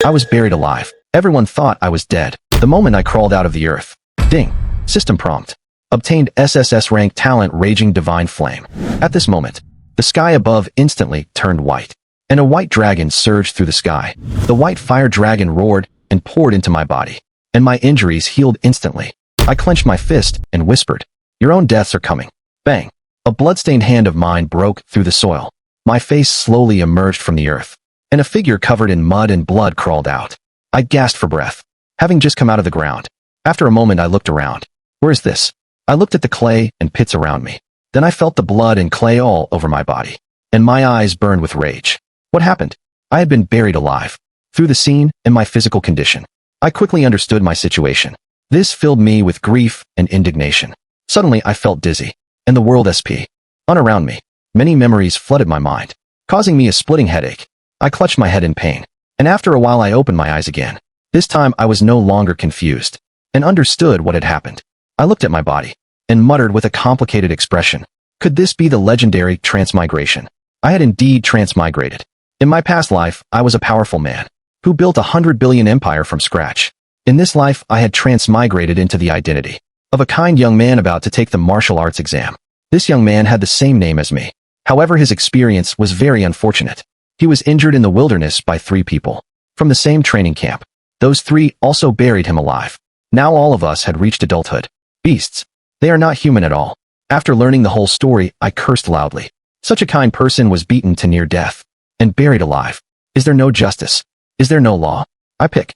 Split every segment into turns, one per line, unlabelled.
I was buried alive. Everyone thought I was dead. The moment I crawled out of the earth. Ding. System prompt. Obtained SSS rank talent Raging Divine Flame. At this moment, the sky above instantly turned white, and a white dragon surged through the sky. The white fire dragon roared and poured into my body, and my injuries healed instantly. I clenched my fist and whispered, "Your own deaths are coming." Bang. A bloodstained hand of mine broke through the soil. My face slowly emerged from the earth, and a figure covered in mud and blood crawled out. I gasped for breath, having just come out of the ground. After a moment I looked around. Where is this? I looked at the clay and pits around me. Then I felt the blood and clay all over my body, and my eyes burned with rage. What happened? I had been buried alive. Through the scene and my physical condition, I quickly understood my situation. This filled me with grief and indignation. Suddenly I felt dizzy, and the world SP. Around me, many memories flooded my mind, causing me a splitting headache. I clutched my head in pain, and after a while I opened my eyes again. This time I was no longer confused, and understood what had happened. I looked at my body, and muttered with a complicated expression, "Could this be the legendary transmigration?" I had indeed transmigrated. In my past life, I was a powerful man, who built a 100 billion empire from scratch. In this life, I had transmigrated into the identity of a kind young man about to take the martial arts exam. This young man had the same name as me. However, his experience was very unfortunate. He was injured in the wilderness by 3 people from the same training camp. Those 3 also buried him alive. Now all of us had reached adulthood. Beasts. They are not human at all. After learning the whole story, I cursed loudly. Such a kind person was beaten to near death and buried alive. Is there no justice? Is there no law? I kept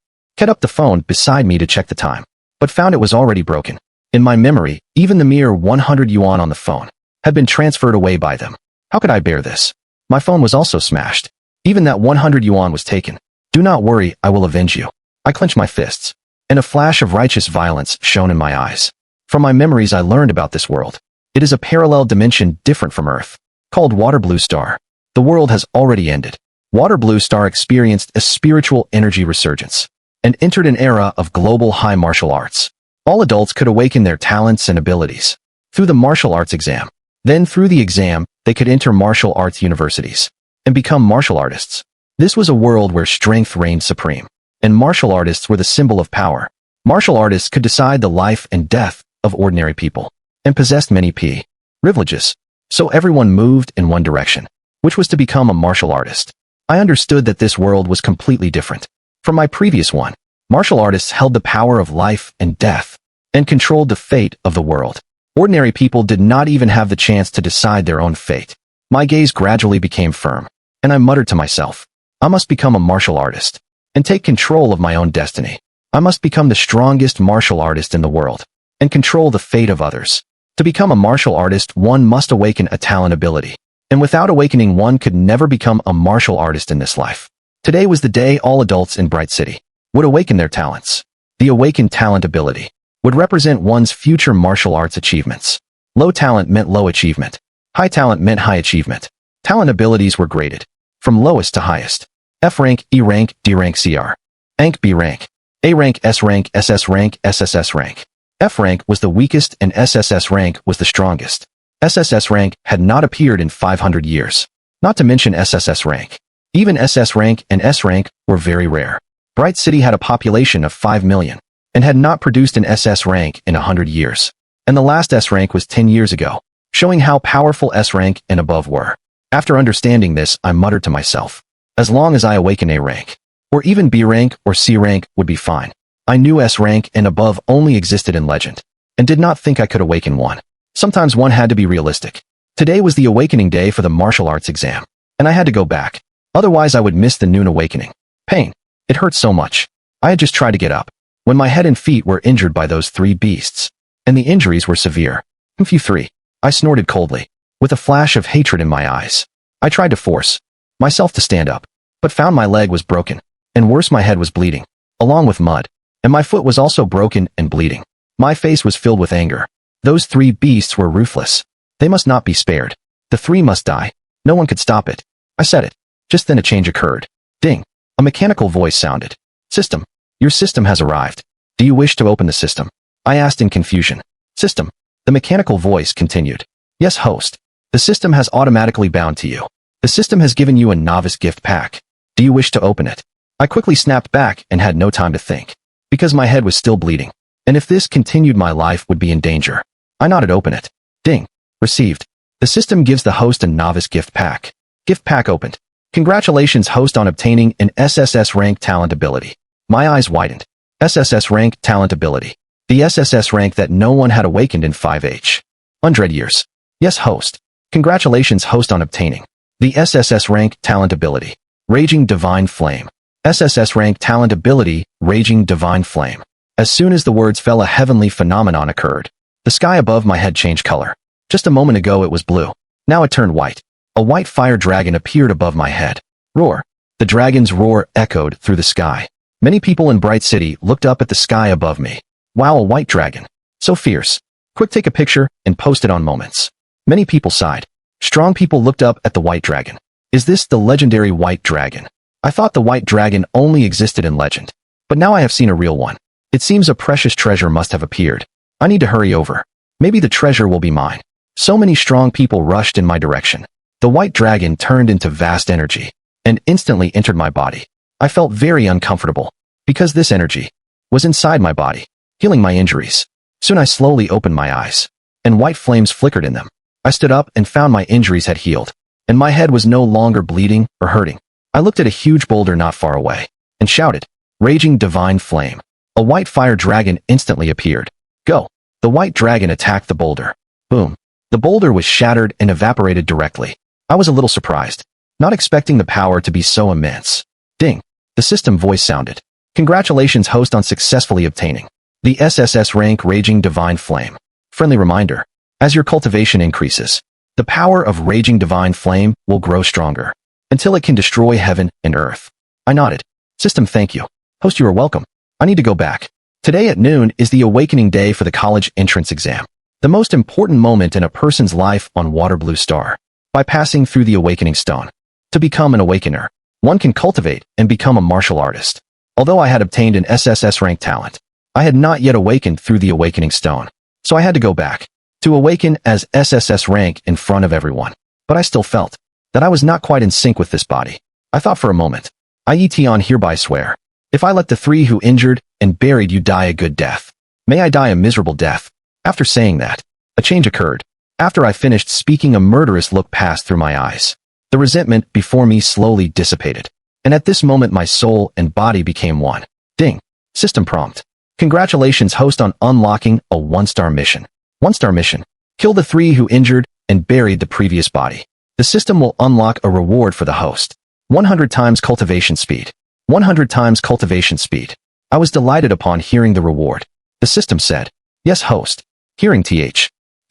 up the phone beside me to check the time, but found it was already broken. In my memory, even the mere 100 yuan on the phone had been transferred away by them. How could I bear this? My phone was also smashed. Even that 100 yuan was taken. Do not worry, I will avenge you. I clenched my fists, and a flash of righteous violence shone in my eyes. From my memories I learned about this world. It is a parallel dimension different from Earth, called Water Blue Star. The world has already ended. Water Blue Star experienced a spiritual energy resurgence, and entered an era of global high martial arts. All adults could awaken their talents and abilities through the martial arts exam. Then through the exam, they could enter martial arts universities and become martial artists. This was a world where strength reigned supreme, and martial artists were the symbol of power. Martial artists could decide the life and death of ordinary people, and possessed many privileges. So everyone moved in one direction, which was to become a martial artist. I understood that this world was completely different from my previous one. Martial artists held the power of life and death, and controlled the fate of the world. Ordinary people did not even have the chance to decide their own fate. My gaze gradually became firm, and I muttered to myself, I must become a martial artist, and take control of my own destiny. I must become the strongest martial artist in the world, and control the fate of others. To become a martial artist, one must awaken a talent ability, and without awakening one could never become a martial artist in this life. Today was the day all adults in Bright City would awaken their talents. The awakened talent ability would represent one's future martial arts achievements. Low talent meant low achievement. High talent meant high achievement. Talent abilities were graded from lowest to highest. F rank, E rank, D rank, CR. Rank, B rank, A rank, S rank, SS rank, SSS rank. F rank was the weakest and SSS rank was the strongest. SSS rank had not appeared in 500 years, not to mention SSS rank. Even SS rank and S rank were very rare. Bright City had a population of 5 million, and had not produced an SS rank in 100 years. And the last S rank was 10 years ago, showing how powerful S rank and above were. After understanding this, I muttered to myself, as long as I awaken A rank, or even B rank or C rank would be fine. I knew S rank and above only existed in legend, and did not think I could awaken one. Sometimes one had to be realistic. Today was the awakening day for the martial arts exam, and I had to go back. Otherwise I would miss the noon awakening. Pain. It hurt so much. I had just tried to get up, when my head and feet were injured by those 3 beasts, and the injuries were severe. Few 3. I snorted coldly, with a flash of hatred in my eyes. I tried to force myself to stand up, but found my leg was broken, and worse my head was bleeding, along with mud, and my foot was also broken and bleeding. My face was filled with anger. Those 3 beasts were ruthless. They must not be spared. The 3 must die. No one could stop it. I said it. Just then a change occurred. Ding. A mechanical voice sounded. System. Your system has arrived. Do you wish to open the system? I asked in confusion. System. The mechanical voice continued. Yes, host. The system has automatically bound to you. The system has given you a novice gift pack. Do you wish to open it? I quickly snapped back and had no time to think, because my head was still bleeding, and if this continued my life would be in danger. I nodded open it. Ding. Received. The system gives the host a novice gift pack. Gift pack opened. Congratulations host on obtaining an SSS rank talent ability. My eyes widened. SSS rank talent ability. The SSS rank that no one had awakened in 500 years. Yes host. Congratulations host on obtaining the SSS rank talent ability. Raging Divine Flame. SSS rank talent ability, Raging Divine Flame. As soon as the words fell, a heavenly phenomenon occurred. The sky above my head changed color. Just a moment ago it was blue. Now it turned white. A white fire dragon appeared above my head. Roar. The dragon's roar echoed through the sky. Many people in Bright City looked up at the sky above me. Wow, a white dragon. So fierce. Quick, take a picture and post it on Moments. Many people sighed. Strong people looked up at the white dragon. Is this the legendary white dragon? I thought the white dragon only existed in legend. But now I have seen a real one. It seems a precious treasure must have appeared. I need to hurry over. Maybe the treasure will be mine. So many strong people rushed in my direction. The white dragon turned into vast energy and instantly entered my body. I felt very uncomfortable because this energy was inside my body, healing my injuries. Soon I slowly opened my eyes, and white flames flickered in them. I stood up and found my injuries had healed, and my head was no longer bleeding or hurting. I looked at a huge boulder not far away and shouted, Raging Divine Flame. A white fire dragon instantly appeared. Go. The white dragon attacked the boulder. Boom. The boulder was shattered and evaporated directly. I was a little surprised, not expecting the power to be so immense. Ding. The system voice sounded. Congratulations host on successfully obtaining the SSS rank Raging Divine Flame. Friendly reminder. As your cultivation increases, the power of Raging Divine Flame will grow stronger until it can destroy heaven and earth. I nodded. System, thank you. Host, you are welcome. I need to go back. Today at noon is the awakening day for the college entrance exam. The most important moment in a person's life on Water Blue Star. By passing through the awakening stone. To become an awakener, one can cultivate and become a martial artist. Although I had obtained an SSS rank talent, I had not yet awakened through the awakening stone. So I had to go back to awaken as SSS rank in front of everyone. But I still felt that I was not quite in sync with this body. I thought for a moment. I hereby swear. If I let the three who injured and buried you die a good death, may I die a miserable death. After saying that, a change occurred. After I finished speaking, a murderous look passed through my eyes. The resentment before me slowly dissipated. And at this moment my soul and body became one. Ding. System prompt. Congratulations host on unlocking a 1-star mission. 1-star mission. Kill the three who injured and buried the previous body. The system will unlock a reward for the host. 100 times cultivation speed. 100 times cultivation speed. I was delighted upon hearing the reward. The system said, yes host. Hearing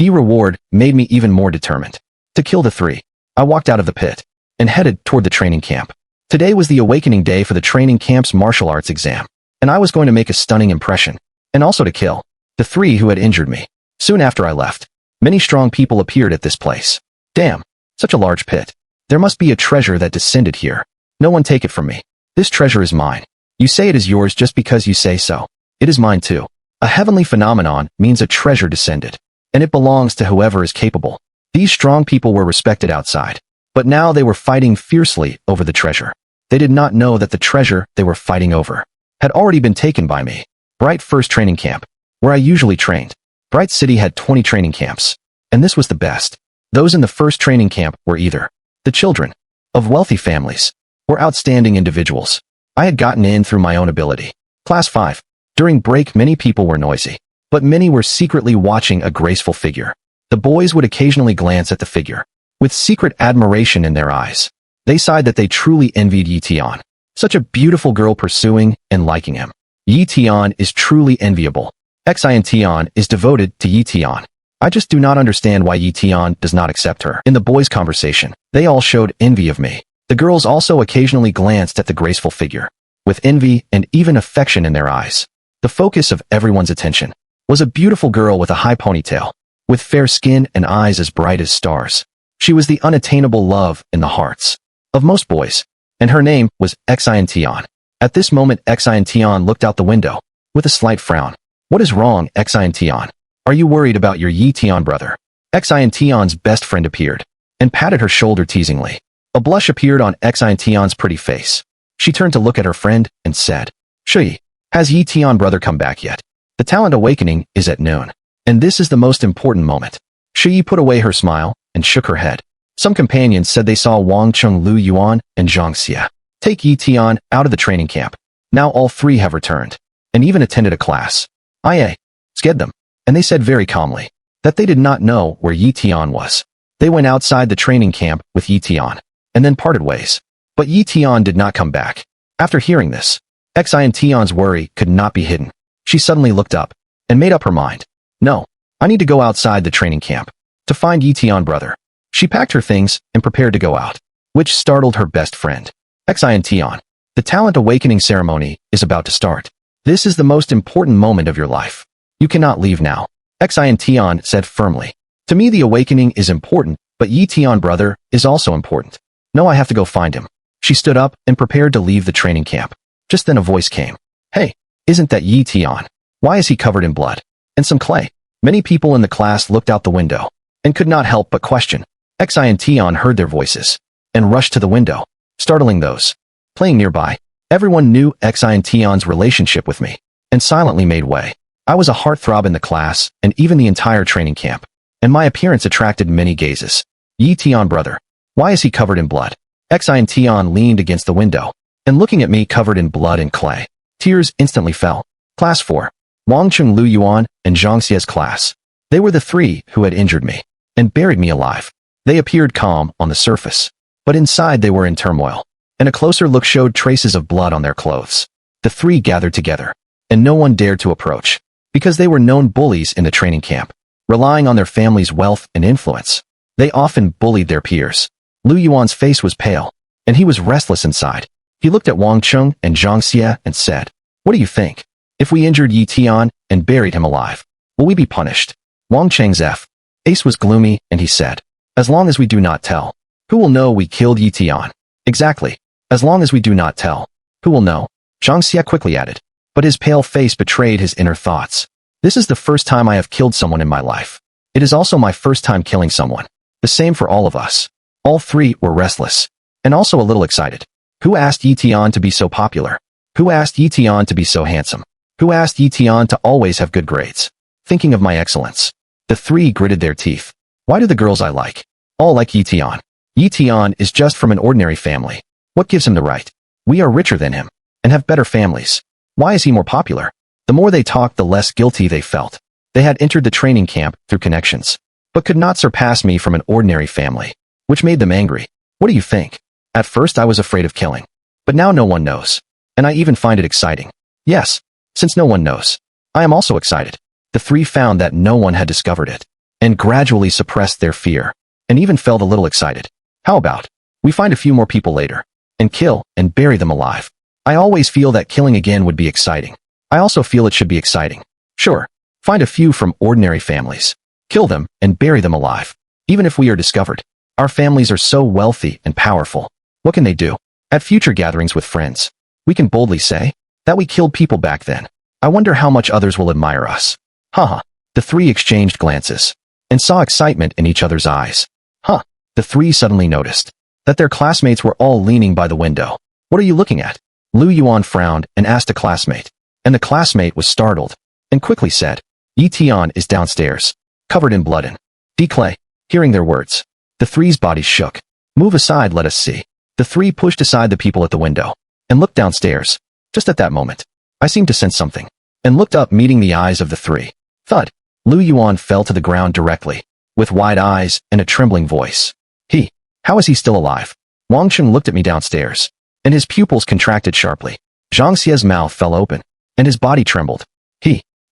reward made me even more determined to kill the three. I walked out of the pit and headed toward the training camp. Today was the awakening day for the training camp's martial arts exam, and I was going to make a stunning impression, and also to kill the three who had injured me. Soon after I left, many strong people appeared at this place. Damn, such a large pit. There must be a treasure that descended here. No one take it from me. This treasure is mine. You say it is yours just because you say so. It is mine too. A heavenly phenomenon means a treasure descended, and it belongs to whoever is capable. These strong people were respected outside, but now they were fighting fiercely over the treasure. They did not know that the treasure they were fighting over had already been taken by me. Bright First Training Camp, where I usually trained. Bright City had 20 training camps, and this was the best. Those in the first training camp were either the children of wealthy families or outstanding individuals. I had gotten in through my own ability. Class 5. During break many people were noisy, but many were secretly watching a graceful figure. The boys would occasionally glance at the figure, with secret admiration in their eyes. They sighed that they truly envied Yi-Tian. Such a beautiful girl pursuing and liking him. Yi-Tian is truly enviable. Xian is devoted to Yi-Tian. I just do not understand why Yi-Tian does not accept her. In the boys' conversation, they all showed envy of me. The girls also occasionally glanced at the graceful figure, with envy and even affection in their eyes. The focus of everyone's attention was a beautiful girl with a high ponytail, with fair skin and eyes as bright as stars. She was the unattainable love in the hearts of most boys, and her name was Xian. At this moment Xian looked out the window, with a slight frown. What is wrong, Xian? Are you worried about your Yi-Tian brother? Xian's best friend appeared, and patted her shoulder teasingly. A blush appeared on Xian's pretty face. She turned to look at her friend and said, Shui, has Yi Tian brother come back yet? The talent awakening is at noon. And this is the most important moment. Shui put away her smile and shook her head. Some companions said they saw Wang Cheng, Lu Yuan, and Zhang Xia take Yi Tian out of the training camp. Now all three have returned, and even attended a class. I scared them, and they said very calmly that they did not know where Yi Tian was. They went outside the training camp with Yi Tian, and then parted ways. But Yi Tian did not come back. After hearing this, Xin Tian's worry could not be hidden. She suddenly looked up and made up her mind. No, I need to go outside the training camp to find Yi Tian brother. She packed her things and prepared to go out, which startled her best friend. Xin Tian, the talent awakening ceremony is about to start. This is the most important moment of your life. You cannot leave now. Xin Tian said firmly. To me the awakening is important, but Yi Tian brother is also important. No, I have to go find him. She stood up and prepared to leave the training camp. Just then a voice came. Hey, isn't that Yi Tian? Why is he covered in blood and some clay? Many people in the class looked out the window and could not help but question. Xin Tian heard their voices and rushed to the window, startling those playing nearby. Everyone knew Xin Tian's relationship with me and silently made way. I was a heartthrob in the class and even the entire training camp, and my appearance attracted many gazes. Yi Tian brother, why is he covered in blood? Xin Tian leaned against the window and looking at me covered in blood and clay. Tears instantly fell. Class 4. Wang Cheng, Lu Yuan, and Zhang Xia's class. They were the three who had injured me and buried me alive. They appeared calm on the surface, but inside they were in turmoil, and a closer look showed traces of blood on their clothes. The three gathered together, and no one dared to approach, because they were known bullies in the training camp, relying on their family's wealth and influence. They often bullied their peers. Lu Yuan's face was pale, and he was restless inside. He looked at Wang Cheng and Zhang Xia and said, What do you think? If we injured Yi Tian and buried him alive, will we be punished? Wang Cheng's face was gloomy, and he said, As long as we do not tell, who will know we killed Yi Tian? Exactly. As long as we do not tell, who will know? Zhang Xia quickly added, but his pale face betrayed his inner thoughts. This is the first time I have killed someone in my life. It is also my first time killing someone. The same for all of us. All three were restless, and also a little excited. Who asked Yi Tian to be so popular? Who asked Yi Tian to be so handsome? Who asked Yi Tian to always have good grades? Thinking of my excellence. The three gritted their teeth. Why do the girls I like all like Yi Tian? Yi Tian is just from an ordinary family. What gives him the right? We are richer than him, and have better families. Why is he more popular? The more they talked, the less guilty they felt. They had entered the training camp through connections, but could not surpass me from an ordinary family, which made them angry. What do you think? At first I was afraid of killing, but now no one knows, and I even find it exciting. Yes, since no one knows, I am also excited. The three found that no one had discovered it, and gradually suppressed their fear, and even felt a little excited. How about we find a few more people later, and kill and bury them alive? I always feel that killing again would be exciting. I also feel it should be exciting. Sure, find a few from ordinary families, kill them and bury them alive. Even if we are discovered, our families are so wealthy and powerful. What can they do? At future gatherings with friends, we can boldly say that we killed people back then. I wonder how much others will admire us. Haha. The three exchanged glances and saw excitement in each other's eyes. The three suddenly noticed that their classmates were all leaning by the window. What are you looking at? Lu Yuan frowned and asked a classmate, and the classmate was startled and quickly said, Yi Tian is downstairs, covered in blood and clay. Hearing their words, the three's bodies shook. Move aside, let us see. The three pushed aside the people at the window and looked downstairs. Just at that moment, I seemed to sense something and looked up, meeting the eyes of the three. Thud. Lu Yuan fell to the ground directly, with wide eyes and a trembling voice. How is he still alive? Wang Cheng looked at me downstairs, and his pupils contracted sharply. Zhang Xia's mouth fell open, and his body trembled.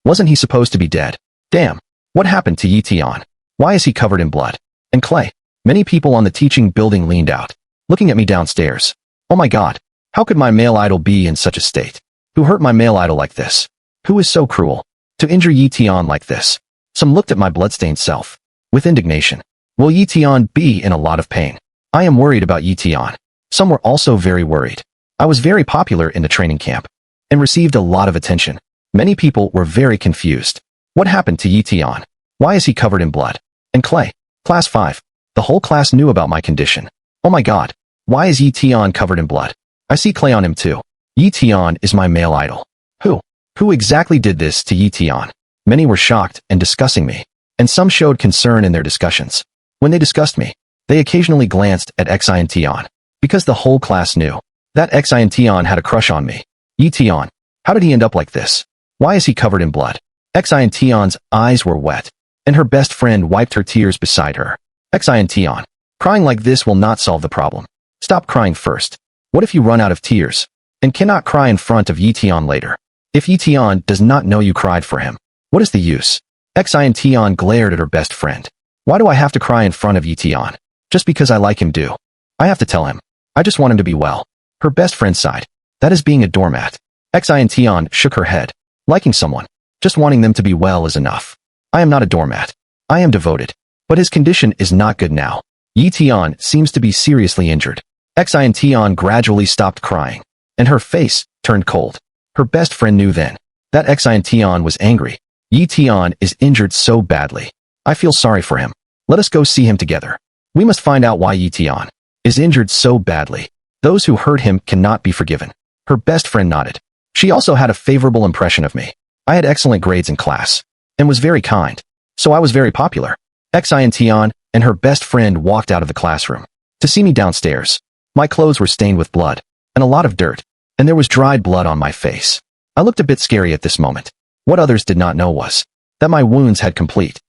Wasn't he supposed to be dead? Damn. What happened to Yi Tian? Why is he covered in blood and clay? Many people on the teaching building leaned out, looking at me downstairs. Oh my god. How could my male idol be in such a state? Who hurt my male idol like this? Who is so cruel to injure Yi Tian like this? Some looked at my bloodstained self with indignation. Will Yi Tian be in a lot of pain? I am worried about Yi Tian. Some were also very worried. I was very popular in the training camp and received a lot of attention. Many people were very confused. What happened to Yi Tian? Why is he covered in blood and clay? Class 5. The whole class knew about my condition. Oh my god. Why is Yi Tian covered in blood? I see clay on him too. Yi-Tian is my male idol. Who? Who exactly did this to Yi-Tian? Many were shocked and discussing me, and some showed concern in their discussions. When they discussed me, they occasionally glanced at Yi-Tian, because the whole class knew that Yi-Tian had a crush on me. Yi-Tian, how did he end up like this? Why is he covered in blood? Yi-Tian's eyes were wet, and her best friend wiped her tears beside her. Yi-Tian, crying like this will not solve the problem. Stop crying first. What if you run out of tears and cannot cry in front of Yi-Tian later? If Yi-Tian does not know you cried for him, what is the use? Yi-Tian glared at her best friend. Why do I have to cry in front of Yi-Tian? Just because I like him do. I have to tell him. I just want him to be well. Her best friend sighed. That is being a doormat. Yi-Tian shook her head. Liking someone, just wanting them to be well is enough. I am not a doormat. I am devoted. But his condition is not good now. Yi-Tian seems to be seriously injured. Yi-Tian gradually stopped crying, and her face turned cold. Her best friend knew then that Yi-Tian was angry. Yi-Tian is injured so badly. I feel sorry for him. Let us go see him together. We must find out why Yi-Tian is injured so badly. Those who hurt him cannot be forgiven. Her best friend nodded. She also had a favorable impression of me. I had excellent grades in class and was very kind, so I was very popular. Yi-Tian and her best friend walked out of the classroom to see me downstairs. My clothes were stained with blood and a lot of dirt, and there was dried blood on my face. I looked a bit scary at this moment. What others did not know was that my wounds had complete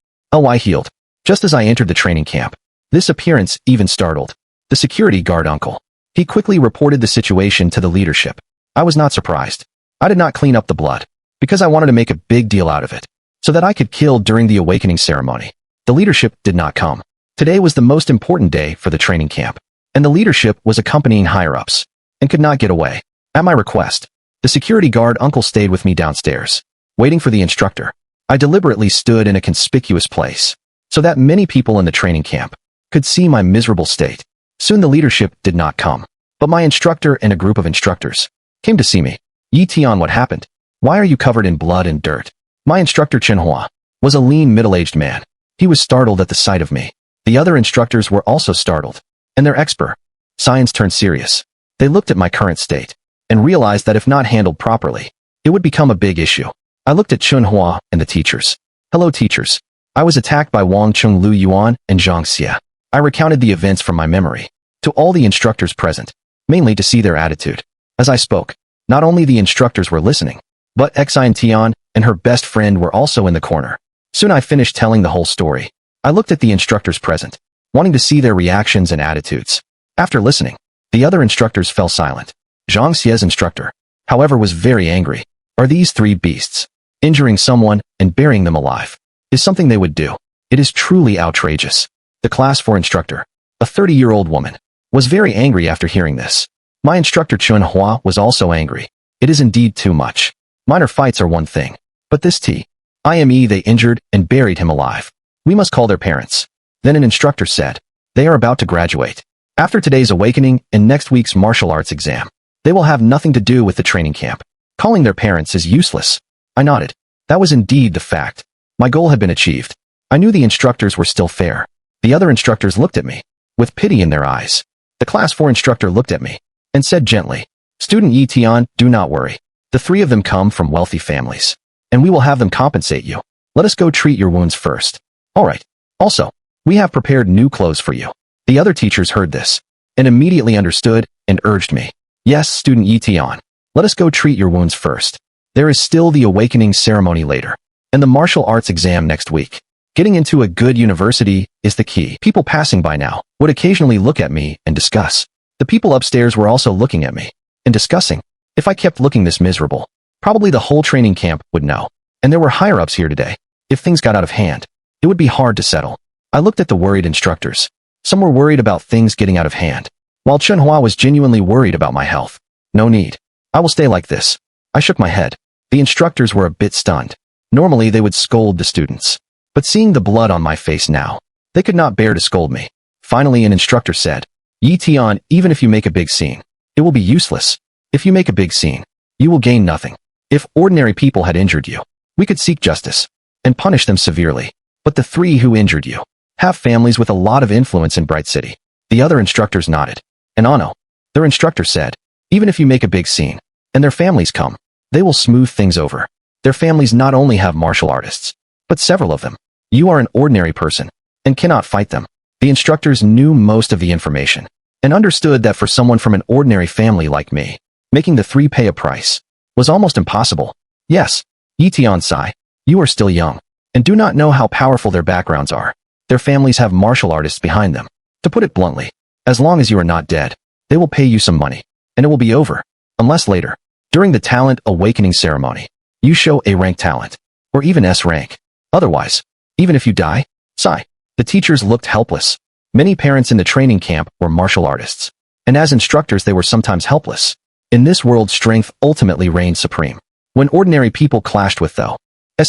healed. Just as I entered the training camp, this appearance even startled the security guard uncle. He quickly reported the situation to the leadership. I was not surprised. I did not clean up the blood because I wanted to make a big deal out of it so that I could kill during the awakening ceremony. The leadership did not come. Today was the most important day for the training camp, and the leadership was accompanying higher-ups and could not get away. At my request, the security guard uncle stayed with me downstairs, waiting for the instructor. I deliberately stood in a conspicuous place so that many people in the training camp could see my miserable state. Soon the leadership did not come, but my instructor and a group of instructors came to see me. Yi-Tian, what happened? Why are you covered in blood and dirt? My instructor Chenhua was a lean middle-aged man. He was startled at the sight of me. The other instructors were also startled, and their expert science turned serious. They looked at my current state and realized that if not handled properly, it would become a big issue. I looked at Chenhua and the teachers. Hello, teachers. I was attacked by Wang Chung Lu Yuan and Zhang Xia. I recounted the events from my memory to all the instructors present, mainly to see their attitude. As I spoke, not only the instructors were listening, but Yi-Tian and her best friend were also in the corner. Soon I finished telling the whole story. I looked at the instructors present, wanting to see their reactions and attitudes. After listening, the other instructors fell silent. Zhang Xia's instructor, however, was very angry. Are these three beasts? Injuring someone and burying them alive is something they would do. It is truly outrageous. The class 4 instructor, a 30-year-old woman, was very angry after hearing this. My instructor Chenhua was also angry. It is indeed too much. Minor fights are one thing, but this time they injured and buried him alive. We must call their parents. Then an instructor said, they are about to graduate. After today's awakening and next week's martial arts exam, they will have nothing to do with the training camp. Calling their parents is useless. I nodded. That was indeed the fact. My goal had been achieved. I knew the instructors were still fair. The other instructors looked at me with pity in their eyes. The class 4 instructor looked at me and said gently, Student Yi-Tian, do not worry. The three of them come from wealthy families, and we will have them compensate you. Let us go treat your wounds first. All right. Also, we have prepared new clothes for you. The other teachers heard this and immediately understood and urged me. Yes, student Yi-Tian, let us go treat your wounds first. There is still the awakening ceremony later, and the martial arts exam next week. Getting into a good university is the key. People passing by now would occasionally look at me and discuss. The people upstairs were also looking at me and discussing. If I kept looking this miserable, probably the whole training camp would know. And there were higher-ups here today. If things got out of hand, it would be hard to settle. I looked at the worried instructors. Some were worried about things getting out of hand, while Chenhua was genuinely worried about my health. No need. I will stay like this. I shook my head. The instructors were a bit stunned. Normally they would scold the students, but seeing the blood on my face now, they could not bear to scold me. Finally an instructor said, Yi-Tian, even if you make a big scene, it will be useless. If you make a big scene, you will gain nothing. If ordinary people had injured you, we could seek justice and punish them severely. But the three who injured you have families with a lot of influence in Bright City. The other instructors nodded. And Ano, their instructor said, Even if you make a big scene, and their families come, they will smooth things over. Their families not only have martial artists, but several of them. You are an ordinary person, and cannot fight them. The instructors knew most of the information, and understood that for someone from an ordinary family like me, making the 3 pay a price was almost impossible. Yes, Yetion-sai, you are still young, and do not know how powerful their backgrounds are. Their families have martial artists behind them. To put it bluntly, as long as you are not dead, they will pay you some money, and it will be over, unless later, during the talent awakening ceremony, you show A rank talent, or even S rank. Otherwise, even if you die, sigh. The teachers looked helpless. Many parents in the training camp were martial artists, and as instructors they were sometimes helpless. In this world, strength ultimately reigned supreme. When ordinary people clashed with those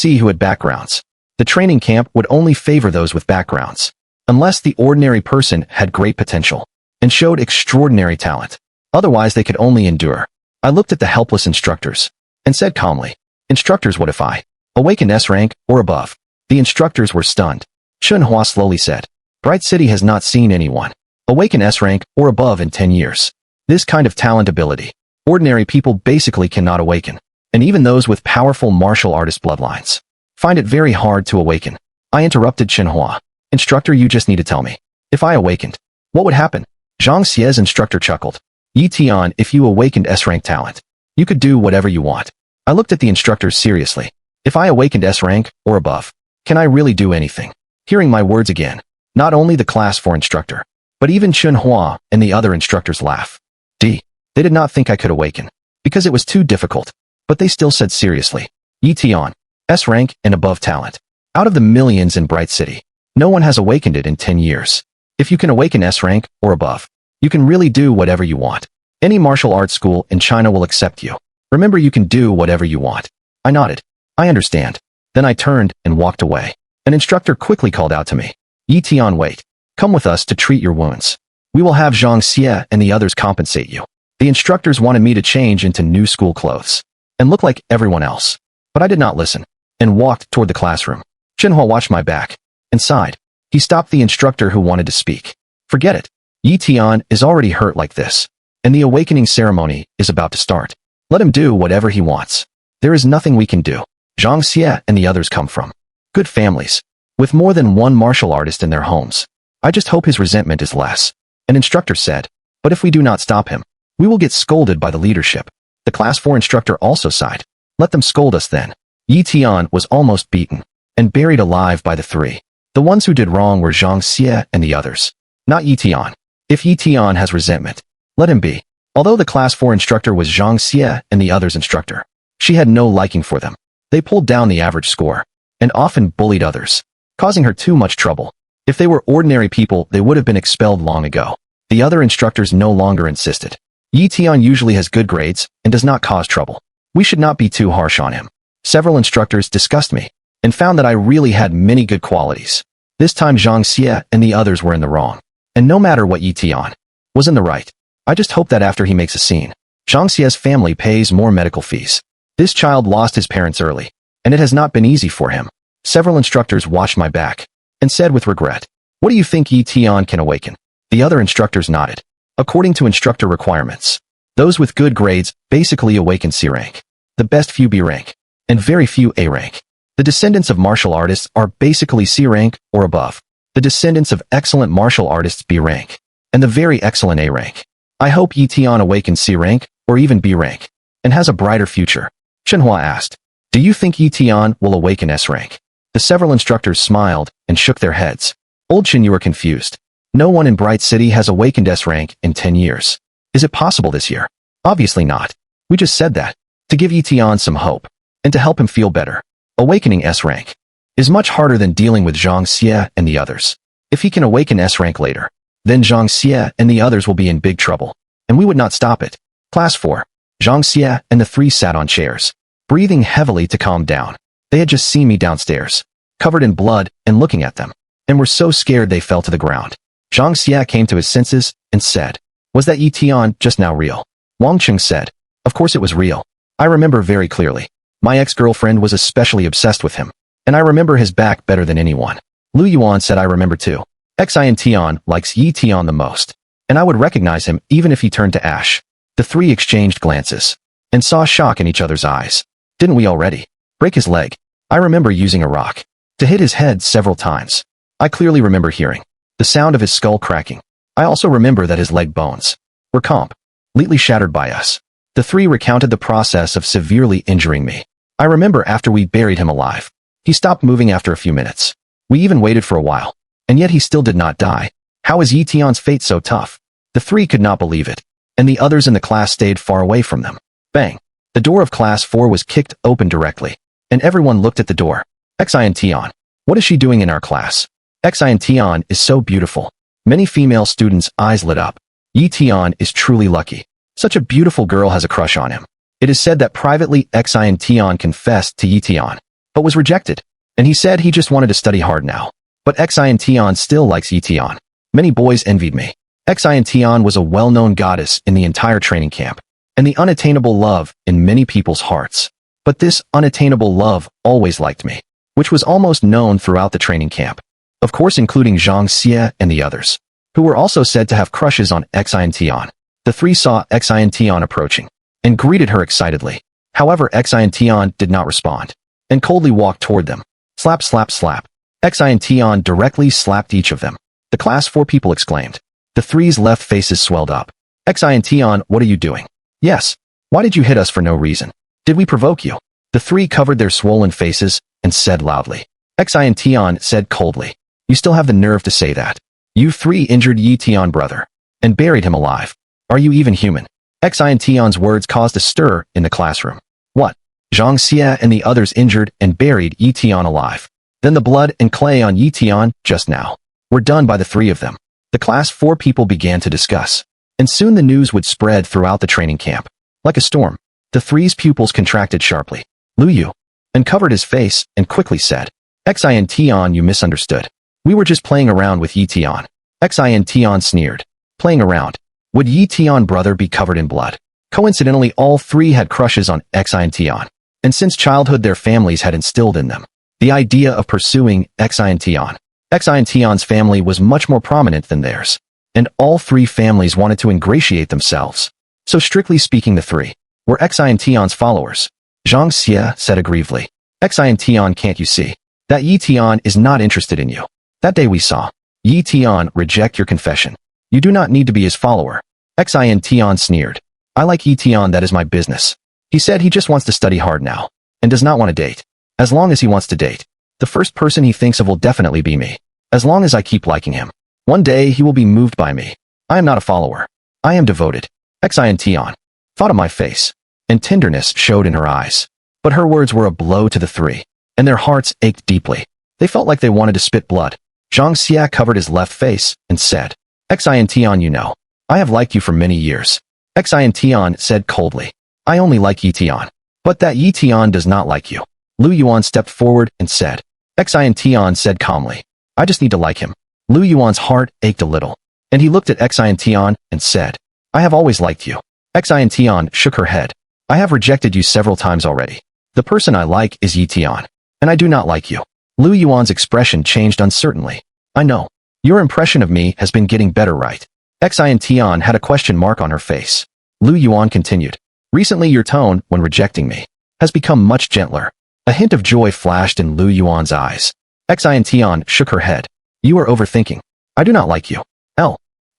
who had backgrounds, the training camp would only favor those with backgrounds, unless the ordinary person had great potential and showed extraordinary talent. Otherwise they could only endure. I looked at the helpless instructors and said calmly, "Instructors, what if I awaken S rank or above?" The instructors were stunned. Chunhua slowly said, "Bright City has not seen anyone awaken S rank or above in 10 years. This kind of talent ability, ordinary people basically cannot awaken, and even those with powerful martial artist bloodlines find it very hard to awaken." I interrupted Chunhua. "Instructor, you just need to tell me. If I awakened, what would happen?" Zhang Xie's instructor chuckled. "Yetion, if you awakened S rank talent, you could do whatever you want." I looked at the instructors seriously. "If I awakened S rank or above, can I really do anything?" Hearing my words again, not only the class 4 instructor, but even Chunhua and the other instructors laughed. They did not think I could awaken, because it was too difficult, but they still said seriously, "Yetion, S rank and above talent. Out of the millions in Bright City, no one has awakened it in 10 years. If you can awaken S rank or above, you can really do whatever you want. Any martial arts school in China will accept you. Remember, you can do whatever you want." I nodded. "I understand." Then I turned and walked away. An instructor quickly called out to me, "Yetion, wait. Come with us to treat your wounds. We will have Zhang Xie and the others compensate you." The instructors wanted me to change into new school clothes and look like everyone else, but I did not listen and walked toward the classroom. Chunhua watched my back and sighed. He stopped the instructor who wanted to speak. "Forget it. Yetion is already hurt like this, and the awakening ceremony is about to start. Let him do whatever he wants. There is nothing we can do." Zhang Xie and the others come from good families, with more than one martial artist in their homes. I just hope his resentment is less. An instructor said, "But if we do not stop him, we will get scolded by the leadership." The class 4 instructor also sighed. "Let them scold us then." Yetion was almost beaten and buried alive by the 3. The ones who did wrong were Zhang Xie and the others, not Yetion. If Yetion has resentment, let him be. Although the class 4 instructor was Zhang Xie and the others' instructor, she had no liking for them. They pulled down the average score and often bullied others, causing her too much trouble. If they were ordinary people, they would have been expelled long ago. The other instructors no longer insisted. Yetion usually has good grades and does not cause trouble. We should not be too harsh on him. Several instructors discussed me and found that I really had many good qualities. This time Zhang Xie and the others were in the wrong. And no matter what, Yetion was in the right. I just hope that after he makes a scene, Zhang Xie's family pays more medical fees. This child lost his parents early, and it has not been easy for him. Several instructors watched my back and said with regret, "What do you think Yetion can awaken?" The other instructors nodded. According to instructor requirements, those with good grades basically awaken C rank, the best few B rank, and very few A rank. The descendants of martial artists are basically C rank or above. The descendants of excellent martial artists B rank, and the very excellent A rank. I hope Yetion awakens C rank or even B rank, and has a brighter future. Chunhua asked, "Do you think Yetion will awaken S rank?" The several instructors smiled and shook their heads. "Old Chen, you are confused. No one in Bright City has awakened S rank in 10 years. Is it possible this year?" "Obviously not. We just said that to give Yetion some hope and to help him feel better. Awakening S rank is much harder than dealing with Zhang Xie and the others. If he can awaken S rank later, then Zhang Xie and the others will be in big trouble, and we would not stop it." Class 4. Zhang Xie and the 3 sat on chairs, breathing heavily to calm down. They had just seen me downstairs, covered in blood and looking at them, and were so scared they fell to the ground. Zhang Xie came to his senses and said, "Was that Yetion just now real?" Wang Cheng said, "Of course it was real. I remember very clearly. My ex-girlfriend was especially obsessed with him, and I remember his back better than anyone." Lu Yuan said, "I remember too. Xian likes Yetion the most, and I would recognize him even if he turned to ash." The three exchanged glances and saw shock in each other's eyes. Didn't we already break his leg? I remember using a rock to hit his head several times. I clearly remember hearing the sound of his skull cracking. I also remember that his leg bones were completely shattered by us. The three recounted the process of severely injuring me. I remember after we buried him alive, he stopped moving after a few minutes. We even waited for a while, and yet he still did not die. How is Yetion's fate so tough? The three could not believe it, and the others in the class stayed far away from them. Bang! The door of class 4 was kicked open directly, and everyone looked at the door. Xion, what is she doing in our class? Xion is so beautiful. Many female students' eyes lit up. Yetion is truly lucky. Such a beautiful girl has a crush on him. It is said that privately Xion confessed to Yetion, but was rejected, and he said he just wanted to study hard now. But Xion still likes Yetion. Many boys envied me. Xion was a well-known goddess in the entire training camp, and the unattainable love in many people's hearts. But this unattainable love always liked me, which was almost known throughout the training camp. Of course including Zhang Xie and the others, who were also said to have crushes on Xion. The three saw Xion approaching, and greeted her excitedly. However, Xion did not respond, and coldly walked toward them. Slap, slap, slap. Xion directly slapped each of them. The class 4 people exclaimed. The three's left faces swelled up. Xion, what are you doing? Yes. Why did you hit us for no reason? Did we provoke you? The three covered their swollen faces and said loudly. Xion said coldly. You still have the nerve to say that. You three injured Yetion brother, and buried him alive. Are you even human? Xion's words caused a stir in the classroom. What? Zhang Xie and the others injured and buried Yetion alive. Then the blood and clay on Yetion just now were done by the three of them. The class 4 people began to discuss, and soon the news would spread throughout the training camp. Like a storm, the three's pupils contracted sharply. Lu Yu uncovered his face and quickly said, Xion, you misunderstood. We were just playing around with Yetion. Xion sneered. Playing around? Would Yetion brother be covered in blood? Coincidentally, all three had crushes on Xion, and since childhood their families had instilled in them the idea of pursuing Xion. Xion's family was much more prominent than theirs, and all three families wanted to ingratiate themselves. So strictly speaking, the three were Xion's followers. Zhang Xie said aggrievedly. Xion, can't you see that Yetion is not interested in you? That day we saw Yetion reject your confession. You do not need to be his follower. Xion sneered. I like Yetion, that is my business. He said he just wants to study hard now, and does not want to date. As long as he wants to date, the first person he thinks of will definitely be me. As long as I keep liking him, one day he will be moved by me. I am not a follower. I am devoted. Xion thought of my face, and tenderness showed in her eyes. But her words were a blow to the three, and their hearts ached deeply. They felt like they wanted to spit blood. Zhang Xie covered his left face and said, Xion, you know, I have liked you for many years. Xion said coldly. I only like Yetion. But that Yetion does not like you. Lu Yuan stepped forward and said. Xion said calmly. I just need to like him. Lu Yuan's heart ached a little, and he looked at Xion and said, I have always liked you. Xion shook her head. I have rejected you several times already. The person I like is Yetion, and I do not like you. Lu Yuan's expression changed uncertainly. I know. Your impression of me has been getting better, right? Xion had a question mark on her face. Lu Yuan continued. Recently your tone, when rejecting me, has become much gentler. A hint of joy flashed in Lu Yuan's eyes. Xion shook her head. You are overthinking. I do not like you. Lu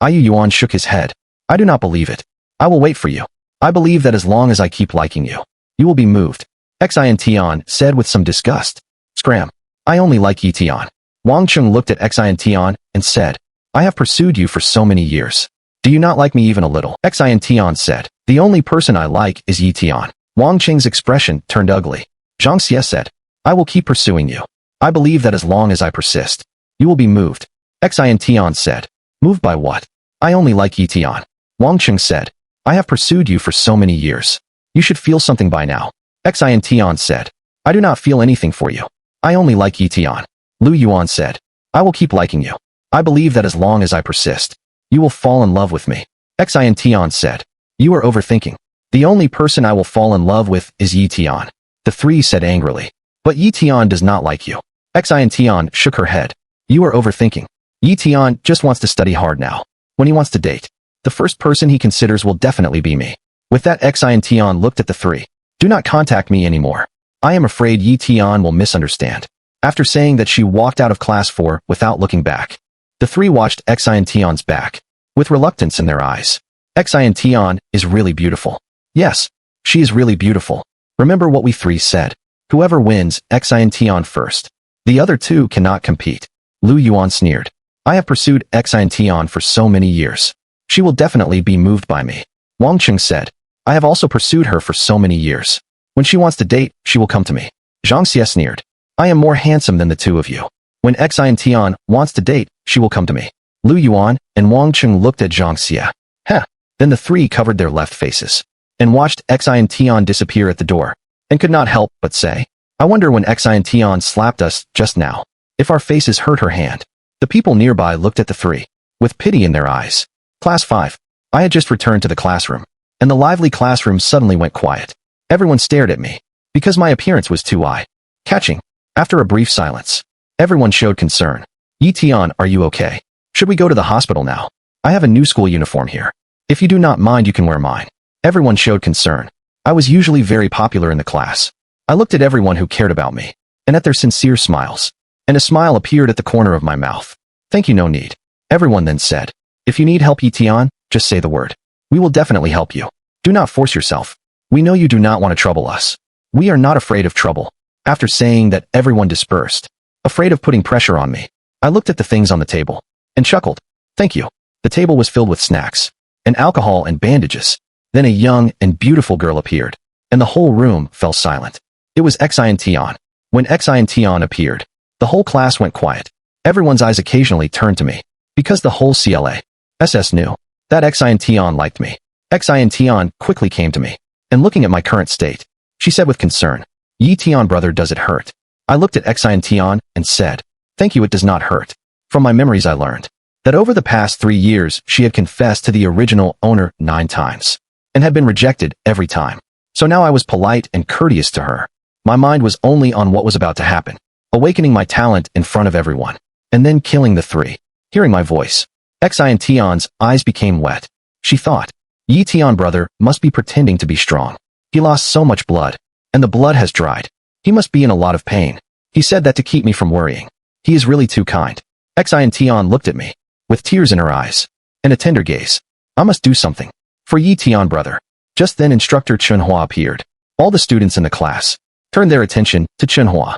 Yuan shook his head. I do not believe it. I will wait for you. I believe that as long as I keep liking you, you will be moved. Xion said with some disgust. Scram. I only like Yetion. Wang Chung looked at Xion and said, I have pursued you for so many years. Do you not like me even a little? Xion said, the only person I like is Yetion. Wang Cheng's expression turned ugly. Zhang Xie said, I will keep pursuing you. I believe that as long as I persist, you will be moved. Xion said, moved by what? I only like Yetion. Wang Cheng said, I have pursued you for so many years. You should feel something by now. Xion said, I do not feel anything for you. I only like Yetion. Lu Yuan said, I will keep liking you. I believe that as long as I persist, you will fall in love with me. Xion said, you are overthinking. The only person I will fall in love with is Yetion. The three said angrily, but Yetion does not like you. Xion shook her head. You are overthinking. Yetion just wants to study hard now. When he wants to date, the first person he considers will definitely be me. With that, Xian Tian looked at the three. Do not contact me anymore. I am afraid Yi Tian will misunderstand. After saying that, she walked out of class 4 without looking back. The three watched Xian Tian's back, with reluctance in their eyes. Xian Tian is really beautiful. Yes, she is really beautiful. Remember what we three said. Whoever wins Xian Tian first. The other two cannot compete. Lu Yuan sneered. I have pursued Xian Tian for so many years. She will definitely be moved by me. Wang Cheng said. I have also pursued her for so many years. When she wants to date, she will come to me. Zhang Xie sneered. I am more handsome than the two of you. When Xian Tian wants to date, she will come to me. Lu Yuan and Wang Cheng looked at Zhang Xie. Heh. Then the three covered their left faces and watched Xian Tian disappear at the door, and could not help but say, I wonder when Xian Tian slapped us just now, if our faces hurt her hand. The people nearby looked at the three, with pity in their eyes. Class 5. I had just returned to the classroom, and the lively classroom suddenly went quiet. Everyone stared at me, because my appearance was too eye-catching. After a brief silence, everyone showed concern. Yi Tian, are you okay? Should we go to the hospital now? I have a new school uniform here. If you do not mind, you can wear mine. Everyone showed concern. I was usually very popular in the class. I looked at everyone who cared about me, and at their sincere smiles. And a smile appeared at the corner of my mouth. Thank you, no need. Everyone then said, if you need help, Yi Tian, just say the word. We will definitely help you. Do not force yourself. We know you do not want to trouble us. We are not afraid of trouble. After saying that, everyone dispersed, afraid of putting pressure on me. I looked at the things on the table and chuckled. Thank you. The table was filled with snacks and alcohol and bandages. Then a young and beautiful girl appeared, and the whole room fell silent. It was Xian Tian. When Xian Tian appeared, the whole class went quiet. Everyone's eyes occasionally turned to me, because the whole CLA/SS knew that Xian Tian liked me. Xian Tian quickly came to me, and looking at my current state, she said with concern, Yi Tian, brother, does it hurt? I looked at Xian Tian and said, thank you, it does not hurt. From my memories I learned that over the past 3 years she had confessed to the original owner 9 times, and had been rejected every time. So now I was polite and courteous to her. My mind was only on what was about to happen, awakening my talent in front of everyone, and then killing the three. Hearing my voice, Xian Tian's eyes became wet. She thought, Yi Tian, brother, must be pretending to be strong. He lost so much blood, and the blood has dried. He must be in a lot of pain. He said that to keep me from worrying. He is really too kind. Xian Tian looked at me, with tears in her eyes, and a tender gaze. I must do something for Yi Tian, brother. Just then Instructor Chunhua appeared. All the students in the class turned their attention to Chunhua.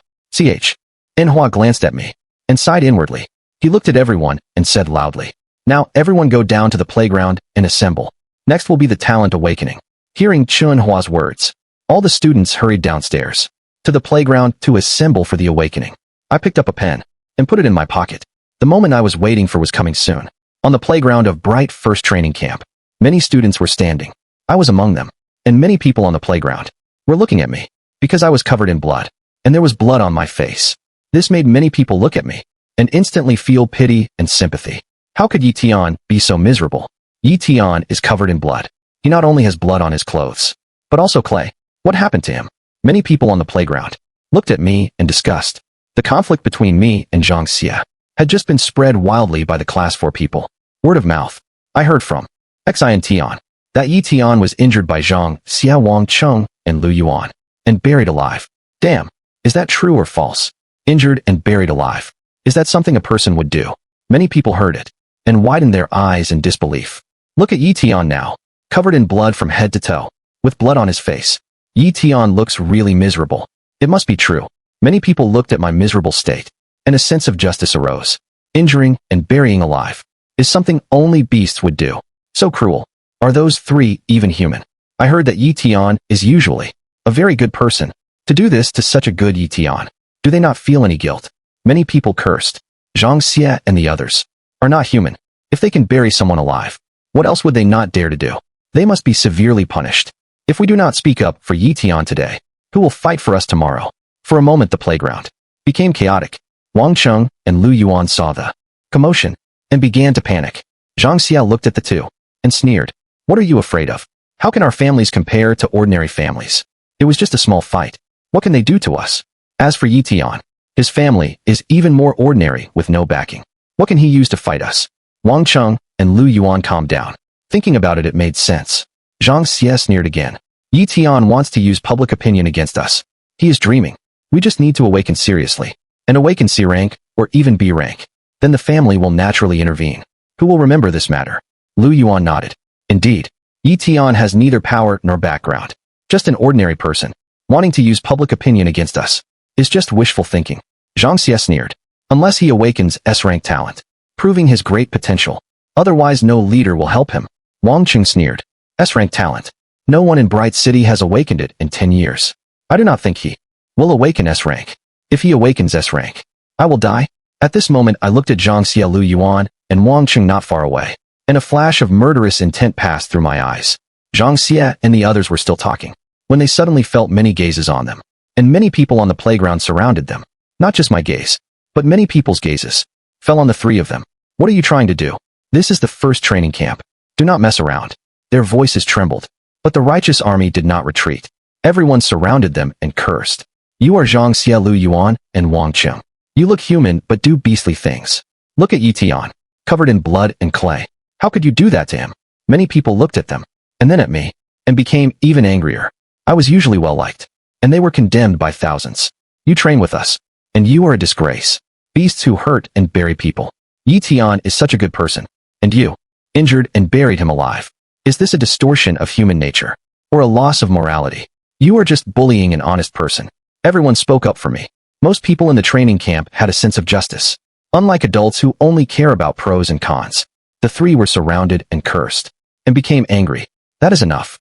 Manhwa glanced at me and sighed inwardly. He looked at everyone and said loudly, now everyone go down to the playground and assemble. Next will be the talent awakening. Hearing Chunhua's words, all the students hurried downstairs to the playground to assemble for the awakening. I picked up a pen and put it in my pocket. The moment I was waiting for was coming soon. On the playground of Bright First Training Camp, many students were standing. I was among them, and many people on the playground were looking at me, because I was covered in blood, and there was blood on my face. This made many people look at me, and instantly feel pity and sympathy. How could Yi Tian be so miserable? Yi Tian is covered in blood. He not only has blood on his clothes, but also clay. What happened to him? Many people on the playground looked at me and discussed. The conflict between me and Zhang Xie had just been spread wildly by the class 4 people. Word of mouth. I heard from Xian Tian that Yi Tian was injured by Zhang Xie, Wang Cheng, and Lu Yuan, and buried alive. Damn, is that true or false? Injured and buried alive. Is that something a person would do? Many people heard it, and widened their eyes in disbelief. Look at Yi Tian now, covered in blood from head to toe, with blood on his face. Yi Tian looks really miserable. It must be true. Many people looked at my miserable state, and a sense of justice arose. Injuring and burying alive is something only beasts would do. So cruel. Are those 3 even human? I heard that Yi Tian is usually a very good person. To do this to such a good Yi Tian, do they not feel any guilt? Many people cursed. Zhang Xie and the others are not human. If they can bury someone alive, what else would they not dare to do? They must be severely punished. If we do not speak up for Yi Tian today, who will fight for us tomorrow? For a moment the playground became chaotic. Wang Cheng and Lu Yuan saw the commotion and began to panic. Zhang Xie looked at the two and sneered. What are you afraid of? How can our families compare to ordinary families? It was just a small fight. What can they do to us? As for Yi Tian, his family is even more ordinary with no backing. What can he use to fight us? Wang Cheng and Lu Yuan calmed down. Thinking about it, it made sense. Zhang Xie sneered again. Yi Tian wants to use public opinion against us. He is dreaming. We just need to awaken seriously. And awaken C rank, or even B rank. Then the family will naturally intervene. Who will remember this matter? Lu Yuan nodded. Indeed. Yi Tian has neither power nor background. Just an ordinary person. Wanting to use public opinion against us. Is just wishful thinking. Zhang Xie sneered. Unless he awakens S-rank talent. Proving his great potential. Otherwise no leader will help him. Wang Qing sneered. S-rank talent. No one in Bright City has awakened it in 10 years. I do not think he will awaken S-rank. If he awakens S-rank, I will die. At this moment I looked at Zhang Xie, Lu Yuan, and Wang Qing not far away. And a flash of murderous intent passed through my eyes. Zhang Xie and the others were still talking, when they suddenly felt many gazes on them. And many people on the playground surrounded them. Not just my gaze, but many people's gazes fell on the three of them. What are you trying to do? This is the first training camp. Do not mess around. Their voices trembled. But the righteous army did not retreat. Everyone surrounded them and cursed. You are Zhang Xie, Lu Yuan, and Wang Qing. You look human but do beastly things. Look at Yi Tian, covered in blood and clay. How could you do that to him? Many people looked at them, and then at me, and became even angrier. I was usually well-liked, and they were condemned by thousands. You train with us, and you are a disgrace. Beasts who hurt and bury people. Yi Tian is such a good person, and you injured and buried him alive. Is this a distortion of human nature, or a loss of morality? You are just bullying an honest person. Everyone spoke up for me. Most people in the training camp had a sense of justice. Unlike adults who only care about pros and cons. The three were surrounded and cursed, and became angry. That is enough.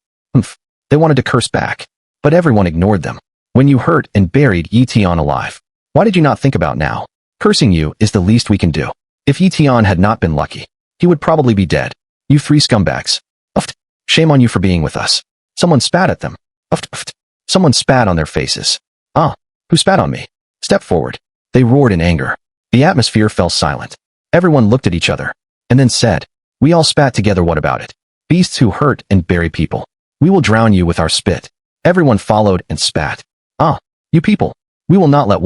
They wanted to curse back, but everyone ignored them. When you hurt and buried Yi Tian alive, why did you not think about now? Cursing you is the least we can do. If Yi Tian had not been lucky, he would probably be dead. You three scumbags. Shame on you for being with us. Someone spat at them. Someone spat on their faces. Who spat on me? Step forward. They roared in anger. The atmosphere fell silent. Everyone looked at each other, and then said, we all spat together. What about it? Beasts who hurt and bury people. We will drown you with our spit. Everyone followed and spat. You people. We will not let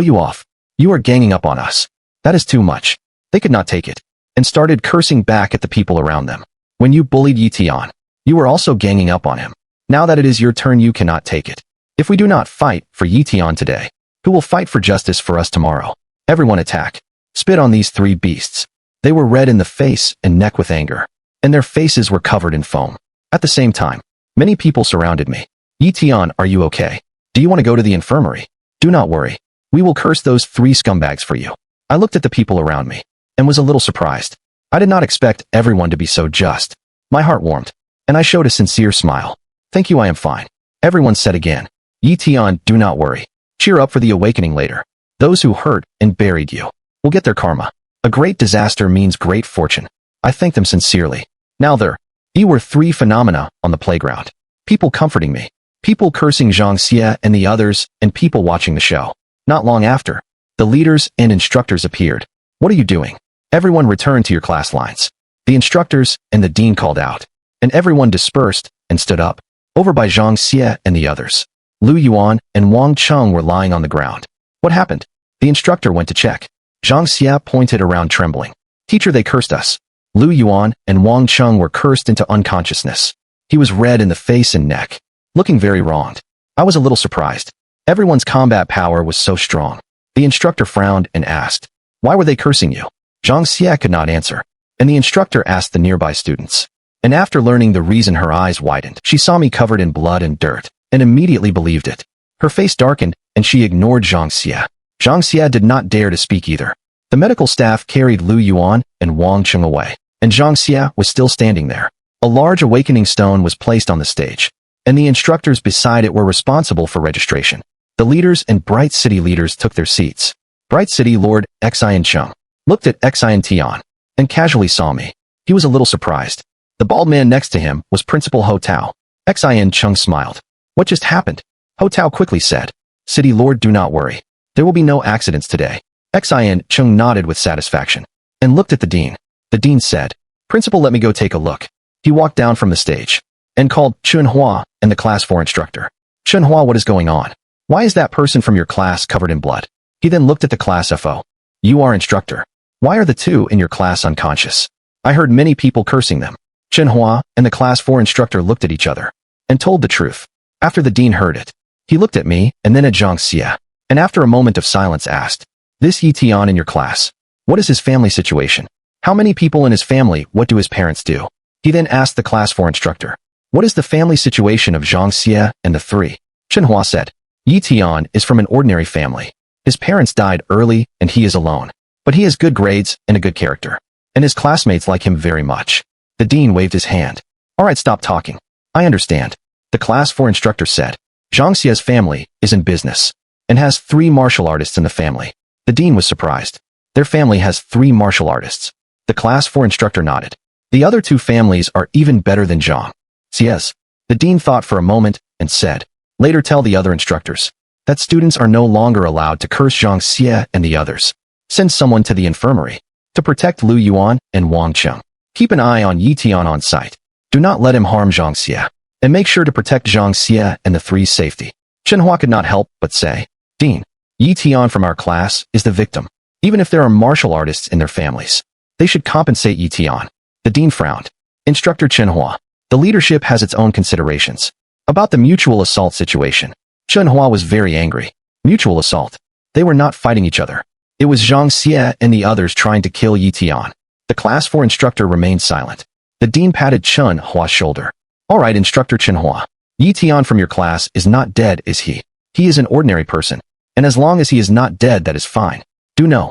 you off. You are ganging up on us. That is too much. They could not take it, and started cursing back at the people around them. When you bullied Yi Tian, you were also ganging up on him. Now that it is your turn, you cannot take it. If we do not fight for Yi Tian today, who will fight for justice for us tomorrow? Everyone attack. Spit on these three beasts. They were red in the face and neck with anger, and their faces were covered in foam. At the same time, many people surrounded me. Yi Tian, are you okay? Do you want to go to the infirmary? Do not worry. We will curse those three scumbags for you. I looked at the people around me, and was a little surprised. I did not expect everyone to be so just. My heart warmed, and I showed a sincere smile. Thank you, I am fine. Everyone said again. Yi Tian, do not worry. Cheer up for the awakening later. Those who hurt and buried you will get their karma. A great disaster means great fortune. I thank them sincerely. Now there were three phenomena on the playground. People comforting me, people cursing Zhang Xie and the others, and people watching the show. Not long after, the leaders and instructors appeared. What are you doing? Everyone returned to your class lines. The instructors and the dean called out, and everyone dispersed and stood up, over by Zhang Xie and the others. Lu Yuan and Wang Qing were lying on the ground. What happened? The instructor went to check. Zhang Xie pointed around trembling. Teacher, they cursed us. Lu Yuan and Wang Qing were cursed into unconsciousness. He was red in the face and neck, looking very wronged. I was a little surprised. Everyone's combat power was so strong. The instructor frowned and asked, why were they cursing you? Zhang Xie could not answer, and the instructor asked the nearby students. And after learning the reason, her eyes widened. She saw me covered in blood and dirt, and immediately believed it. Her face darkened, and she ignored Zhang Xie. Zhang Xie did not dare to speak either. The medical staff carried Lu Yuan and Wang Qing away, and Zhang Xie was still standing there. A large awakening stone was placed on the stage, and the instructors beside it were responsible for registration. The leaders and Bright City leaders took their seats. Bright City Lord Xian Chung looked at Xian Tian and casually saw me. He was a little surprised. The bald man next to him was Principal Ho Tao. Xian Chung smiled. What just happened? Ho Tao quickly said. City Lord, do not worry. There will be no accidents today. Xian Chung nodded with satisfaction and looked at the dean. The dean said, Principal, let me go take a look. He walked down from the stage and called Chunhua and the class 4 instructor. Chunhua, what is going on? Why is that person from your class covered in blood? He then looked at the class FO. You are instructor. Why are the two in your class unconscious? I heard many people cursing them. Chenhua and the Class 4 instructor looked at each other and told the truth. After the dean heard it, he looked at me and then at Zhang Xie, and after a moment of silence asked, "This Yi Tian in your class, what is his family situation? How many people in his family? What do his parents do?" He then asked the Class 4 instructor, "What is the family situation of Zhang Xie and the three?" Chenhua said, "Yi Tian is from an ordinary family. His parents died early and he is alone. But he has good grades and a good character. And his classmates like him very much." The dean waved his hand. "All right, stop talking. I understand." The Class 4 instructor said, "Zhang Xie's family is in business and has 3 martial artists in the family." The dean was surprised. Their family has 3 martial artists. The Class 4 instructor nodded. The other 2 families are even better than Zhang Xie's. The dean thought for a moment and said, "Later tell the other instructors that students are no longer allowed to curse Zhang Xie and the others. Send someone to the infirmary to protect Lu Yuan and Wang Cheng. Keep an eye on Yi Tian on site. Do not let him harm Zhang Xie. And make sure to protect Zhang Xie and the three's safety." Chenhua could not help but say, "Dean, Yi Tian from our class is the victim. Even if there are martial artists in their families, they should compensate Yi Tian." The dean frowned. "Instructor Chenhua, the leadership has its own considerations. About the mutual assault situation." Chenhua was very angry. Mutual assault. They were not fighting each other. It was Zhang Xie and the others trying to kill Yi Tian. The Class 4 instructor remained silent. The dean patted Chenhua's shoulder. "All right, Instructor Chenhua. Yi Tian from your class is not dead, is he? He is an ordinary person. And as long as he is not dead, that is fine. Do know.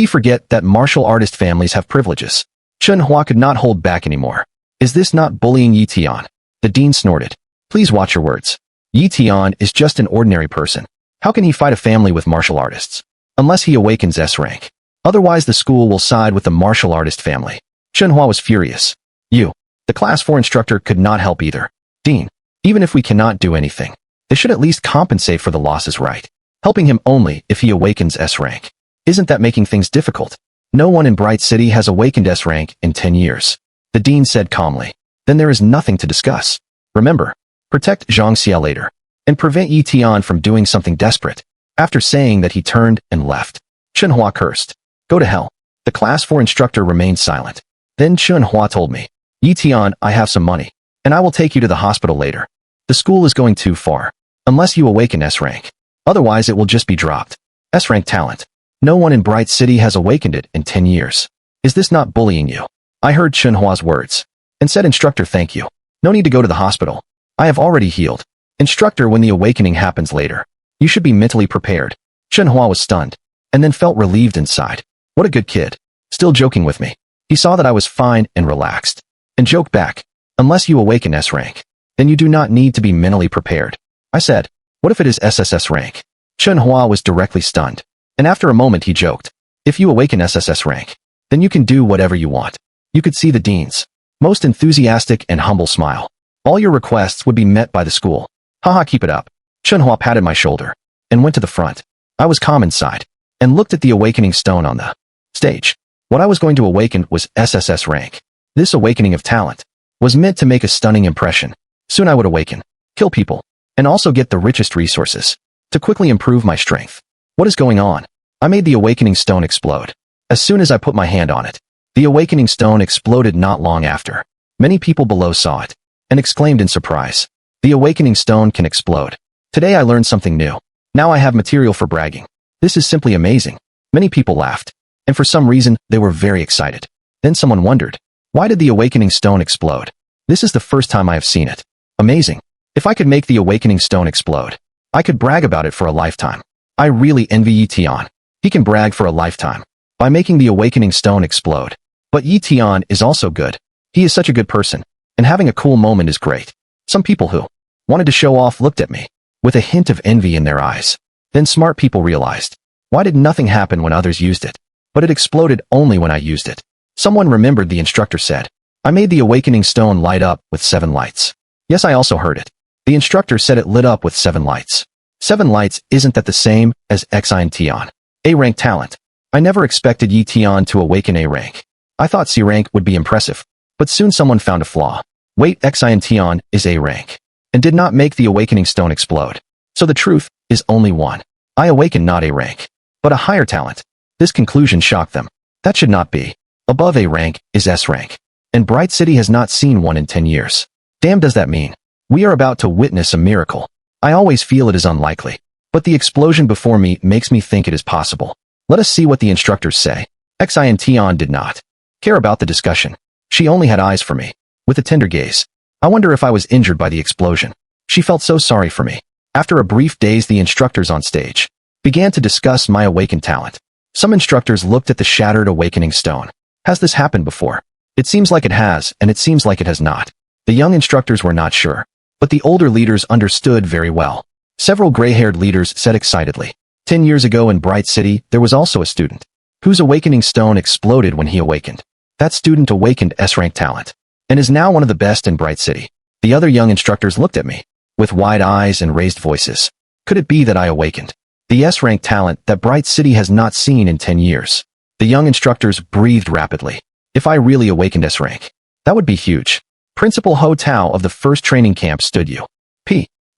Forget that martial artist families have privileges." Chenhua could not hold back anymore. "Is this not bullying Yi Tian?" The dean snorted. "Please watch your words. Yi Tian is just an ordinary person. How can he fight a family with martial artists? Unless he awakens S rank. Otherwise the school will side with the martial artist family." Chenhua was furious. "You." The Class 4 instructor could not help either. "Dean, even if we cannot do anything, they should at least compensate for the losses, right? Helping him only if he awakens S rank. Isn't that making things difficult? No one in Bright City has awakened S rank in 10 years. The dean said calmly. "Then there is nothing to discuss. Remember, protect Zhang Xie later, and prevent Yi Tian from doing something desperate." After saying that, he turned and left. Chenhua cursed. "Go to hell." The Class 4 instructor remained silent. Then Chenhua told me, "Yi Tian, I have some money, and I will take you to the hospital later. The school is going too far, unless you awaken S rank. Otherwise it will just be dropped. S rank talent. No one in Bright City has awakened it in 10 years. Is this not bullying you?" I heard Chenhua's words, and said, "Instructor, thank you. No need to go to the hospital. I have already healed. Instructor, when the awakening happens later, you should be mentally prepared." Chenhua was stunned, and then felt relieved inside. What a good kid. Still joking with me. He saw that I was fine and relaxed, and joked back, "Unless you awaken S rank, then you do not need to be mentally prepared." I said, "What if it is SSS rank?" Chenhua was directly stunned, and after a moment he joked, "If you awaken SSS rank, then you can do whatever you want." You could see the dean's most enthusiastic and humble smile. "All your requests would be met by the school. Haha, keep it up." Chenhua patted my shoulder, and went to the front. I was calm inside, and looked at the awakening stone on the stage. What I was going to awaken was SSS rank. This awakening of talent was meant to make a stunning impression. Soon I would awaken, kill people, and also get the richest resources to quickly improve my strength. What is going on? I made the awakening stone explode. As soon as I put my hand on it, the awakening stone exploded. Not long after, many people below saw it, and exclaimed in surprise, "The awakening stone can explode." Today I learned something new. Now I have material for bragging. This is simply amazing. Many people laughed, and for some reason, they were very excited. Then someone wondered, why did the awakening stone explode? This is the first time I have seen it. Amazing. If I could make the awakening stone explode, I could brag about it for a lifetime. I really envy Yi Tian. He can brag for a lifetime by making the awakening stone explode. But Yi Tian is also good. He is such a good person, and having a cool moment is great. Some people who wanted to show off looked at me with a hint of envy in their eyes. Then smart people realized, why did nothing happen when others used it? But it exploded only when I used it. Someone remembered the instructor said, "I made the awakening stone light up with 7 lights." Yes, I also heard it. The instructor said it lit up with 7 lights. 7 lights, isn't that the same as Xian Tian? A rank talent. I never expected Yi Tian to awaken A rank. I thought C rank would be impressive, but soon someone found a flaw. Wait, Xian Tian is A rank, and did not make the awakening stone explode. So the truth is only one. I awaken not A rank, but a higher talent. This conclusion shocked them. That should not be. Above A rank is S rank. and Bright City has not seen one in 10 years. Damn, does that mean we are about to witness a miracle? I always feel it is unlikely, but the explosion before me makes me think it is possible. Let us see what the instructors say. Xian did not care about the discussion. She only had eyes for me, with a tender gaze. I wonder if I was injured by the explosion. She felt so sorry for me. After a brief daze, the instructors on stage began to discuss my awakened talent. Some instructors looked at the shattered awakening stone. Has this happened before? It seems like it has, and it seems like it has not. The young instructors were not sure, but the older leaders understood very well. Several gray-haired leaders said excitedly, 10 years ago in Bright City, there was also a student whose awakening stone exploded when he awakened. That student awakened S-rank talent and is now one of the best in Bright City. The other young instructors looked at me with wide eyes and raised voices. Could it be that I awakened the S-rank talent that Bright City has not seen in 10 years? The young instructors breathed rapidly. If I really awakened S-rank, that would be huge. Principal Ho Tao of the first training camp stood you.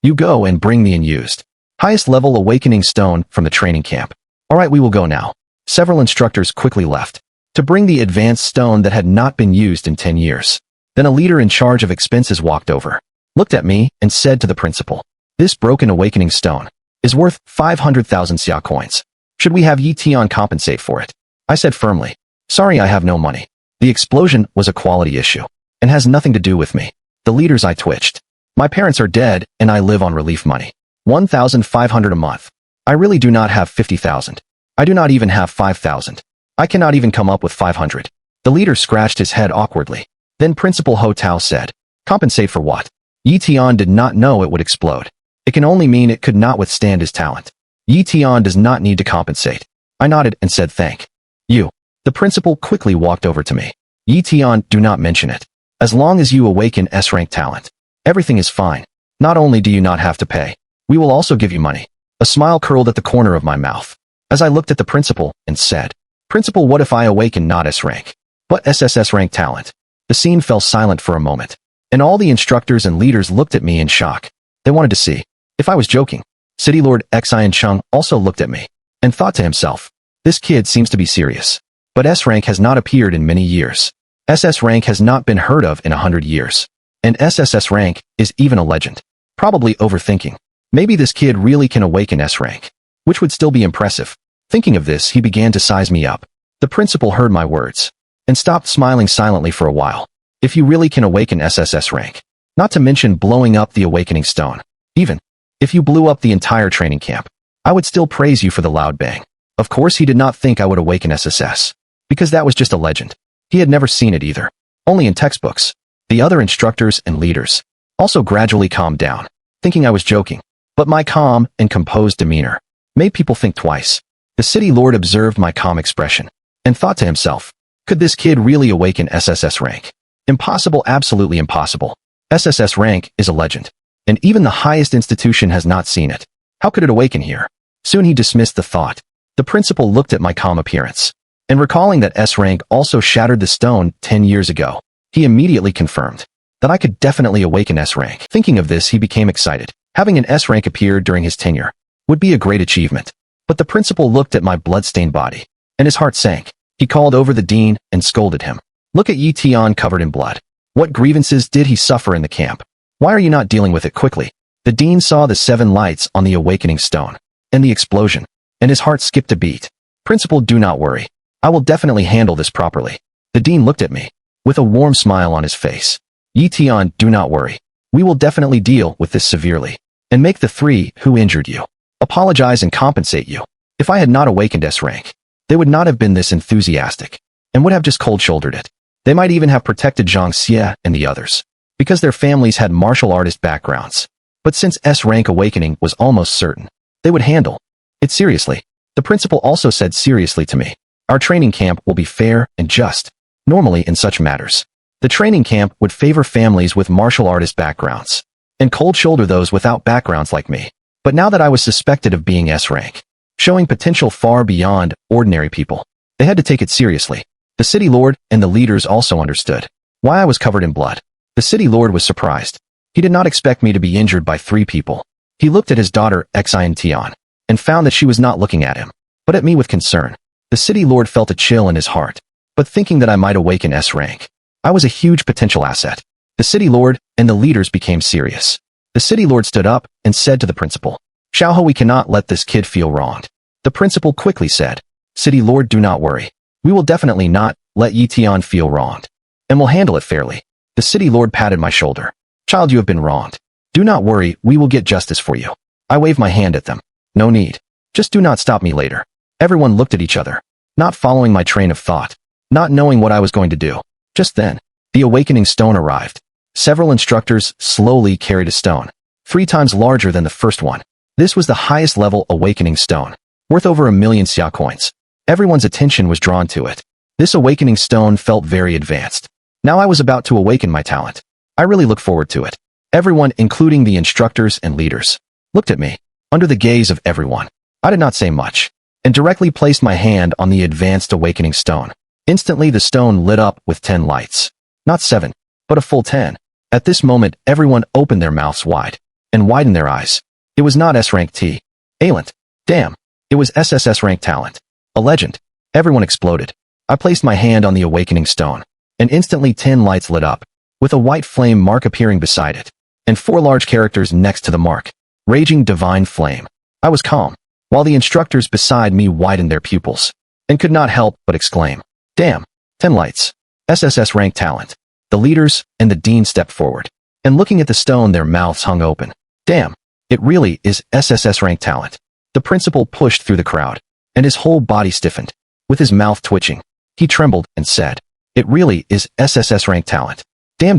You go and bring the unused highest level awakening stone from the training camp. All right, we will go now. Several instructors quickly left to bring the advanced stone that had not been used in 10 years. Then a leader in charge of expenses walked over, looked at me, and said to the principal, this broken awakening stone is worth 500,000 xia coins. Should we have Yi Tian compensate for it? I said firmly, sorry, I have no money. The explosion was a quality issue and has nothing to do with me. The leaders I twitched. My parents are dead and I live on relief money. 1,500 a month. I really do not have 50,000. I do not even have 5,000. I cannot even come up with 500. The leader scratched his head awkwardly. Then Principal Ho Tao said, compensate for what? Yi Tian did not know it would explode. It can only mean it could not withstand his talent. Yi Tian does not need to compensate. I nodded and said thank you. The principal quickly walked over to me. Yi Tian, do not mention it. As long as you awaken S-rank talent, everything is fine. Not only do you not have to pay, we will also give you money. A smile curled at the corner of my mouth as I looked at the principal and said, Principal, what if I awaken not S-rank, but SSS rank talent? The scene fell silent for a moment, and all the instructors and leaders looked at me in shock. They wanted to see if I was joking. City Lord Xian Chung also looked at me and thought to himself, this kid seems to be serious. But S-rank has not appeared in many years. SS rank has not been heard of in 100 years. And SSS rank is even a legend. Probably overthinking. Maybe this kid really can awaken S rank, which would still be impressive. Thinking of this, he began to size me up. The principal heard my words and stopped smiling silently for a while. If you really can awaken SSS rank, not to mention blowing up the awakening stone, even if you blew up the entire training camp, I would still praise you for the loud bang. Of course, he did not think I would awaken SSS, because that was just a legend. He had never seen it either, only in textbooks. The other instructors and leaders also gradually calmed down, thinking I was joking. But my calm and composed demeanor made people think twice. The city lord observed my calm expression and thought to himself, could this kid really awaken SSS rank? Impossible, absolutely impossible. SSS rank is a legend, and even the highest institution has not seen it. How could it awaken here? Soon he dismissed the thought. The principal looked at my calm appearance, and recalling that S rank also shattered the stone 10 years ago, he immediately confirmed that I could definitely awaken S rank. Thinking of this, he became excited. Having an S rank appear during his tenure would be a great achievement. But the principal looked at my blood-stained body, and his heart sank. He called over the dean and scolded him. Look at Yi Tian covered in blood. What grievances did he suffer in the camp? Why are you not dealing with it quickly? The dean saw the 7 lights on the awakening stone and the explosion, and his heart skipped a beat. Principal, do not worry. I will definitely handle this properly. The dean looked at me with a warm smile on his face. Yi Tian, do not worry. We will definitely deal with this severely and make the 3 who injured you apologize and compensate you. If I had not awakened S rank, they would not have been this enthusiastic and would have just cold-shouldered it. They might even have protected Zhang Xie and the others because their families had martial artist backgrounds. But since S rank awakening was almost certain, they would handle it seriously. The principal also said seriously to me, our training camp will be fair and just. Normally in such matters, the training camp would favor families with martial artist backgrounds and cold shoulder those without backgrounds like me. But now that I was suspected of being S rank, showing potential far beyond ordinary people, they had to take it seriously. The city lord and the leaders also understood why I was covered in blood. The city lord was surprised. He did not expect me to be injured by 3 people. He looked at his daughter Xian Tian and found that she was not looking at him, but at me with concern. The city lord felt a chill in his heart, but thinking that I might awaken S rank, I was a huge potential asset. The city lord and the leaders became serious. The city lord stood up and said to the principal, "Xiaohe, we cannot let this kid feel wronged." The principal quickly said, "City lord, do not worry. We will definitely not let Yi Tian feel wronged, and we'll handle it fairly." The city lord patted my shoulder. "Child, you have been wronged. Do not worry, we will get justice for you." I waved my hand at them. "No need. Just do not stop me later." Everyone looked at each other, not following my train of thought, not knowing what I was going to do. Just then, the awakening stone arrived. Several instructors slowly carried a stone, 3 times larger than the first one. This was the highest level awakening stone, worth over 1,000,000 xia coins. Everyone's attention was drawn to it. This awakening stone felt very advanced. Now I was about to awaken my talent. I really looked forward to it. Everyone, including the instructors and leaders, looked at me. Under the gaze of everyone, I did not say much, and directly placed my hand on the advanced awakening stone. Instantly the stone lit up with 10 lights. Not 7, but a full 10. At this moment, everyone opened their mouths wide, and widened their eyes. It was not S-rank T. Talent. Damn. It was SSS rank talent. A legend. Everyone exploded. I placed my hand on the awakening stone, and instantly 10 lights lit up, with a white flame mark appearing beside it, and 4 large characters next to the mark. Raging divine flame. I was calm, while the instructors beside me widened their pupils, and could not help but exclaim, "Damn, 10 lights. SSS rank talent." The leaders and the dean stepped forward, and looking at the stone, their mouths hung open. "Damn, it really is SSS rank talent." The principal pushed through the crowd, and his whole body stiffened, with his mouth twitching. He trembled and said, "It really is SSS rank talent. Damn.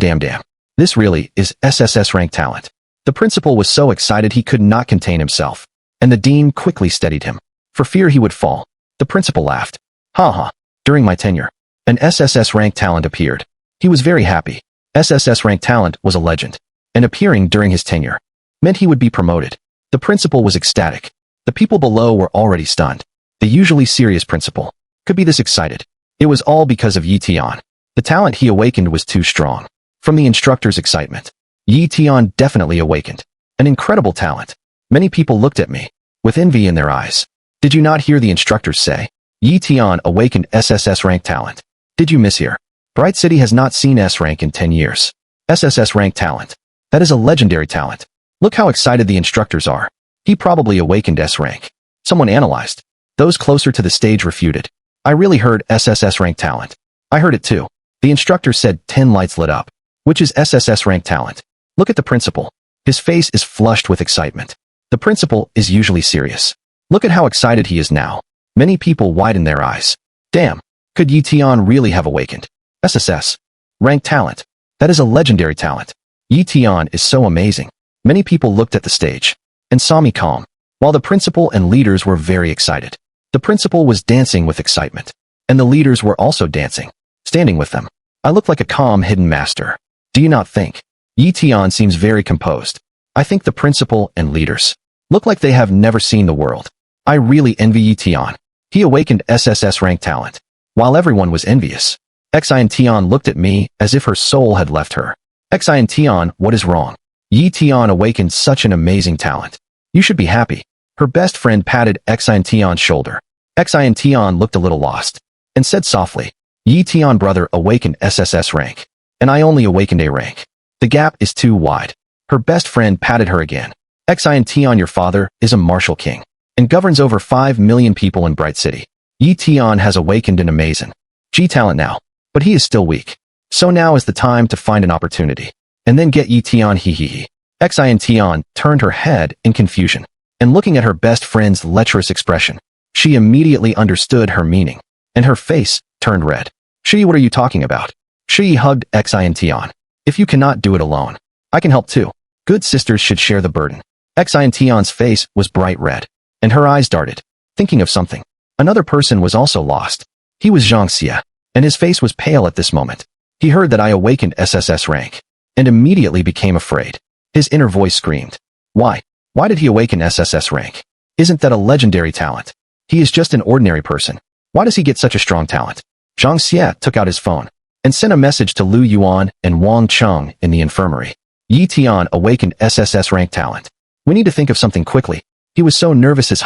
This really is SSS rank talent." The principal was so excited he could not contain himself, and the dean quickly steadied him, for fear he would fall. The principal laughed. "Ha. During my tenure, an SSS rank talent appeared." He was very happy. SSS rank talent was a legend, and appearing during his tenure meant he would be promoted. The principal was ecstatic. The people below were already stunned. The usually serious principal could be this excited. It was all because of Yi Tian. The talent he awakened was too strong. From the instructor's excitement, Yi Tian definitely awakened. An incredible talent. Many people looked at me, with envy in their eyes. Did you not hear the instructors say, "Yi Tian awakened SSS rank talent"? Did you mishear? Bright City has not seen S rank in 10 years. SSS rank talent. That is a legendary talent. Look how excited the instructors are. He probably awakened S rank. Someone analyzed. Those closer to the stage refuted. I really heard SSS rank talent. I heard it too. The instructor said 10 lights lit up, which is SSS rank talent. Look at the principal. His face is flushed with excitement. The principal is usually serious. Look at how excited he is now. Many people widened their eyes. Damn, could Yi Tian really have awakened SSS rank talent? That is a legendary talent. Yi Tian is so amazing. Many people looked at the stage and saw me calm, while the principal and leaders were very excited. The principal was dancing with excitement, and the leaders were also dancing, standing with them. I looked like a calm hidden master. Do you not think? Yi Tian seems very composed. I think the principal and leaders look like they have never seen the world. I really envy Yi Tian. He awakened SSS rank talent, while everyone was envious. Xin Tian looked at me as if her soul had left her. Xin Tian, what is wrong? Yi Tian awakened such an amazing talent. You should be happy. Her best friend patted Xin Tian's shoulder. Xin Tian looked a little lost, and said softly, Yi Tian brother awakened SSS rank, and I only awakened A rank. The gap is too wide. Her best friend patted her again. Xin Tian, your father is a martial king, and governs over 5 million people in Bright City. Yi Tian has awakened an amazing G talent now, but he is still weak. So now is the time to find an opportunity, and then get Yi Tian he. Xin Tian turned her head in confusion, and looking at her best friend's lecherous expression, she immediately understood her meaning, and her face turned red. Shi, what are you talking about? Shi hugged Xin Tian. If you cannot do it alone, I can help too. Good sisters should share the burden. Xin Tian's face was bright red, and her eyes darted, thinking of something. Another person was also lost. He was Zhang Xie, and his face was pale at this moment. He heard that I awakened SSS rank, and immediately became afraid. His inner voice screamed. Why? Why did he awaken SSS rank? Isn't that a legendary talent? He is just an ordinary person. Why does he get such a strong talent? Zhang Xie took out his phone, and sent a message to Lu Yuan and Wang Cheng in the infirmary. Yi Tian awakened SSS rank talent. We need to think of something quickly. He was so nervous his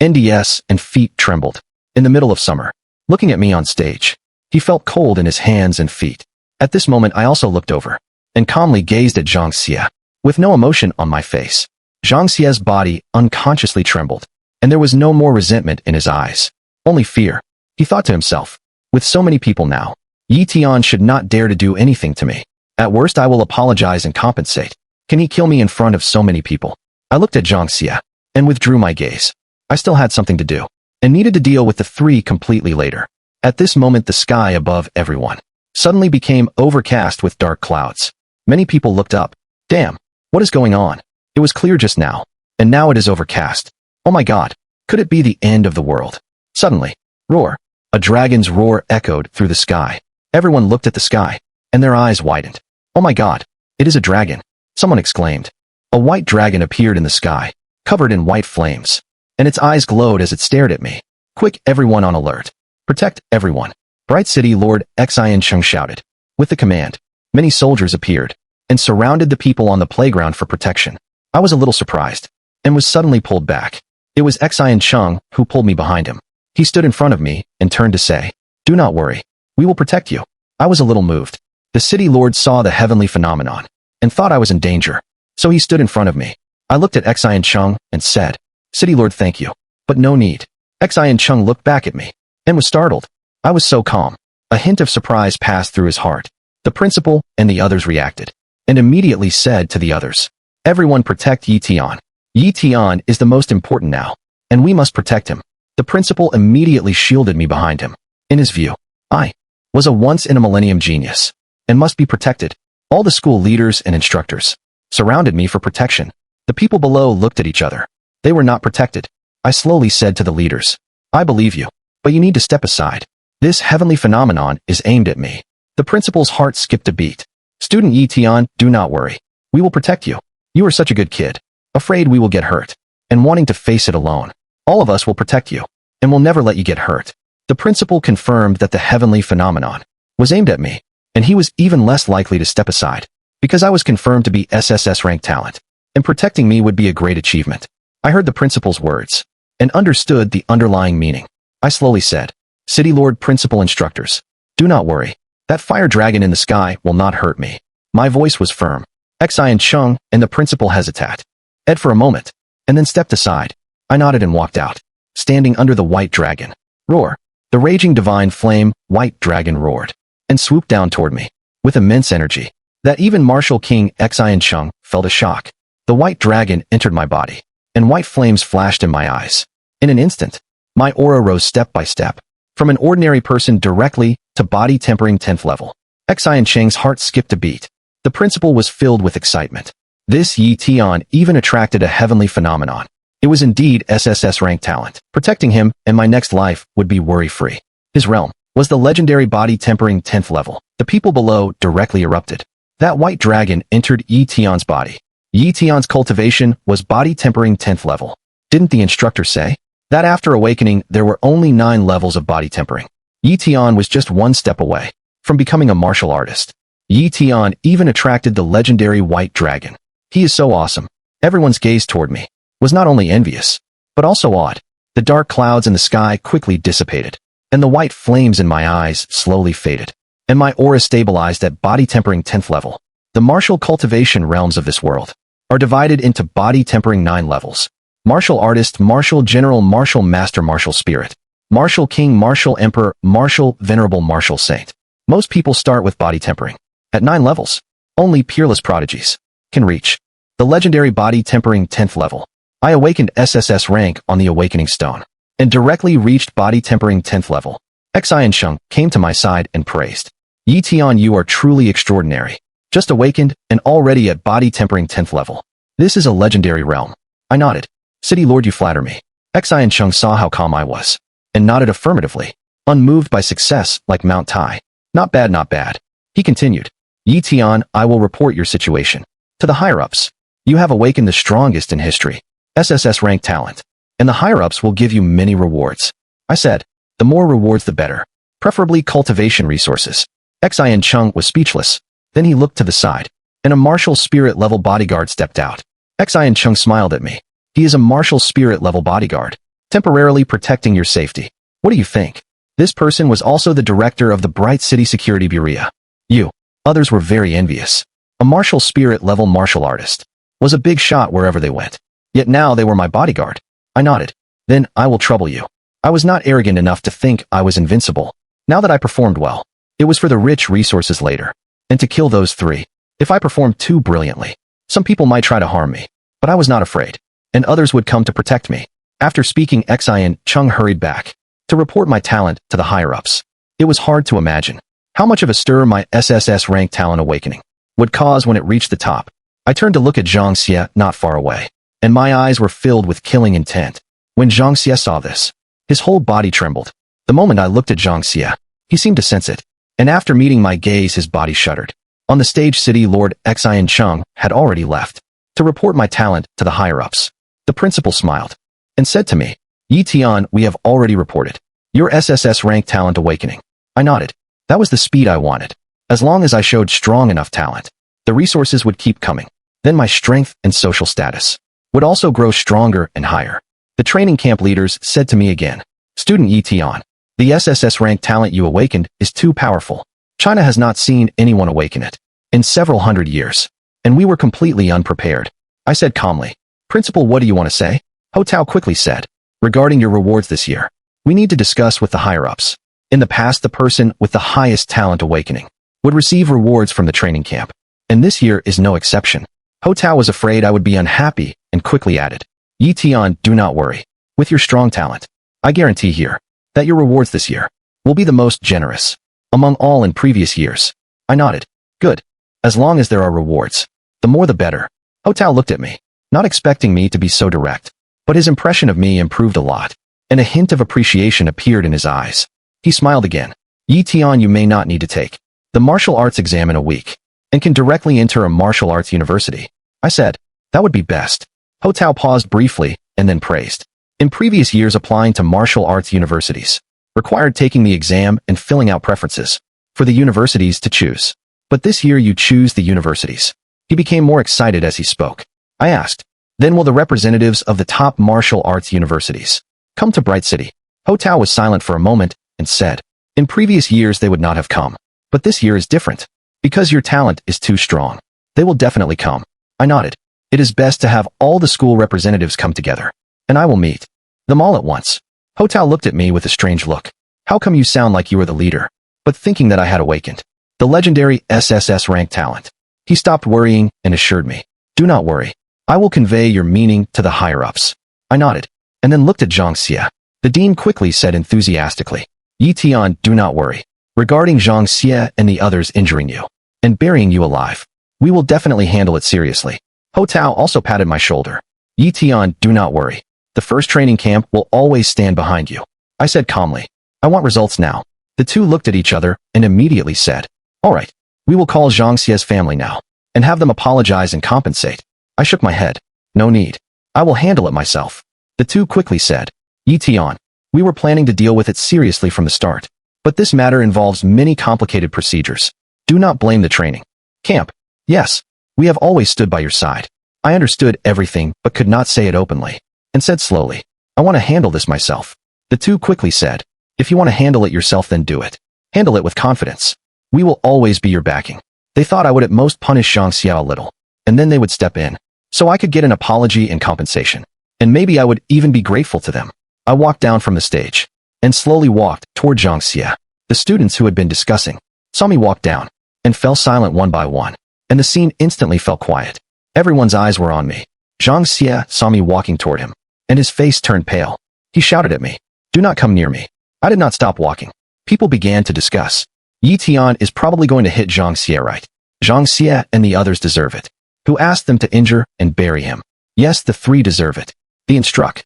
NDS and feet trembled. In the middle of summer, looking at me on stage, he felt cold in his hands and feet. At this moment I also looked over and calmly gazed at Zhang Xie. With no emotion on my face, Zhang Xie's body unconsciously trembled, and there was no more resentment in his eyes, only fear. He thought to himself, with so many people now, Yi Tian should not dare to do anything to me. At worst I will apologize and compensate. Can he kill me in front of so many people? I looked at Zhang Xie and withdrew my gaze. I still had something to do and needed to deal with the three completely later. At this moment the sky above everyone suddenly became overcast with dark clouds. Many people looked up. Damn, what is going on? It was clear just now, and now it is overcast. Oh my god, could it be the end of the world? Suddenly, roar. A dragon's roar echoed through the sky. Everyone looked at the sky, and their eyes widened. Oh my god, it is a dragon, someone exclaimed. A white dragon appeared in the sky, covered in white flames, and its eyes glowed as it stared at me. Quick, everyone on alert. Protect everyone. Bright City Lord Xian Chung shouted. With the command, many soldiers appeared and surrounded the people on the playground for protection. I was a little surprised and was suddenly pulled back. It was Xian Chung who pulled me behind him. He stood in front of me and turned to say, "Do not worry. We will protect you." I was a little moved. The city lord saw the heavenly phenomenon and thought I was in danger, so he stood in front of me. I looked at Xian Chung and said, "City lord, thank you, but no need." Xian Chung looked back at me and was startled. I was so calm. A hint of surprise passed through his heart. The principal and the others reacted and immediately said to the others, "Everyone protect Yi Tian. Yi Tian is the most important now, and we must protect him." The principal immediately shielded me behind him. In his view, I was a once-in-a-millennium genius and must be protected. All the school leaders and instructors surrounded me for protection. The people below looked at each other. They were not protected. I slowly said to the leaders, "I believe you, but you need to step aside. This heavenly phenomenon is aimed at me." The principal's heart skipped a beat. "Student Yi Tian, do not worry. We will protect you. You are such a good kid. Afraid we will get hurt and wanting to face it alone. All of us will protect you and will never let you get hurt." The principal confirmed that the heavenly phenomenon was aimed at me, and he was even less likely to step aside because I was confirmed to be SSS rank talent, and protecting me would be a great achievement. I heard the principal's words and understood the underlying meaning. I slowly said, "City Lord, principal, instructors, do not worry. That fire dragon in the sky will not hurt me." My voice was firm. Xian Chung and the principal hesitated for a moment, and then stepped aside. I nodded and walked out, standing under the white dragon. Roar. The raging divine flame, white dragon roared, and swooped down toward me, with immense energy, that even Martial King Xian Chung felt a shock. The white dragon entered my body, and white flames flashed in my eyes. In an instant, my aura rose step by step, from an ordinary person directly to body tempering 10th level. Xian Cheng's heart skipped a beat. The principal was filled with excitement. This Yi Tian even attracted a heavenly phenomenon. It was indeed SSS rank talent. Protecting him and my next life would be worry-free. His realm was the legendary body tempering 10th level. The people below directly erupted. That white dragon entered Yi Tian's body. Yi Tian's cultivation was body tempering 10th level. Didn't the instructor say that after awakening there were only 9 levels of body tempering? Yi Tian was just one step away from becoming a martial artist. Yi Tian even attracted the legendary white dragon. He is so awesome. Everyone's gaze toward me was not only envious, but also awed. The dark clouds in the sky quickly dissipated, and the white flames in my eyes slowly faded, and my aura stabilized at body tempering 10th level. The martial cultivation realms of this world are divided into body tempering 9 levels. Martial artist, martial general, martial master, martial spirit, martial king, martial emperor, martial venerable, martial saint. Most people start with body tempering. At 9 levels, only peerless prodigies can reach the legendary body tempering 10th level. I awakened SSS rank on the awakening stone and directly reached body tempering 10th level. Xian Chung came to my side and praised. "Yi Tian, you are truly extraordinary. Just awakened and already at body tempering 10th level. This is a legendary realm." I nodded. "City Lord, you flatter me." Xian Chung saw how calm I was and nodded affirmatively, unmoved by success like Mount Tai. "Not bad, not bad." He continued, "Yi Tian, I will report your situation to the higher-ups. You have awakened the strongest in history, SSS rank talent, and the higher-ups will give you many rewards." I said, "The more rewards the better, preferably cultivation resources." Xian Chung was speechless. Then he looked to the side, and a martial spirit level bodyguard stepped out. Xian Chung smiled at me. "He is a martial spirit level bodyguard, temporarily protecting your safety. What do you think?" This person was also the director of the Bright City Security Bureau. "You Others were very envious. A martial spirit level martial artist was a big shot wherever they went. Yet now they were my bodyguard. I nodded. Then, I will trouble you. I was not arrogant enough to think I was invincible. Now that I performed well, it was for the rich resources later. And to kill those three. If I performed too brilliantly, some people might try to harm me. But I was not afraid. And others would come to protect me. After speaking, Xian Chung hurried back to report my talent to the higher-ups. It was hard to imagine how much of a stir my SSS rank talent awakening would cause when it reached the top. I turned to look at Zhang Xie not far away, and my eyes were filled with killing intent. When Zhang Xie saw this, his whole body trembled. The moment I looked at Zhang Xie, he seemed to sense it, and after meeting my gaze his body shuddered. On the stage city, Lord Xian Chung had already left to report my talent to the higher-ups. The principal smiled and said to me, Yi Tian, we have already reported your SSS rank talent awakening. I nodded. That was the speed I wanted. As long as I showed strong enough talent, the resources would keep coming. Then my strength and social status would also grow stronger and higher. The training camp leaders said to me again, Student Yi Tian, the SSS rank talent you awakened is too powerful. China has not seen anyone awaken it in several hundred years, and we were completely unprepared. I said calmly, Principal, what do you want to say? Ho Tao quickly said, regarding your rewards this year, we need to discuss with the higher-ups. In the past, the person with the highest talent awakening would receive rewards from the training camp, and this year is no exception. Ho Tao was afraid I would be unhappy and quickly added, Yi Tian, do not worry. With your strong talent, I guarantee here that your rewards this year will be the most generous among all in previous years. I nodded. Good. As long as there are rewards, the more the better. Ho Tao looked at me, not expecting me to be so direct, but his impression of me improved a lot, and a hint of appreciation appeared in his eyes. He smiled again. Yi Tian, you may not need to take the martial arts exam in a week, and can directly enter a martial arts university. I said, that would be best. Ho Tao paused briefly, and then praised. In previous years, applying to martial arts universities required taking the exam and filling out preferences for the universities to choose. But this year you choose the universities. He became more excited as he spoke. I asked, then will the representatives of the top martial arts universities come to Bright City? Ho Tao was silent for a moment and said, in previous years they would not have come. But this year is different. Because your talent is too strong, they will definitely come. I nodded. It is best to have all the school representatives come together, and I will meet them all at once. Ho Tao looked at me with a strange look. How come you sound like you are the leader? But thinking that I had awakened the legendary SSS rank talent, he stopped worrying and assured me, do not worry. I will convey your meaning to the higher-ups. I nodded, and then looked at Zhang Xie. The dean quickly said enthusiastically, Yi Tian, do not worry. Regarding Zhang Xie and the others injuring you and burying you alive, we will definitely handle it seriously. Ho Tao also patted my shoulder. Yi Tian, do not worry. The first training camp will always stand behind you. I said calmly, I want results now. The two looked at each other and immediately said, all right, we will call Zhang Xie's family now and have them apologize and compensate. I shook my head. No need. I will handle it myself. The two quickly said, Yi Tian, we were planning to deal with it seriously from the start. But this matter involves many complicated procedures. Do not blame the training camp. Yes, we have always stood by your side. I understood everything but could not say it openly, and said slowly, I want to handle this myself. The two quickly said, if you want to handle it yourself, then do it. Handle it with confidence. We will always be your backing. They thought I would at most punish Zhang Xie a little, and then they would step in, so I could get an apology and compensation. And maybe I would even be grateful to them. I walked down from the stage and slowly walked toward Zhang Xie. The students who had been discussing saw me walk down and fell silent one by one, and the scene instantly fell quiet. Everyone's eyes were on me. Zhang Xie saw me walking toward him, and his face turned pale. He shouted at me, do not come near me. I did not stop walking. People began to discuss. Yi Tian is probably going to hit Zhang Xie, right? Zhang Xie and the others deserve it. Who asked them to injure and bury him? Yes, the three deserve it. The instructors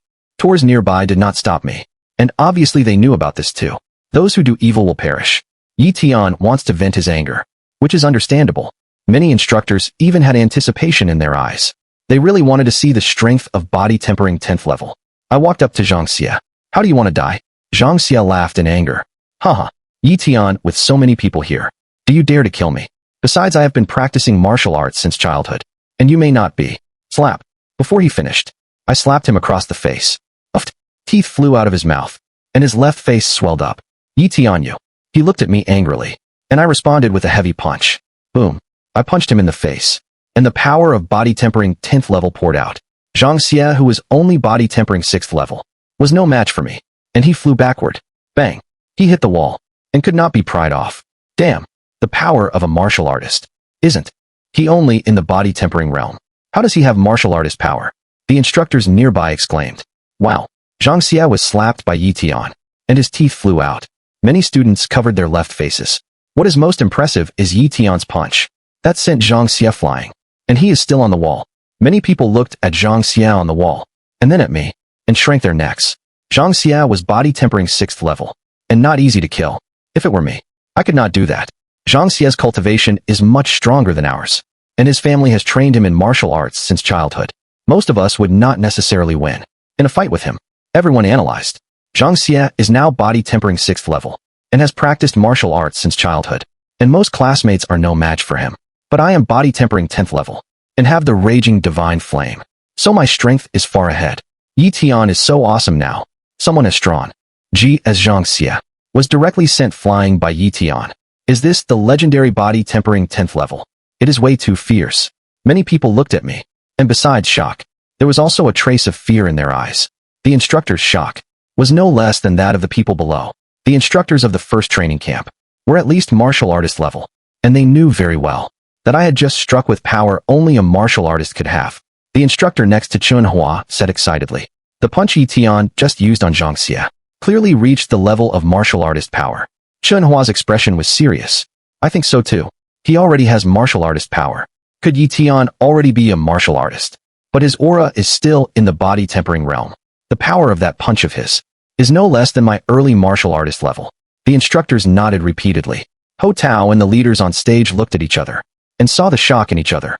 nearby did not stop me, and obviously they knew about this too. Those who do evil will perish. Yi Tian wants to vent his anger, which is understandable. Many instructors even had anticipation in their eyes. They really wanted to see the strength of body tempering 10th level. I walked up to Zhang Xie. How do you want to die? Zhang Xie laughed in anger. Haha, Yi Tian, with so many people here, do you dare to kill me? Besides, I have been practicing martial arts since childhood, and you may not be. Slap. Before he finished, I slapped him across the face. Uffed. Teeth flew out of his mouth, and his left face swelled up. Yi Tian, you. He looked at me angrily, and I responded with a heavy punch. Boom. I punched him in the face. And the power of body tempering 10th level poured out. Zhang Xie, who was only body tempering 6th level, was no match for me. And he flew backward. Bang. He hit the wall. And could not be pried off. Damn. The power of a martial artist. Isn't he only in the body tempering realm? How does he have martial artist power? The instructors nearby exclaimed. Wow. Zhang Xie was slapped by Yi Tian. And his teeth flew out. Many students covered their left faces. What is most impressive is Yi Tian's punch. That sent Zhang Xie flying. And he is still on the wall. Many people looked at Zhang Xie on the wall. And then at me. And shrank their necks. Zhang Xie was body tempering 6th level. And not easy to kill. If it were me, I could not do that. Zhang Xie's cultivation is much stronger than ours. And his family has trained him in martial arts since childhood. Most of us would not necessarily win in a fight with him. Everyone analyzed. Zhang Xie is now body tempering 6th level and has practiced martial arts since childhood. And most classmates are no match for him. But I am body tempering 10th level and have the raging divine flame. So my strength is far ahead. Yi Tian is so awesome now. Someone has drawn G as Zhang Xie was directly sent flying by Yi Tian. Is this the legendary body tempering 10th level? It is way too fierce. Many people looked at me. And besides shock, there was also a trace of fear in their eyes. The instructor's shock was no less than that of the people below. The instructors of the first training camp were at least martial artist level. And they knew very well that I had just struck with power only a martial artist could have. The instructor next to Chunhua said excitedly. The punch Yi Tian just used on Zhang Xie clearly reached the level of martial artist power. Chunhua's expression was serious. I think so too. He already has martial artist power. Could Yi Tian already be a martial artist? But his aura is still in the body tempering realm. The power of that punch of his is no less than my early martial artist level. The instructors nodded repeatedly. Ho Tao and the leaders on stage looked at each other and saw the shock in each other's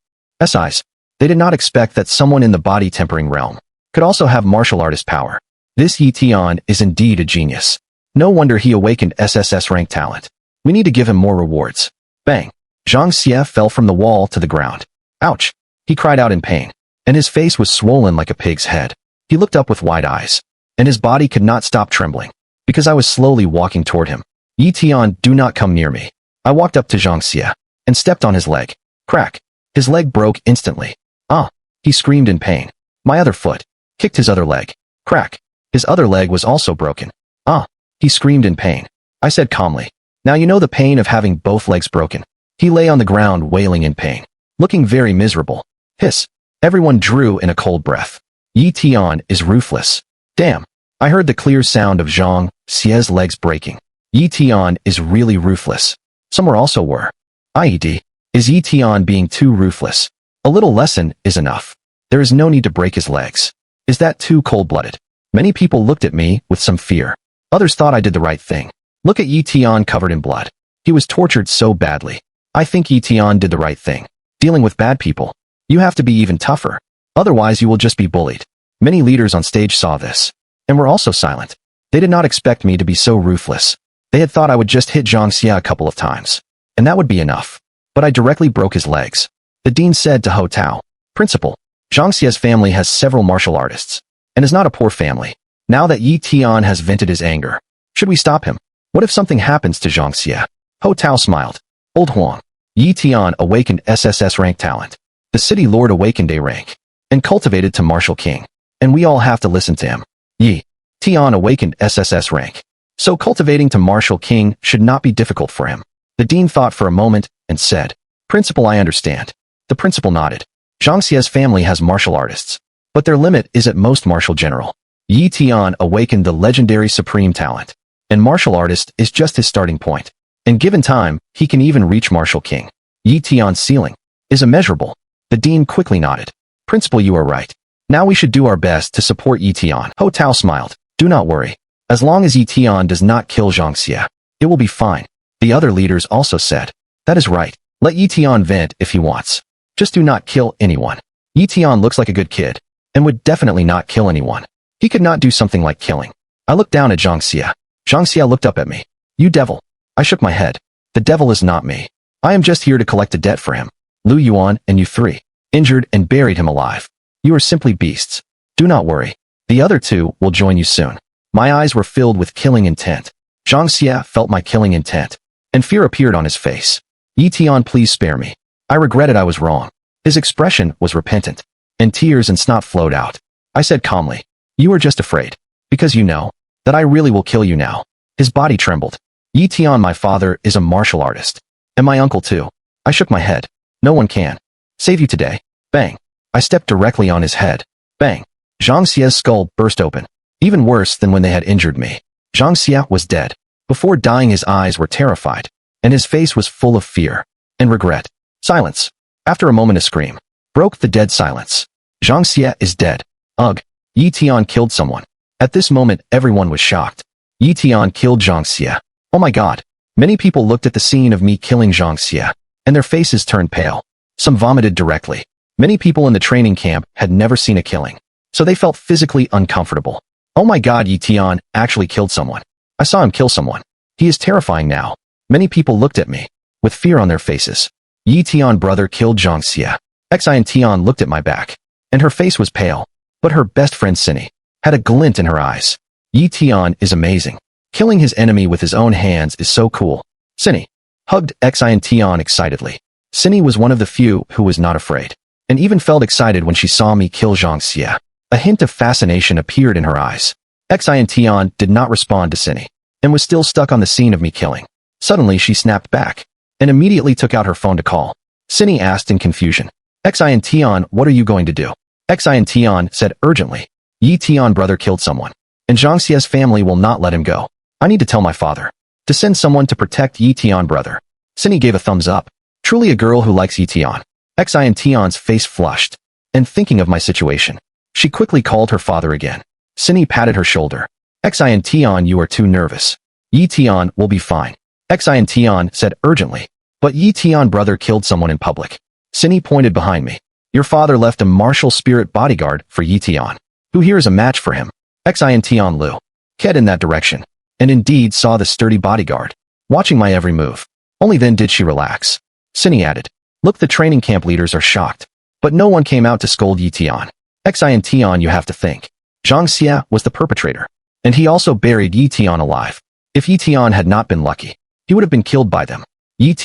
eyes. They did not expect that someone in the body tempering realm could also have martial artist power. This Yi Tian is indeed a genius. No wonder he awakened SSS rank talent. We need to give him more rewards. Bang. Zhang Xie fell from the wall to the ground. Ouch. He cried out in pain. And his face was swollen like a pig's head. He looked up with wide eyes. And his body could not stop trembling. Because I was slowly walking toward him. Yi Tian, do not come near me. I walked up to Zhang Xie. And stepped on his leg. Crack. His leg broke instantly. Ah. He screamed in pain. My other foot kicked his other leg. Crack. His other leg was also broken. Ah. He screamed in pain. I said calmly. Now you know the pain of having both legs broken. He lay on the ground wailing in pain, looking very miserable. Hiss. Everyone drew in a cold breath. Yi Tian is ruthless. Damn. I heard the clear sound of Zhang Xie's legs breaking. Yi Tian is really ruthless. Some also were. IED. Is Yi Tian being too ruthless? A little lesson is enough. There is no need to break his legs. Is that too cold-blooded? Many people looked at me with some fear. Others thought I did the right thing. Look at Yi Tian covered in blood. He was tortured so badly. I think Yi Tian did the right thing. Dealing with bad people, you have to be even tougher. Otherwise you will just be bullied. Many leaders on stage saw this. And were also silent. They did not expect me to be so ruthless. They had thought I would just hit Zhang Xie a couple of times. And that would be enough. But I directly broke his legs. The dean said to Ho Tao, Principal, Zhang Xie's family has several martial artists. And is not a poor family. Now that Yi Tian has vented his anger, should we stop him? What if something happens to Zhang Xie? Ho Tao smiled. Old Huang. Yi Tian awakened SSS rank talent. The city lord awakened a rank. And cultivated to martial king. And we all have to listen to him. Yi Tian awakened SSS rank. So cultivating to martial king should not be difficult for him. The dean thought for a moment and said, Principal, I understand. The principal nodded. Zhang Xie's family has martial artists. But their limit is at most martial general. Yi Tian awakened the legendary supreme talent. And martial artist is just his starting point. And given time, he can even reach martial king. Yi Tian's ceiling is immeasurable. The dean quickly nodded. Principal, you are right. Now we should do our best to support Yi Tian. Ho Tao smiled. Do not worry. As long as Yi Tian does not kill Zhang Xie, it will be fine. The other leaders also said. That is right. Let Yi Tian vent if he wants. Just do not kill anyone. Yi Tian looks like a good kid. And would definitely not kill anyone. He could not do something like killing. I looked down at Zhang Xie. Zhang Xie looked up at me. You devil. I shook my head. The devil is not me. I am just here to collect a debt for him. Lu Yuan and you three injured and buried him alive. You are simply beasts. Do not worry. The other two will join you soon. My eyes were filled with killing intent. Zhang Xie felt my killing intent. And fear appeared on his face. Yi please spare me. I regretted I was wrong. His expression was repentant, and tears and snot flowed out. I said calmly, you are just afraid, because you know that I really will kill you now. His body trembled. Yi, my father, is a martial artist. And my uncle too. I shook my head. No one can save you today. Bang. I stepped directly on his head. Bang. Zhang Xia's skull burst open. Even worse than when they had injured me. Zhang Xia was dead. Before dying, his eyes were terrified, and his face was full of fear and regret. Silence. After a moment, a scream broke the dead silence. Zhang Xia is dead. Ugh. Yi killed someone. At this moment, everyone was shocked. Yi killed Zhang Xia. Oh my god. Many people looked at the scene of me killing Zhang Xia, and their faces turned pale. Some vomited directly. Many people in the training camp had never seen a killing, so they felt physically uncomfortable. Oh my god, Yi actually killed someone. I saw him kill someone. He is terrifying now. Many people looked at me, with fear on their faces. Yi brother killed Zhang Xia. Xin looked at my back, and her face was pale, but her best friend Cindy had a glint in her eyes. Yi is amazing. Killing his enemy with his own hands is so cool. Cindy hugged Xin excitedly. Cindy was one of the few who was not afraid, and even felt excited when she saw me kill Zhang Xia. A hint of fascination appeared in her eyes. Xin did not respond to Cindy, and was still stuck on the scene of me killing. Suddenly she snapped back, and immediately took out her phone to call. Cindy asked in confusion, Xin, what are you going to do? Xin said urgently, Yi brother killed someone, and Zhang Xia's family will not let him go. I need to tell my father to send someone to protect Yi brother. Cindy gave a thumbs up. Truly a girl who likes Yi Xin's face flushed, and thinking of my situation, she quickly called her father again. Cindy patted her shoulder. Xin, you are too nervous. Yi will be fine. Xin said urgently, but Yi brother killed someone in public. Cindy pointed behind me. Your father left a martial spirit bodyguard for Yi who here is a match for him. Xin Lu headed in that direction, and indeed saw the sturdy bodyguard, watching my every move. Only then did she relax. Cindy added, look, the training camp leaders are shocked, but no one came out to scold Yi Xin, you have to think. Zhang Xia was the perpetrator, and he also buried Yi alive. If Yi had not been lucky, he would have been killed by them. Yi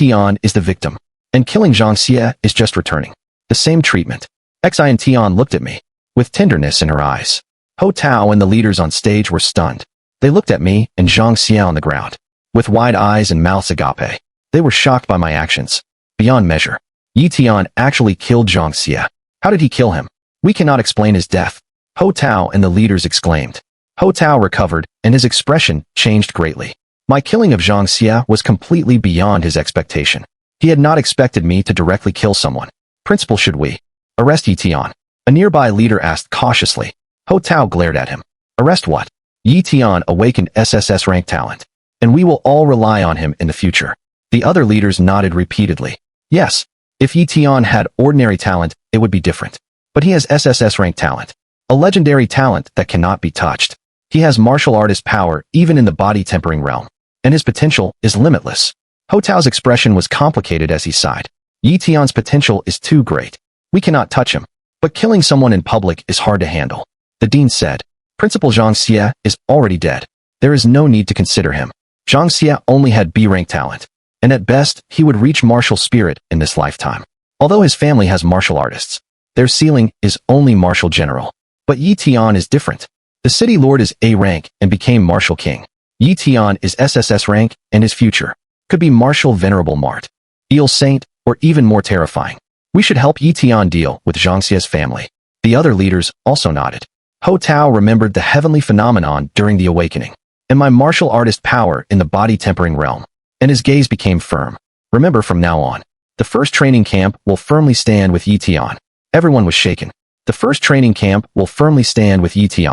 is the victim, and killing Zhang Xia is just returning the same treatment. Xin looked at me, with tenderness in her eyes. Ho Tao and the leaders on stage were stunned. They looked at me and Zhang Xia on the ground, with wide eyes and mouths agape. They were shocked by my actions, beyond measure. Yi actually killed Zhang Xia. How did he kill him? We cannot explain his death. Ho Tao and the leaders exclaimed. Ho Tao recovered, and his expression changed greatly. My killing of Zhang Xia was completely beyond his expectation. He had not expected me to directly kill someone. Principal, should we arrest Yi? A nearby leader asked cautiously. Ho Tao glared at him. Arrest what? Yi awakened SSS rank talent, and we will all rely on him in the future. The other leaders nodded repeatedly. Yes, if Yi had ordinary talent, it would be different. But he has SSS rank talent, a legendary talent that cannot be touched. He has martial artist power even in the body tempering realm, and his potential is limitless. Ho Tao's expression was complicated as he sighed. Yi potential is too great. We cannot touch him, but killing someone in public is hard to handle. The dean said, Principal Zhang Xia is already dead. There is no need to consider him. Zhang Xia only had B-rank talent, and at best, he would reach martial spirit in this lifetime. Although his family has martial artists, their ceiling is only martial general. But Yi is different. The city lord is A rank and became martial king. Yi is SSS rank, and his future could be martial venerable Mart, Eel Saint, or even more terrifying. We should help Yi deal with Zhang Xia's family. The other leaders also nodded. Ho Tao remembered the heavenly phenomenon during the awakening, and my martial artist power in the body tempering realm, and his gaze became firm. Remember, from now on, the first training camp will firmly stand with Yi. Everyone was shaken. The first training camp will firmly stand with Yi.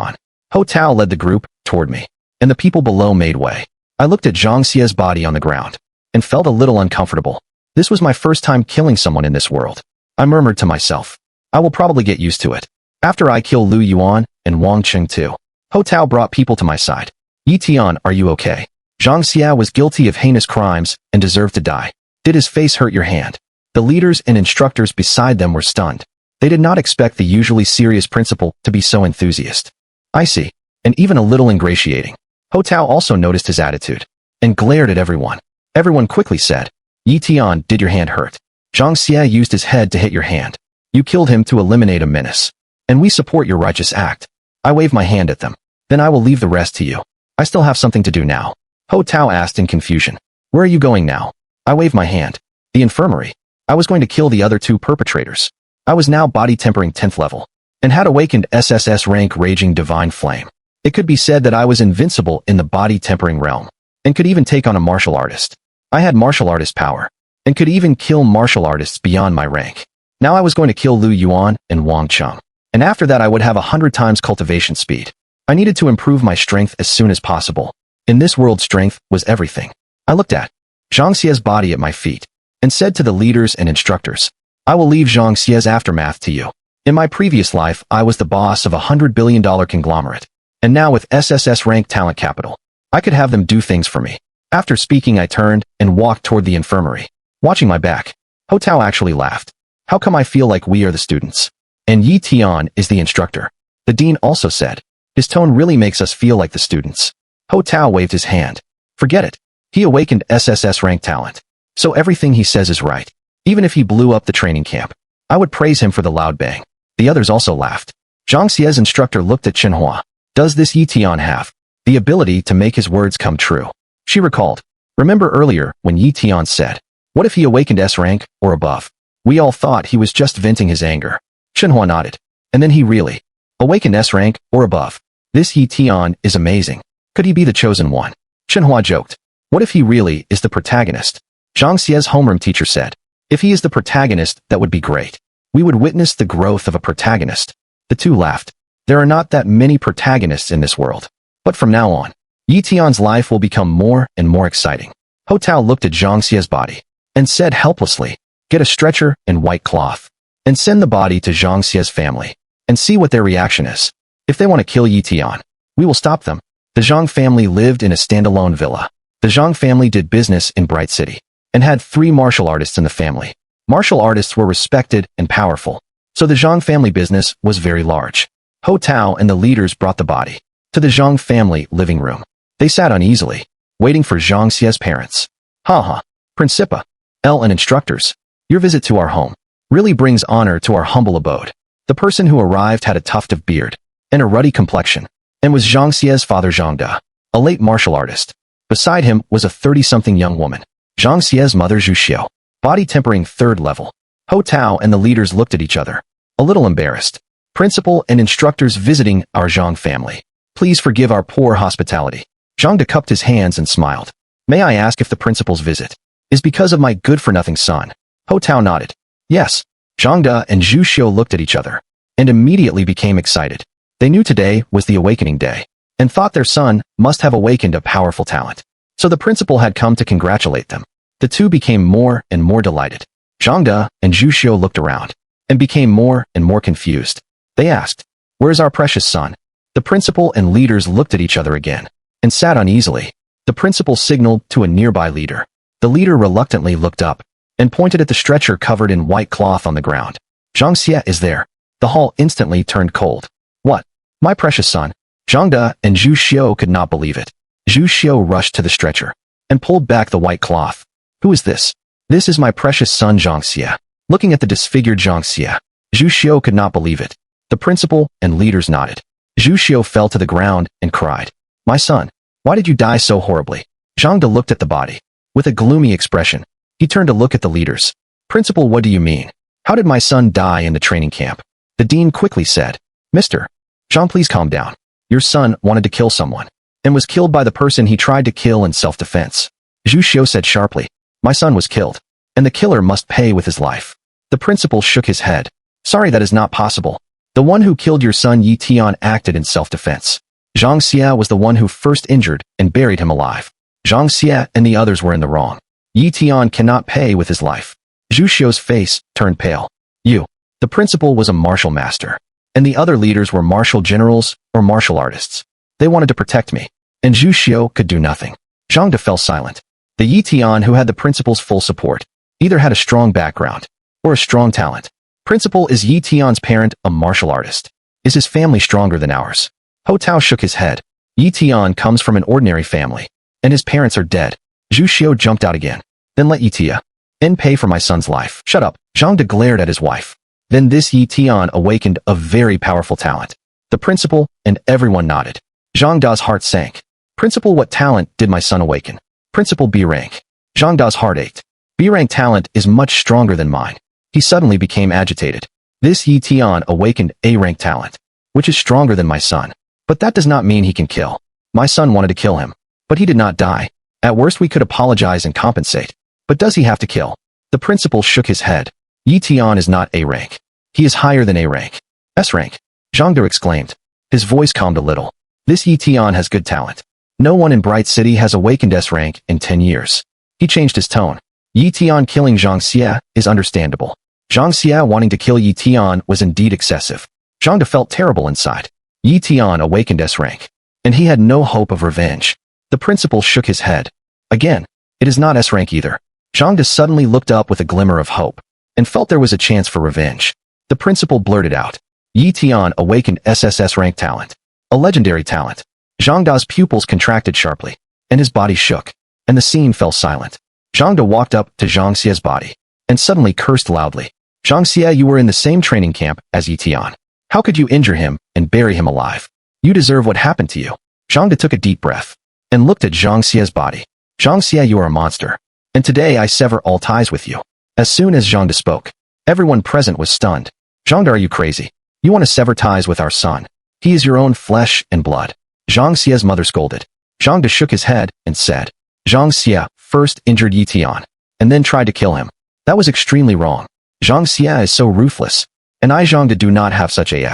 Ho Tao led the group toward me, and the people below made way. I looked at Zhang Xia's body on the ground, and felt a little uncomfortable. This was my first time killing someone in this world. I murmured to myself, I will probably get used to it. After I kill Lu Yuan and Wang Cheng too. Ho Tao brought people to my side. Yi, are you okay? Zhang Xia was guilty of heinous crimes and deserved to die. Did his face hurt your hand? The leaders and instructors beside them were stunned. They did not expect the usually serious principal to be so enthusiastic. I see, and even a little ingratiating. Ho Tao also noticed his attitude, and glared at everyone. Everyone quickly said, Yi Tian, did your hand hurt? Zhang Xie used his head to hit your hand. You killed him to eliminate a menace. And we support your righteous act. I wave my hand at them. Then I will leave the rest to you. I still have something to do now. Ho Tao asked in confusion. Where are you going now? I waved my hand. The infirmary. I was going to kill the other two perpetrators. I was now body tempering 10th level, and had awakened SSS rank Raging Divine Flame. It could be said that I was invincible in the body tempering realm, and could even take on a martial artist. I had martial artist power, and could even kill martial artists beyond my rank. Now I was going to kill Lu Yuan and Wang Cheng, and after that I would have 100 times cultivation speed. I needed to improve my strength as soon as possible. In this world, strength was everything. I looked at Zhang Xie's body at my feet, and said to the leaders and instructors, I will leave Zhang Xie's aftermath to you. In my previous life, I was the boss of a $100 billion conglomerate, and now with SSS rank talent capital, I could have them do things for me. After speaking, I turned and walked toward the infirmary. Watching my back, Ho Tao actually laughed. How come I feel like we are the students? And Yi Tian is the instructor. The dean also said. His tone really makes us feel like the students. Ho Tao waved his hand. Forget it. He awakened SSS rank talent. So everything he says is right. Even if he blew up the training camp, I would praise him for the loud bang. The others also laughed. Zhang Xie's instructor looked at Chenhua. Does this Yi Tian have the ability to make his words come true? She recalled. Remember earlier when Yi Tian said, what if he awakened S rank or above? We all thought he was just venting his anger. Chenhua nodded. And then he really awakened S rank or above. This Yi Tian is amazing. Could he be the chosen one? Chenhua joked. What if he really is the protagonist? Zhang Xie's homeroom teacher said. If he is the protagonist, that would be great. We would witness the growth of a protagonist. The two laughed. There are not that many protagonists in this world. But from now on, Yi Tian's life will become more and more exciting. Ho Tao looked at Zhang Xie's body and said helplessly, get a stretcher and white cloth and send the body to Zhang Xie's family and see what their reaction is. If they want to kill Yi Tian, we will stop them. The Zhang family lived in a standalone villa. The Zhang family did business in Bright City and had 3 martial artists in the family. Martial artists were respected and powerful, so the Zhang family business was very large. Ho Tao and the leaders brought the body to the Zhang family living room. They sat uneasily, waiting for Zhang Xie's parents. Haha, Principa, L and instructors, your visit to our home really brings honor to our humble abode. The person who arrived had a tuft of beard and a ruddy complexion, and was Zhang Xie's father Zhang Da, a late martial artist. Beside him was a 30-something young woman, Zhang Xie's mother Zhu Xiao, body tempering 3rd level. Ho Tao and the leaders looked at each other, a little embarrassed. Principal and instructors visiting our Zhang family. Please forgive our poor hospitality. Zhang Da cupped his hands and smiled. May I ask if the principal's visit is because of my good-for-nothing son? Ho Tao nodded. Yes. Zhang Da and Zhu Xiao looked at each other and immediately became excited. They knew today was the awakening day and thought their son must have awakened a powerful talent. So the principal had come to congratulate them. The two became more and more delighted. Zhang Da and Zhu Xiao looked around and became more and more confused. They asked, where's our precious son? The principal and leaders looked at each other again and sat uneasily. The principal signaled to a nearby leader. The leader reluctantly looked up and pointed at the stretcher covered in white cloth on the ground. Zhang Xie is there. The hall instantly turned cold. What? My precious son? Zhang Da and Zhu Xiao could not believe it. Zhu Xiao rushed to the stretcher and pulled back the white cloth. Who is this? This is my precious son Zhang Xie. Looking at the disfigured Zhang Xie, Zhu Xiao could not believe it. The principal and leaders nodded. Zhu Xiao fell to the ground and cried. My son, why did you die so horribly? Zhang Da looked at the body. With a gloomy expression, he turned to look at the leaders. Principal, what do you mean? How did my son die in the training camp? The dean quickly said. Mr. Zhang, please calm down. Your son wanted to kill someone and was killed by the person he tried to kill in self-defense. Zhu Xiao said sharply. My son was killed, and the killer must pay with his life. The principal shook his head. Sorry, that is not possible. The one who killed your son Yi Tian acted in self-defense. Zhang Xie was the one who first injured and buried him alive. Zhang Xie and the others were in the wrong. Yi Tian cannot pay with his life. Zhu Xiao's face turned pale. You. The principal was a martial master, and the other leaders were martial generals or martial artists. They wanted to protect me, and Zhu Xiao could do nothing. Zhang Da fell silent. The Yi Tian who had the principal's full support either had a strong background or a strong talent. Principal, is Yi Tian's parent a martial artist? Is his family stronger than ours? Ho Tao shook his head. Yi Tian comes from an ordinary family, and his parents are dead. Zhu Xiao jumped out again. Then let Yi Tia and pay for my son's life. Shut up, Zhang De glared at his wife. Then this Yi Tian awakened a very powerful talent. The principal and everyone nodded. Zhang Da's heart sank. Principal, what talent did my son awaken? Principal B rank. Zhang Da's heart ached. B rank talent is much stronger than mine. He suddenly became agitated. This Yi Tian awakened A rank talent, which is stronger than my son. But that does not mean he can kill. My son wanted to kill him, but he did not die. At worst we could apologize and compensate. But does he have to kill? The principal shook his head. Yi Tian is not A rank. He is higher than A rank. S rank. Zhang De exclaimed. His voice calmed a little. This Yi Tian has good talent. No one in Bright City has awakened S rank in 10 years. He changed his tone. Yi Tian killing Zhang Xie is understandable. Zhang Xie wanting to kill Yi Tian was indeed excessive. Zhang De felt terrible inside. Yi Tian awakened S rank, and he had no hope of revenge. The principal shook his head. Again, it is not S rank either. Zhang De suddenly looked up with a glimmer of hope, and felt there was a chance for revenge. The principal blurted out. Yi Tian awakened SSS rank talent. A legendary talent. Zhang Da's pupils contracted sharply, and his body shook, and the scene fell silent. Zhang De walked up to Zhang Xie's body, and suddenly cursed loudly. Zhang Xie, you were in the same training camp as Yi Tian. How could you injure him and bury him alive? You deserve what happened to you. Zhang De took a deep breath, and looked at Zhang Xie's body. Zhang Xie, you are a monster, and today I sever all ties with you. As soon as Zhang De spoke, everyone present was stunned. Zhang De, are you crazy? You want to sever ties with our son? He is your own flesh and blood. Zhang Xie's mother scolded. Zhang De shook his head and said, Zhang Xie first injured Yi Tian, and then tried to kill him. That was extremely wrong. Zhang Xie is so ruthless, and I Zhang De do not have such a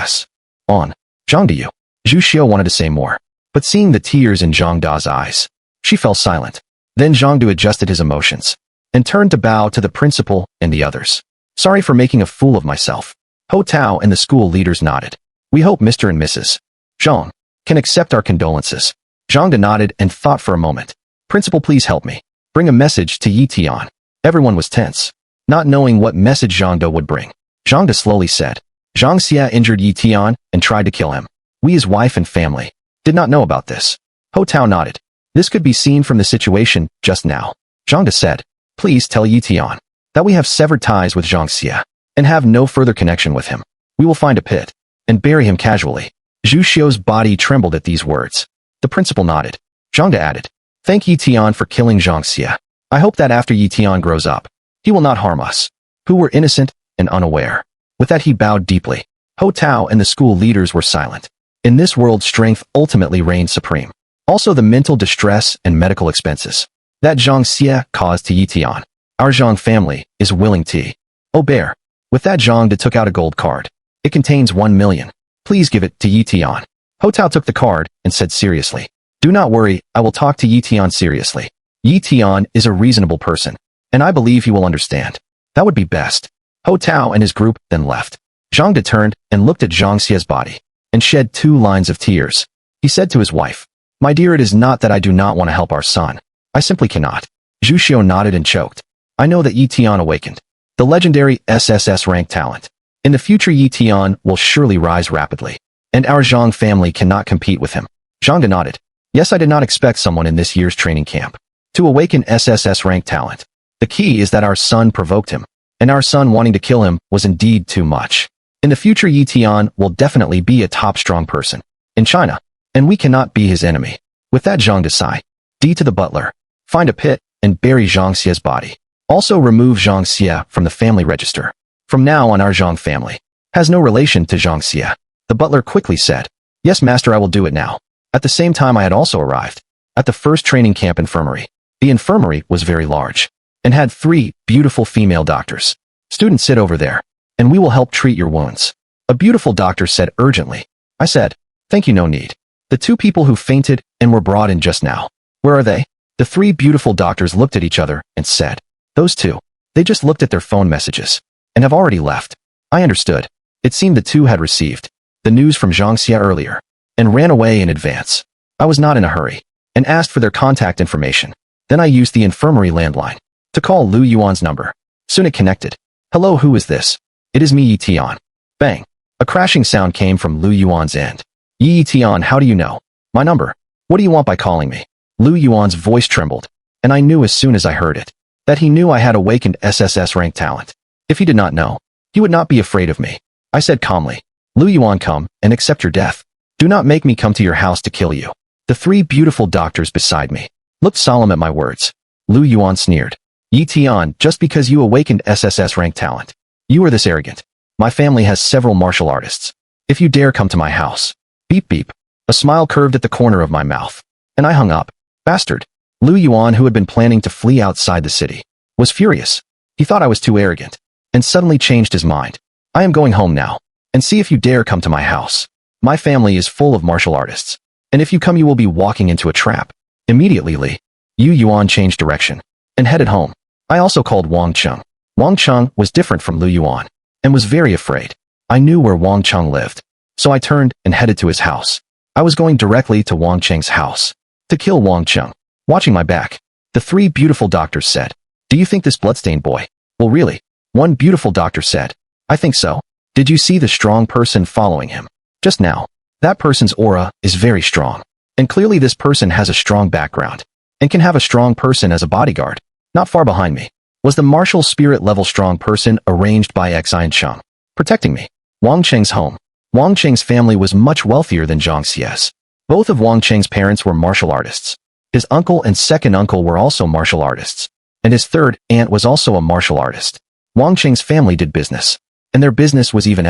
on. Zhang De, you. Zhu Xiu wanted to say more, but seeing the tears in Zhang Da's eyes, she fell silent. Then Zhang De adjusted his emotions, and turned to bow to the principal and the others. Sorry for making a fool of myself. Ho Tao and the school leaders nodded. We hope Mr. and Mrs. Zhang can accept our condolences. Zhang De nodded and thought for a moment. Principal, please help me. Bring a message to Yi Tian. Everyone was tense, not knowing what message Zhang De would bring. Zhang De slowly said, Zhang Xie injured Yi Tian and tried to kill him. We, his wife and family, did not know about this. Ho Tao nodded. This could be seen from the situation just now. Zhang De said, please tell Yi Tian that we have severed ties with Zhang Xie and have no further connection with him. We will find a pit and bury him casually. Zhu Xiu's body trembled at these words. The principal nodded. Zhang De added, thank Yi Tian for killing Zhang Xie. I hope that after Yi Tian grows up, he will not harm us, who were innocent and unaware. With that he bowed deeply. Ho Tao and the school leaders were silent. In this world, strength ultimately reigned supreme. Also the mental distress and medical expenses that Zhang Xie caused to Yi Tian. Our Zhang family is willing to. Oh bear. With that Zhang De took out a gold card. It contains 1 million. Please give it to Yi Tian. Ho Tao took the card and said seriously, do not worry, I will talk to Yi Tian seriously. Yi Tian is a reasonable person, and I believe he will understand. That would be best. Ho Tao and his group then left. Zhang De turned and looked at Zhang Xie's body, and shed 2 lines of tears. He said to his wife, my dear, it is not that I do not want to help our son. I simply cannot. Zhu Xiu nodded and choked. I know that Yi Tian awakened the legendary SSS rank talent. In the future Yi Tian will surely rise rapidly, and our Zhang family cannot compete with him. Zhang De nodded. Yes, I did not expect someone in this year's training camp to awaken SSS rank talent. The key is that our son provoked him, and our son wanting to kill him was indeed too much. In the future Yi Tian will definitely be a top strong person in China, and we cannot be his enemy. With that Zhang De sighed. D to the butler. Find a pit and bury Zhang Xie's body. Also remove Zhang Xie from the family register. From now on our Zhang family has no relation to Zhang Xie. The butler quickly said, yes master, I will do it now. At the same time I had also arrived at the first training camp infirmary. The infirmary was very large and had 3 beautiful female doctors. Students, sit over there, and we will help treat your wounds. A beautiful doctor said urgently. I said, thank you, no need. The 2 people who fainted and were brought in just now. Where are they? The 3 beautiful doctors looked at each other and said, those 2. They just looked at their phone messages and have already left. I understood. It seemed the 2 had received the news from Zhang Xie earlier and ran away in advance. I was not in a hurry and asked for their contact information. Then I used the infirmary landline to call Lu Yuan's number. Soon it connected. Hello, who is this? It is me, Yi Tian. Bang. A crashing sound came from Lu Yuan's end. Yi Tian, how do you know my number? What do you want by calling me? Lu Yuan's voice trembled, and I knew as soon as I heard it that he knew I had awakened SSS rank talent. If he did not know, he would not be afraid of me. I said calmly, Lu Yuan, come and accept your death. Do not make me come to your house to kill you. The three beautiful doctors beside me looked solemn at my words. Lu Yuan sneered. Yi Tian, just because you awakened SSS rank talent, you are this arrogant. My family has several martial artists. If you dare come to my house. Beep beep. A smile curved at the corner of my mouth, and I hung up. Bastard. Lu Yuan, who had been planning to flee outside the city, was furious. He thought I was too arrogant, and suddenly changed his mind. I am going home now, and see if you dare come to my house. My family is full of martial artists, and if you come you will be walking into a trap. Immediately Li Yuan changed direction, and headed home. I also called Wang Cheng. Wang Cheng was different from Lu Yuan, and was very afraid. I knew where Wang Cheng lived, so I turned and headed to his house. I was going directly to Wang Cheng's house, to kill Wang Cheng. Watching my back, the three beautiful doctors said, do you think this bloodstained boy? Well really, one beautiful doctor said, I think so. Did you see the strong person following him? Just now. That person's aura is very strong, and clearly this person has a strong background, and can have a strong person as a bodyguard. Not far behind me was the martial spirit level strong person arranged by Xian Cheng, protecting me. Wang Cheng's home. Wang Cheng's family was much wealthier than Zhang Xie's. Both of Wang Cheng's parents were martial artists. His uncle and second uncle were also martial artists, and his third aunt was also a martial artist. Wang Cheng's family did business, and their business was even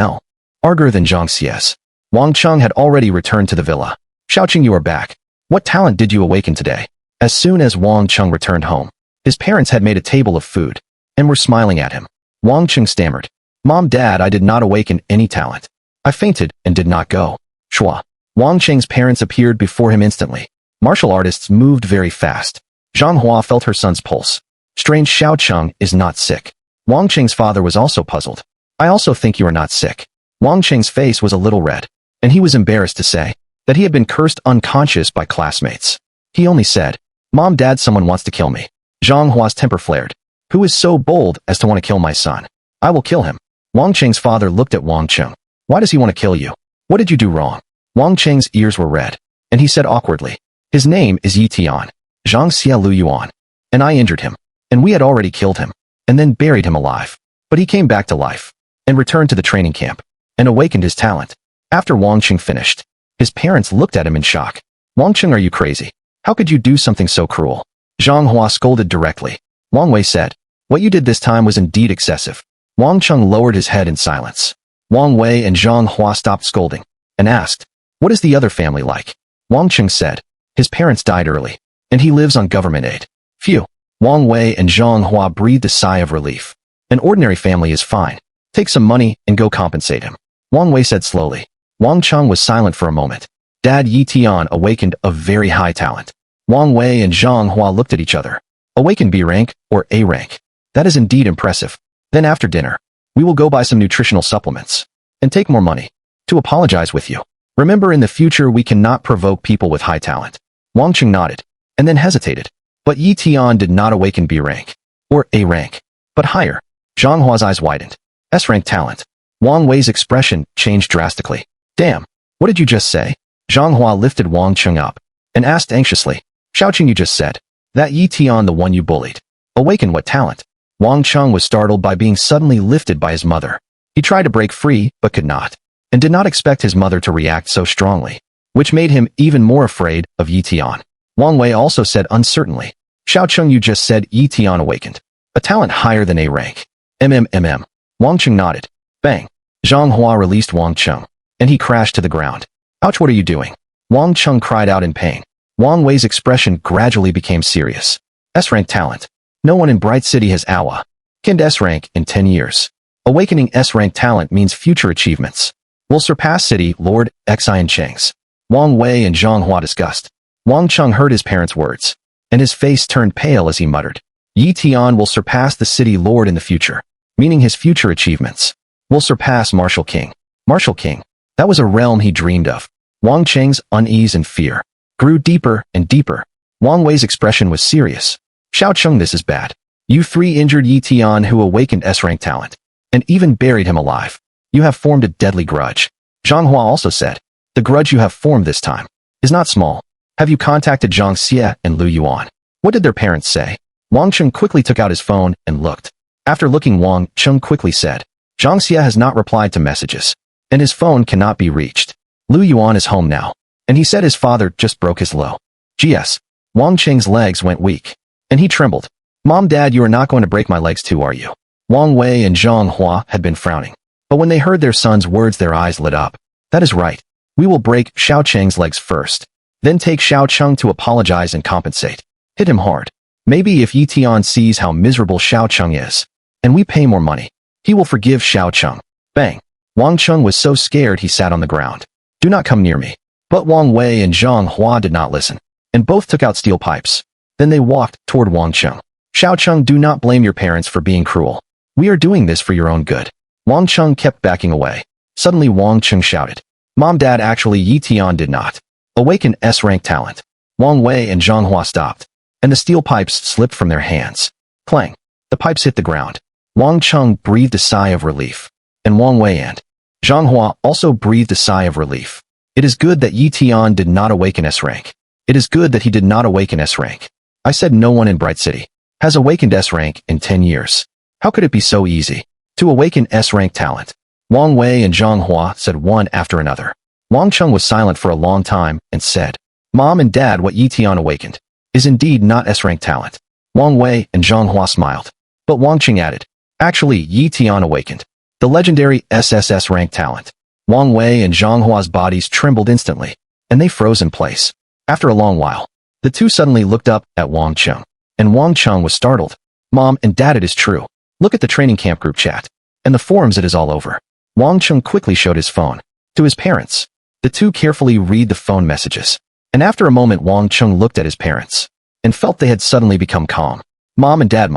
larger than Zhang Xie's. Wang Cheng had already returned to the villa. Shouting, you are back. What talent did you awaken today? As soon as Wang Cheng returned home, his parents had made a table of food, and were smiling at him. Wang Cheng stammered, Mom, Dad, I did not awaken any talent. I fainted and did not go. Shua. Wang Cheng's parents appeared before him instantly. Martial artists moved very fast. Zhang Hua felt her son's pulse. Strange, Xiao Cheng is not sick. Wang Cheng's father was also puzzled. I also think you are not sick. Wang Cheng's face was a little red, and he was embarrassed to say that he had been cursed unconscious by classmates. He only said, Mom, Dad, someone wants to kill me. Zhang Hua's temper flared. Who is so bold as to want to kill my son? I will kill him. Wang Cheng's father looked at Wang Cheng. Why does he want to kill you? What did you do wrong? Wang Cheng's ears were red, and he said awkwardly, his name is Yi Tian, Zhang Xia Lu Yuan, and I injured him, and we had already killed him, and then buried him alive. But he came back to life, and returned to the training camp, and awakened his talent. After Wang Cheng finished, his parents looked at him in shock. Wang Cheng, are you crazy? How could you do something so cruel? Zhang Hua scolded directly. Wang Wei said, what you did this time was indeed excessive. Wang Cheng lowered his head in silence. Wang Wei and Zhang Hua stopped scolding, and asked, what is the other family like? Wang Cheng said, his parents died early, and he lives on government aid. Phew. Wang Wei and Zhang Hua breathed a sigh of relief. An ordinary family is fine. Take some money and go compensate him. Wang Wei said slowly. Wang Cheng was silent for a moment. Dad, Yi Tian awakened a very high talent. Wang Wei and Zhang Hua looked at each other. Awaken B rank or A rank. That is indeed impressive. Then after dinner, we will go buy some nutritional supplements and take more money to apologize with you. Remember, in the future we cannot provoke people with high talent. Wang Cheng nodded, and then hesitated. But Yi Tian did not awaken B rank, or A rank, but higher. Zhang Hua's eyes widened. S rank talent. Wang Wei's expression changed drastically. Damn, what did you just say? Zhang Hua lifted Wang Cheng up, and asked anxiously. Xiaoqing, you just said that Yi Tian, the one you bullied, awaken what talent? Wang Cheng was startled by being suddenly lifted by his mother. He tried to break free, but could not, and did not expect his mother to react so strongly, which made him even more afraid of Yi Tian. Wang Wei also said uncertainly, Xiaoqing, you just said Yi Tian awakened a talent higher than A rank. Wang Cheng nodded. Bang. Zhang Hua released Wang Cheng, and he crashed to the ground. Ouch, what are you doing? Wang Cheng cried out in pain. Wang Wei's expression gradually became serious. S-rank talent. No one in Bright City has awakened S-rank in 10 years. Awakening S-rank talent means future achievements will surpass City Lord Xian Cheng's. Wang Wei and Zhang Hua discussed. Wang Cheng heard his parents' words, and his face turned pale as he muttered. Yi Tian will surpass the City Lord in the future, meaning his future achievements will surpass Martial King. Martial King. That was a realm he dreamed of. Wang Cheng's unease and fear grew deeper and deeper. Wang Wei's expression was serious. Xiaoqing, this is bad. You three injured Yi Tian, who awakened S-rank talent, and even buried him alive. You have formed a deadly grudge. Zhang Hua also said, the grudge you have formed this time is not small. Have you contacted Zhang Xie and Lu Yuan? What did their parents say? Wang Chung quickly took out his phone and looked. After looking, Wang Chung quickly said, Zhang Xie has not replied to messages, and his phone cannot be reached. Lu Yuan is home now, and he said his father just broke his low. GS. Wang Cheng's legs went weak, and he trembled. Mom, Dad, you are not going to break my legs too, are you? Wang Wei and Zhang Hua had been frowning, but when they heard their son's words, their eyes lit up. That is right. We will break Xiao Cheng's legs first, then take Xiao Cheng to apologize and compensate. Hit him hard. Maybe if Yi Tian sees how miserable Xiao Cheng is, and we pay more money, he will forgive Xiao Cheng. Bang. Wang Chung was so scared he sat on the ground. Do not come near me. But Wang Wei and Zhang Hua did not listen, and both took out steel pipes. Then they walked toward Wang Chung. Xiao Cheng, do not blame your parents for being cruel. We are doing this for your own good. Wang Chung kept backing away. Suddenly Wang Chung shouted, Mom, Dad, actually Yi Tian did not awaken S-rank talent. Wang Wei and Zhang Hua stopped, and the steel pipes slipped from their hands. Clang. The pipes hit the ground. Wang Chung breathed a sigh of relief, and Wang Wei and Zhang Hua also breathed a sigh of relief. It is good that Yi Tian did not awaken S-rank. It is good that he did not awaken S-rank. I said no one in Bright City has awakened S-rank in 10 years. How could it be so easy to awaken S-rank talent? Wang Wei and Zhang Hua said one after another. Wang Chung was silent for a long time and said, Mom and Dad, what Yi Tian awakened is indeed not S-rank talent. Wang Wei and Zhang Hua smiled, but Wang Chung added, actually Yi Tian awakened the legendary SSS rank talent. Wang Wei and Zhang Hua's bodies trembled instantly, and they froze in place. After a long while, the two suddenly looked up at Wang Chung, and Wang Chung was startled. Mom and Dad, it is true. Look at the training camp group chat, and the forums, it is all over. Wang Chung quickly showed his phone to his parents. The two carefully read the phone messages, and after a moment Wang Chung looked at his parents, and felt they had suddenly become calm. Mom and Dad,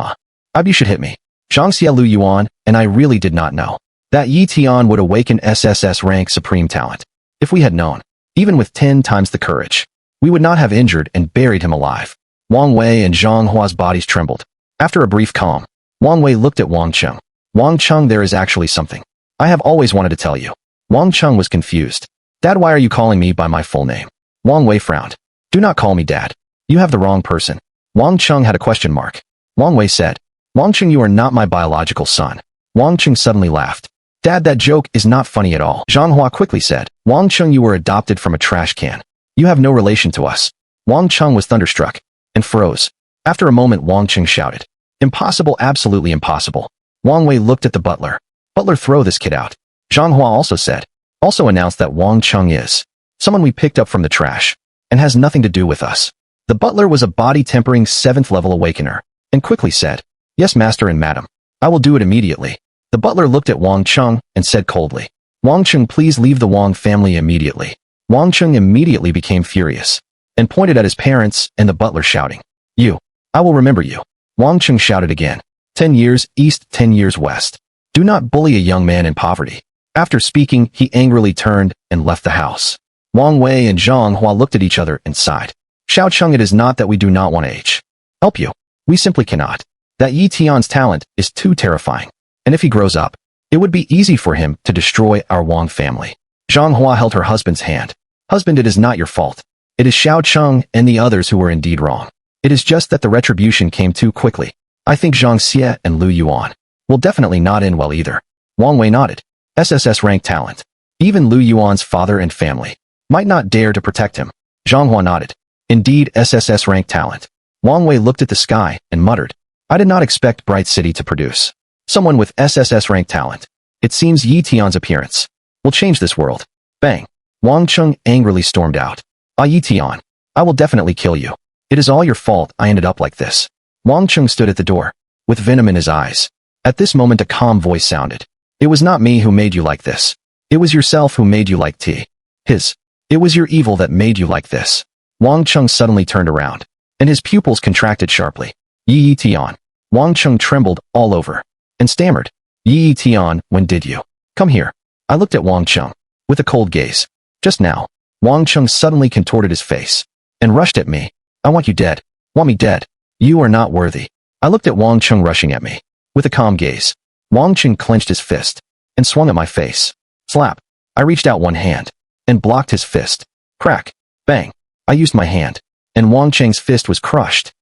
you should hit me. Zhang Xie, Lu Yuan, and I really did not know that Yi Tian would awaken SSS rank supreme talent. If we had known, even with 10 times the courage, we would not have injured and buried him alive. Wang Wei and Zhang Hua's bodies trembled. After a brief calm, Wang Wei looked at Wang Chung. Wang Chung, there is actually something I have always wanted to tell you. Wang Chung was confused. Dad, why are you calling me by my full name? Wang Wei frowned. Do not call me Dad. You have the wrong person. Wang Chung had a question mark. Wang Wei said, Wang Chung, you are not my biological son. Wang Chung suddenly laughed. Dad, that joke is not funny at all. Zhang Hua quickly said, Wang Chung, you were adopted from a trash can. You have no relation to us. Wang Chung was thunderstruck and froze. After a moment, Wang Chung shouted, Impossible, absolutely impossible. Wang Wei looked at the butler. Butler, throw this kid out. Zhang Hua also announced that Wang Chung is someone we picked up from the trash and has nothing to do with us. The butler was a body-tempering 7th level awakener and quickly said, Yes, master and madam. I will do it immediately. The butler looked at Wang Chung and said coldly, Wang Chung, please leave the Wang family immediately. Wang Chung immediately became furious and pointed at his parents and the butler shouting, You, I will remember you. Wang Chung shouted again, 10 years east, 10 years west. Do not bully a young man in poverty. After speaking, he angrily turned and left the house. Wang Wei and Zhang Hua looked at each other and sighed. Xiao Chung, it is not that we do not want to help you. We simply cannot. That Yi Tian's talent is too terrifying, and if he grows up, it would be easy for him to destroy our Wang family. Zhang Hua held her husband's hand. Husband, it is not your fault. It is Xiao Chung and the others who were indeed wrong. It is just that the retribution came too quickly. I think Zhang Xie and Lu Yuan will definitely not end well either. Wang Wei nodded. SSS rank talent. Even Lu Yuan's father and family might not dare to protect him. Zhang Hua nodded. Indeed, SSS rank talent. Wang Wei looked at the sky and muttered, I did not expect Bright City to produce someone with SSS rank talent. It seems Yi Tian's appearance will change this world. Bang. Wang Chung angrily stormed out. Yi Tian, I will definitely kill you. It is all your fault I ended up like this. Wang Chung stood at the door, with venom in his eyes. At this moment a calm voice sounded. It was not me who made you like this. It was yourself who made you like tea. It was your evil that made you like this. Wang Chung suddenly turned around, and his pupils contracted sharply. Yi Tian. Wang Chung trembled all over, and stammered. Yi Tian, when did you come here? I looked at Wang Chung, with a cold gaze. Just now, Wang Chung suddenly contorted his face, and rushed at me. I want you dead. Want me dead. You are not worthy. I looked at Wang Chung rushing at me, with a calm gaze. Wang Chung clenched his fist, and swung at my face. Slap. I reached out one hand, and blocked his fist. Crack. Bang. I used my hand, and Wang Cheng's fist was crushed.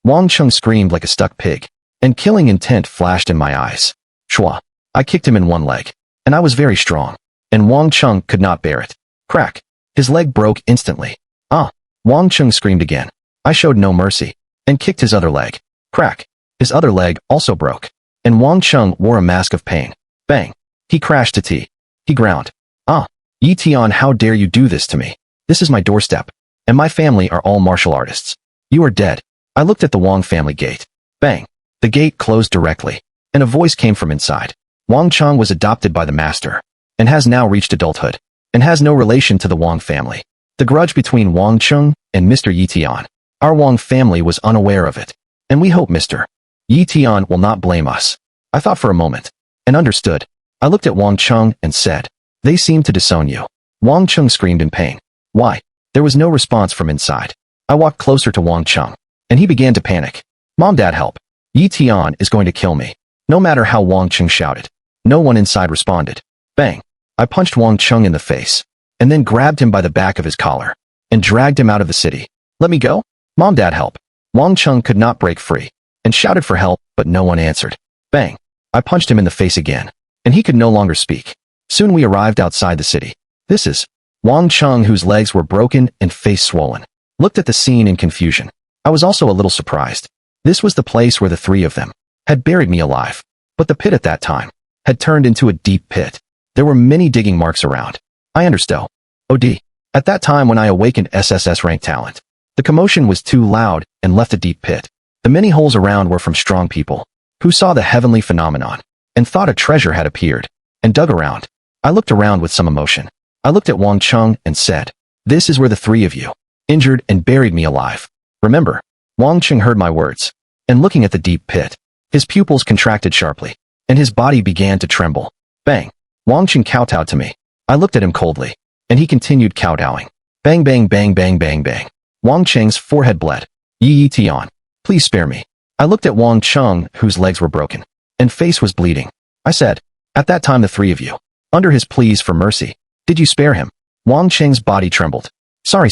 Wang Chung screamed like a stuck pig, and killing intent flashed in my eyes. Shwa. I kicked him in one leg, and I was very strong, and Wang Chung could not bear it. Crack. His leg broke instantly. Ah! Wang Chung screamed again. I showed no mercy, and kicked his other leg. Crack. His other leg also broke, and Wang Chung wore a mask of pain. Bang. He crashed to tea. He ground. Ah! Yi Tian, how dare you do this to me? This is my doorstep, and my family are all martial artists. You are dead. I looked at the Wang family gate. Bang. The gate closed directly, and a voice came from inside. Wang Chung was adopted by the master, and has now reached adulthood, and has no relation to the Wang family. The grudge between Wang Chung and Mr. Yi Tian. Our Wang family was unaware of it, and we hope Mr. Yi Tian will not blame us. I thought for a moment, and understood. I looked at Wang Chung and said, they seem to disown you. Wang Chung screamed in pain. Why? There was no response from inside. I walked closer to Wang Chung, and he began to panic. Mom, Dad, help. Yi Tian is going to kill me. No matter how Wang Chung shouted. No one inside responded. Bang. I punched Wang Chung in the face, and then grabbed him by the back of his collar, and dragged him out of the city. Let me go? Mom, Dad, help. Wang Chung could not break free, and shouted for help, but no one answered. Bang. I punched him in the face again, and he could no longer speak. Soon we arrived outside the city. This is Wang Chung, whose legs were broken and face swollen, looked at the scene in confusion. I was also a little surprised. This was the place where the three of them had buried me alive, but the pit at that time had turned into a deep pit. There were many digging marks around. I understood. OD. At that time when I awakened SSS rank talent, the commotion was too loud and left a deep pit. The many holes around were from strong people, who saw the heavenly phenomenon, and thought a treasure had appeared, and dug around. I looked around with some emotion. I looked at Wang Chung and said, this is where the three of you injured and buried me alive. Remember? Wang Chung heard my words, and looking at the deep pit, his pupils contracted sharply, and his body began to tremble. Bang. Wang Chung kowtowed to me. I looked at him coldly, and he continued kowtowing. Bang, bang, bang, bang, bang, bang. Wang Cheng's forehead bled. Yi Tian, please spare me. I looked at Wang Chung, whose legs were broken, and face was bleeding. I said, at that time the three of you, under his pleas for mercy, did you spare him? Wang Cheng's body trembled. Sorry.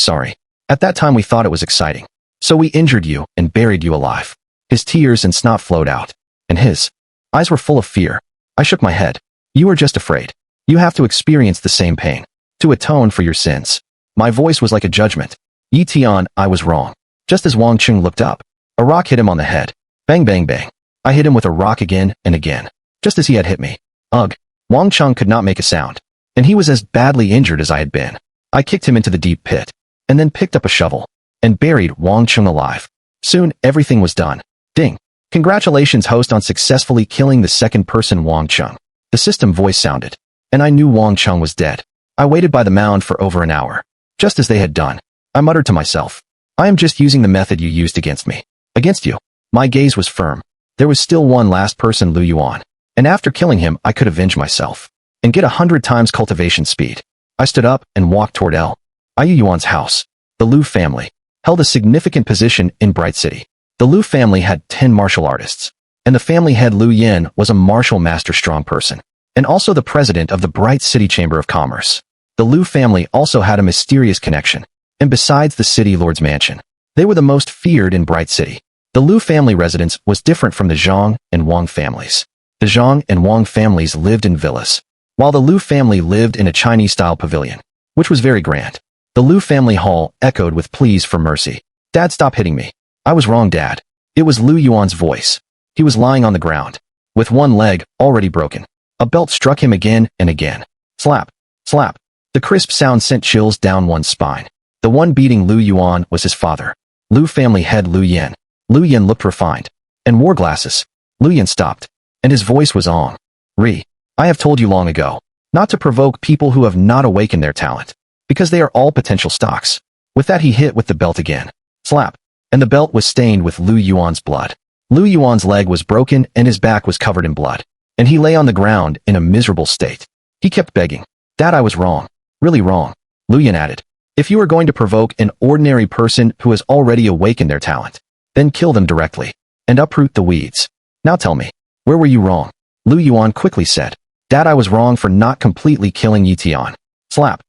At that time we thought it was exciting. So we injured you and buried you alive. His tears and snot flowed out, and his eyes were full of fear. I shook my head. You were just afraid. You have to experience the same pain, to atone for your sins. My voice was like a judgment. Yi Tian, I was wrong. Just as Wang Chung looked up, a rock hit him on the head. Bang, bang, bang. I hit him with a rock again and again, just as he had hit me. Ugh. Wang Chung could not make a sound, and he was as badly injured as I had been. I kicked him into the deep pit, and then picked up a shovel, and buried Wang Chung alive. Soon, everything was done. Ding. Congratulations, host, on successfully killing the second person, Wang Chung. The system voice sounded, and I knew Wang Chung was dead. I waited by the mound for over an hour, just as they had done. I muttered to myself, I am just using the method you used against me. Against you. My gaze was firm. There was still one last person, Lu Yuan, and after killing him I could avenge myself, and get 100 times cultivation speed. I stood up and walked toward Liu Yuan's house. The Lu family held a significant position in Bright City. The Lu family had 10 martial artists, and the family head Lu Yin was a martial master strong person, and also the president of the Bright City Chamber of Commerce. The Lu family also had a mysterious connection, and besides the city lord's mansion, they were the most feared in Bright City. The Lu family residence was different from the Zhang and Wang families. The Zhang and Wang families lived in villas, while the Lu family lived in a Chinese-style pavilion, which was very grand. The Lu family hall echoed with pleas for mercy. Dad, stop hitting me. I was wrong, Dad. It was Lu Yuan's voice. He was lying on the ground, with one leg already broken. A belt struck him again and again. Slap, slap. The crisp sound sent chills down one's spine. The one beating Lu Yuan was his father, Lu family head Lu Yin. Lu Yin looked refined, and wore glasses. Lu Yin stopped, and his voice was on. I have told you long ago, not to provoke people who have not awakened their talent, because they are all potential stocks. With that he hit with the belt again. Slap. And the belt was stained with Lu Yuan's blood. Lu Yuan's leg was broken and his back was covered in blood, and he lay on the ground in a miserable state. He kept begging, Dad, I was wrong. Really wrong. Lu Yin added, if you are going to provoke an ordinary person who has already awakened their talent, then kill them directly, and uproot the weeds. Now tell me, where were you wrong? Lu Yuan quickly said, Dad, I was wrong for not completely killing Yi Tian. Slap.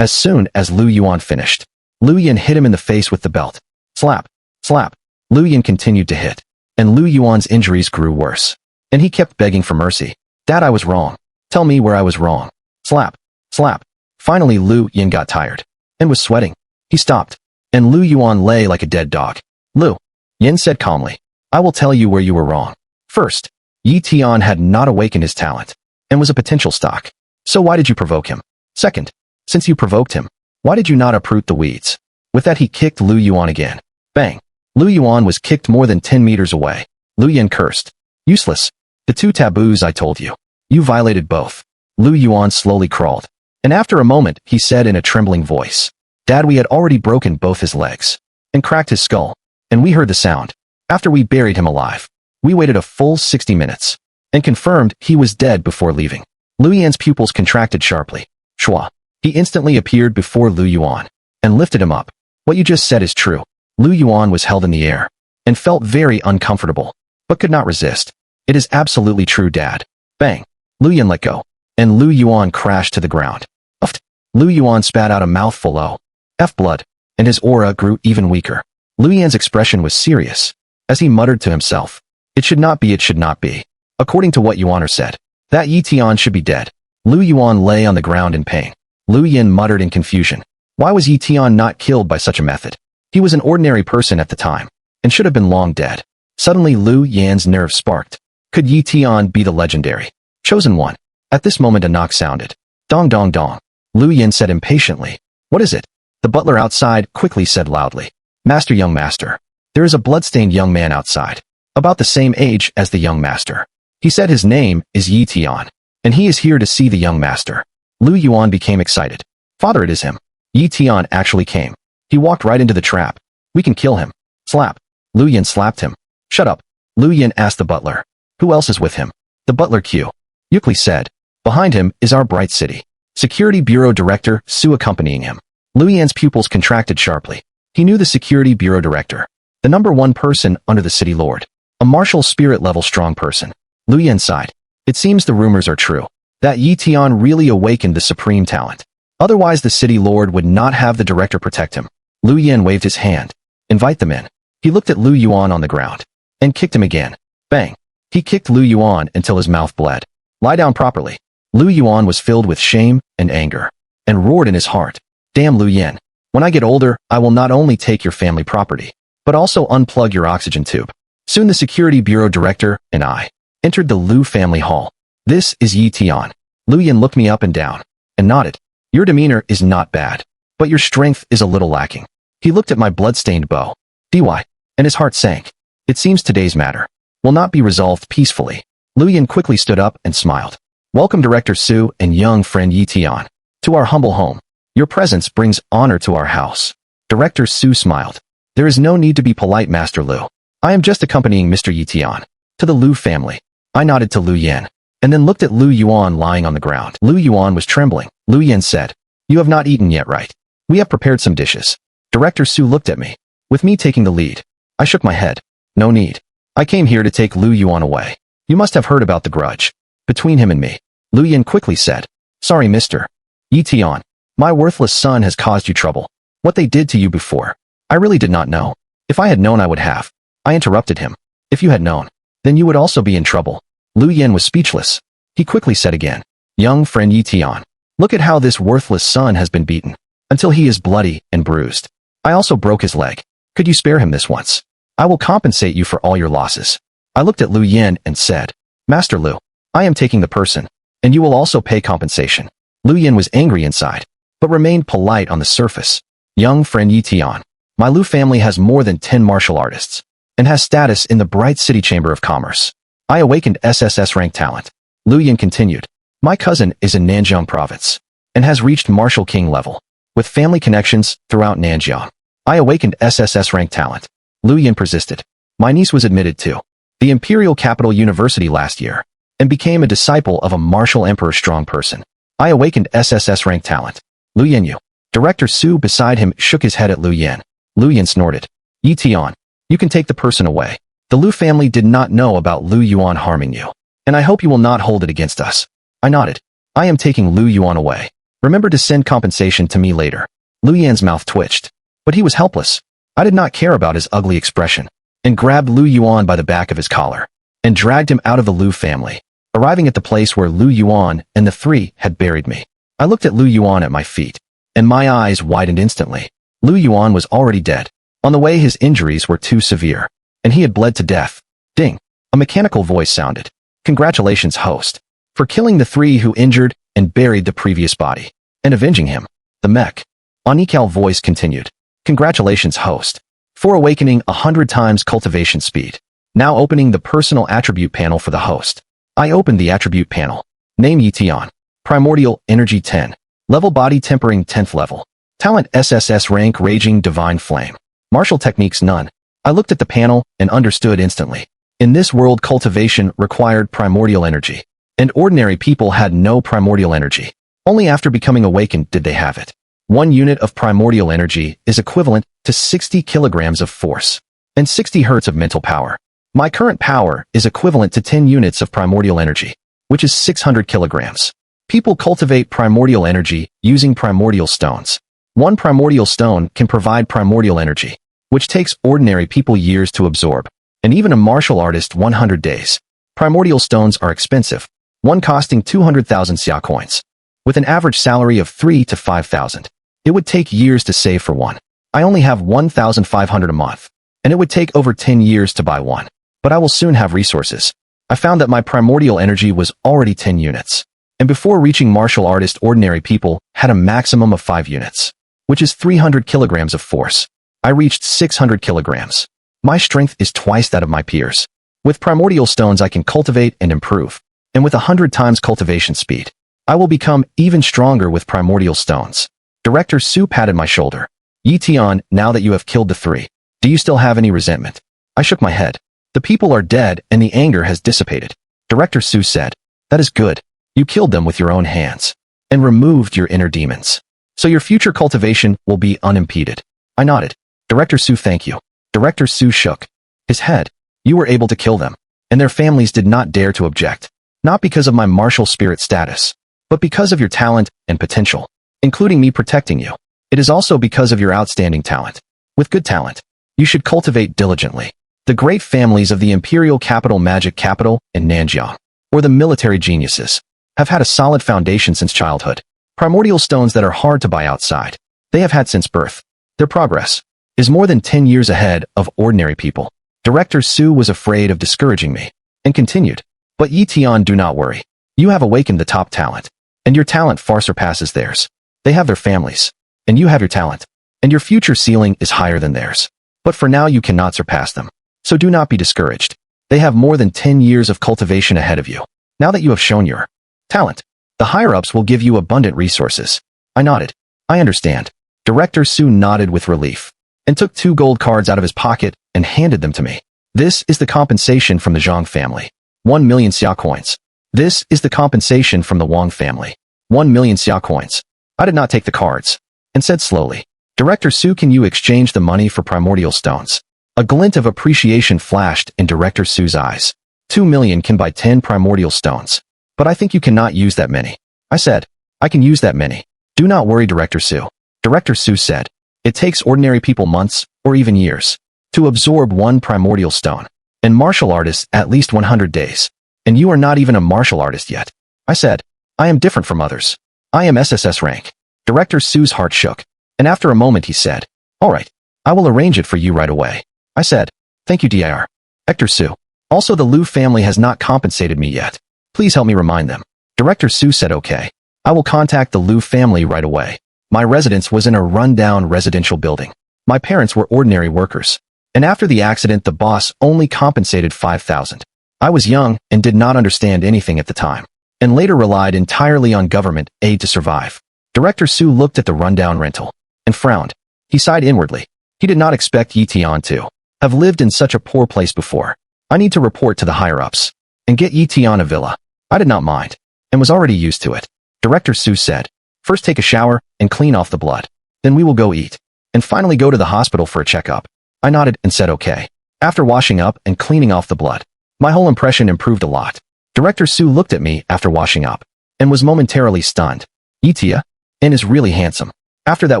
As soon as Lu Yuan finished, Lu Yin hit him in the face with the belt. Slap, slap. Lu Yan continued to hit, and Lu Yuan's injuries grew worse. And he kept begging for mercy. Dad, I was wrong. Tell me where I was wrong. Slap. Slap. Finally Lu Yan got tired, and was sweating. He stopped, and Lu Yuan lay like a dead dog. Lu Yan said calmly, I will tell you where you were wrong. First, Yi Tian had not awakened his talent, and was a potential stock. So why did you provoke him? Second, since you provoked him, why did you not uproot the weeds? With that he kicked Lu Yuan again. Bang. Lu Yuan was kicked more than 10 meters away. Lu Yan cursed. Useless. The two taboos I told you. You violated both. Lu Yuan slowly crawled. And after a moment, he said in a trembling voice, Dad, we had already broken both his legs and cracked his skull, and we heard the sound. After we buried him alive, we waited a full 60 minutes and confirmed he was dead before leaving. Lu Yan's pupils contracted sharply. Shua. He instantly appeared before Lu Yuan and lifted him up. What you just said is true. Lu Yuan was held in the air and felt very uncomfortable, but could not resist. It is absolutely true, Dad. Bang. Lu Yan let go, and Lu Yuan crashed to the ground. Uft. Lu Yuan spat out a mouthful of blood, and his aura grew even weaker. Lu Yan's expression was serious, as he muttered to himself. It should not be, it should not be. According to what Yuaner said, that Yi Tian should be dead. Lu Yuan lay on the ground in pain. Lu Yan muttered in confusion. Why was Yi Tian not killed by such a method? He was an ordinary person at the time, and should have been long dead. Suddenly Lu Yan's nerves sparked. Could Yi Tian be the legendary chosen one? At this moment a knock sounded. Dong dong dong. Lu Yan said impatiently. What is it? The butler outside quickly said loudly. Master, young master. There is a bloodstained young man outside, about the same age as the young master. He said his name is Yi Tian, and he is here to see the young master. Lu Yuan became excited. Father, it is him. Yi Tian actually came. He walked right into the trap. We can kill him. Slap. Lu Yan slapped him. Shut up. Lu Yan asked the butler. Who else is with him? The butler Q. Yukli said. Behind him is our Bright City Security Bureau Director Su accompanying him. Lu Yan's pupils contracted sharply. He knew the Security Bureau Director, the #1 person under the City Lord, a martial spirit level strong person. Lu Yan sighed. It seems the rumors are true, that Yi Tian really awakened the supreme talent. Otherwise the City Lord would not have the Director protect him. Lu Yan waved his hand. Invite them in. He looked at Lu Yuan on the ground, and kicked him again. Bang. He kicked Lu Yuan until his mouth bled. Lie down properly. Lu Yuan was filled with shame and anger, and roared in his heart. Damn Lu Yan. When I get older, I will not only take your family property, but also unplug your oxygen tube. Soon the Security Bureau Director and I entered the Lu family hall. This is Yi Tian. Lu Yan looked me up and down, and nodded. Your demeanor is not bad, but your strength is a little lacking. He looked at my blood-stained bow. DY. And his heart sank. It seems today's matter will not be resolved peacefully. Lu Yan quickly stood up and smiled. Welcome Director Su and young friend Yi Tian to our humble home. Your presence brings honor to our house. Director Su smiled. There is no need to be polite, Master Lu. I am just accompanying Mr. Yi Tian to the Lu family. I nodded to Lu Yan, and then looked at Lu Yuan lying on the ground. Lu Yuan was trembling. Lu Yan said, You have not eaten yet, right? We have prepared some dishes. Director Su looked at me, with me taking the lead. I shook my head. No need. I came here to take Lu Yuan away. You must have heard about the grudge between him and me. Lu Yan quickly said, Sorry, Mr. Yi Tian. My worthless son has caused you trouble. What they did to you before, I really did not know. If I had known I would have. I interrupted him. If you had known, then you would also be in trouble. Lu Yan was speechless. He quickly said again, Young friend Yi Tian, look at how this worthless son has been beaten, until he is bloody and bruised. I also broke his leg. Could you spare him this once? I will compensate you for all your losses. I looked at Lu Yan and said, Master Lu, I am taking the person, and you will also pay compensation. Lu Yan was angry inside, but remained polite on the surface. Young friend Yi Tian, my Lu family has more than 10 martial artists, and has status in the Bright City Chamber of Commerce. I awakened SSS rank talent. Lu Yan continued, My cousin is in Nanjiang province, and has reached Martial King level, with family connections throughout Nanjiang. I awakened SSS rank talent. Lu Yan persisted. My niece was admitted to the Imperial Capital University last year, and became a disciple of a martial emperor strong person. I awakened SSS rank talent. Lu Yan you. Director Su beside him shook his head at Lu Yan. Lu Yan snorted. Yi Tian, you can take the person away. The Lu family did not know about Lu Yuan harming you, and I hope you will not hold it against us. I nodded. I am taking Lu Yuan away. Remember to send compensation to me later. Lu Yan's mouth twitched, but he was helpless. I did not care about his ugly expression. and grabbed Lu Yuan by the back of his collar and dragged him out of the Lu family, arriving at the place where Lu Yuan and the three had buried me. I looked at Lu Yuan at my feet, and my eyes widened instantly. Lu Yuan was already dead. On the way, his injuries were too severe, and he had bled to death. Ding! A mechanical voice sounded. Congratulations, host, for killing the three who injured and buried the previous body, and avenging him. The mech. Onical voice continued. Congratulations, host, for awakening 100 times cultivation speed. Now opening the personal attribute panel for the host. I opened the attribute panel. Name Yitian. Primordial Energy 10. Level Body Tempering 10th level. Talent SSS rank Raging Divine Flame. Martial techniques none. I looked at the panel and understood instantly. In this world, cultivation required primordial energy, and ordinary people had no primordial energy. Only after becoming awakened did they have it. 1 unit of primordial energy is equivalent to 60 kilograms of force and 60 hertz of mental power. My current power is equivalent to 10 units of primordial energy, which is 600 kilograms. People cultivate primordial energy using primordial stones. 1 primordial stone can provide primordial energy, which takes ordinary people years to absorb, and even a martial artist 100 days. Primordial stones are expensive, one costing 200,000 xia coins. With an average salary of 3 to 5,000, it would take years to save for one. I only have 1,500 a month, and it would take over 10 years to buy one. But I will soon have resources. I found that my primordial energy was already 10 units, and before reaching martial artist, ordinary people had a maximum of 5 units, which is 300 kilograms of force. I reached 600 kilograms. My strength is twice that of my peers. With primordial stones I can cultivate and improve, and with 100 times cultivation speed, I will become even stronger with primordial stones. Director Su patted my shoulder. Yitian, now that you have killed the three, do you still have any resentment? I shook my head. The people are dead and the anger has dissipated. Director Su said, that is good. You killed them with your own hands and removed your inner demons. So your future cultivation will be unimpeded. I nodded. Director Su, thank you. Director Su shook his head. You were able to kill them, and their families did not dare to object. Not because of my martial spirit status, but because of your talent and potential, including me protecting you. It is also because of your outstanding talent. With good talent, you should cultivate diligently. The great families of the imperial capital, magic capital, and Nanjiang, or the military geniuses, have had a solid foundation since childhood. Primordial stones that are hard to buy outside, they have had since birth. Their progress is more than 10 years ahead of ordinary people. Director Su was afraid of discouraging me, and continued, but Yitian, do not worry. You have awakened the top talent, and your talent far surpasses theirs. They have their families, and you have your talent, and your future ceiling is higher than theirs. But for now you cannot surpass them. So do not be discouraged. They have more than 10 years of cultivation ahead of you. Now that you have shown your talent, the higher-ups will give you abundant resources. I nodded. I understand. Director Su nodded with relief, and took 2 gold cards out of his pocket and handed them to me. This is the compensation from the Zhang family. 1 million xia coins. This is the compensation from the Wang family. 1 million xia coins. I did not take the cards, and said slowly, Director Su, can you exchange the money for primordial stones? A glint of appreciation flashed in Director Su's eyes. 2 million can buy 10 primordial stones. But I think you cannot use that many. I said, I can use that many. Do not worry, Director Su. Director Su said, it takes ordinary people months, or even years, to absorb 1 primordial stone, and martial artists at least 100 days. And you are not even a martial artist yet. I said, I am different from others. I am SSS rank. Director Su's heart shook, and after a moment he said, all right, I will arrange it for you right away. I said, thank you, Dir. Director Su. Also, the Lu family has not compensated me yet. Please help me remind them. Director Su said, okay. I will contact the Lu family right away. My residence was in a rundown residential building. My parents were ordinary workers, and after the accident the boss only compensated 5,000. I was young and did not understand anything at the time, and later relied entirely on government aid to survive. Director Su looked at the rundown rental and frowned. He sighed inwardly. He did not expect Yitian to have lived in such a poor place before. I need to report to the higher-ups and get Yitian a villa. I did not mind, and was already used to it. Director Su said, first take a shower and clean off the blood. Then we will go eat, and finally go to the hospital for a checkup. I nodded and said okay. After washing up and cleaning off the blood, my whole impression improved a lot. Director Su looked at me after washing up, and was momentarily stunned. Yitian is really handsome. After that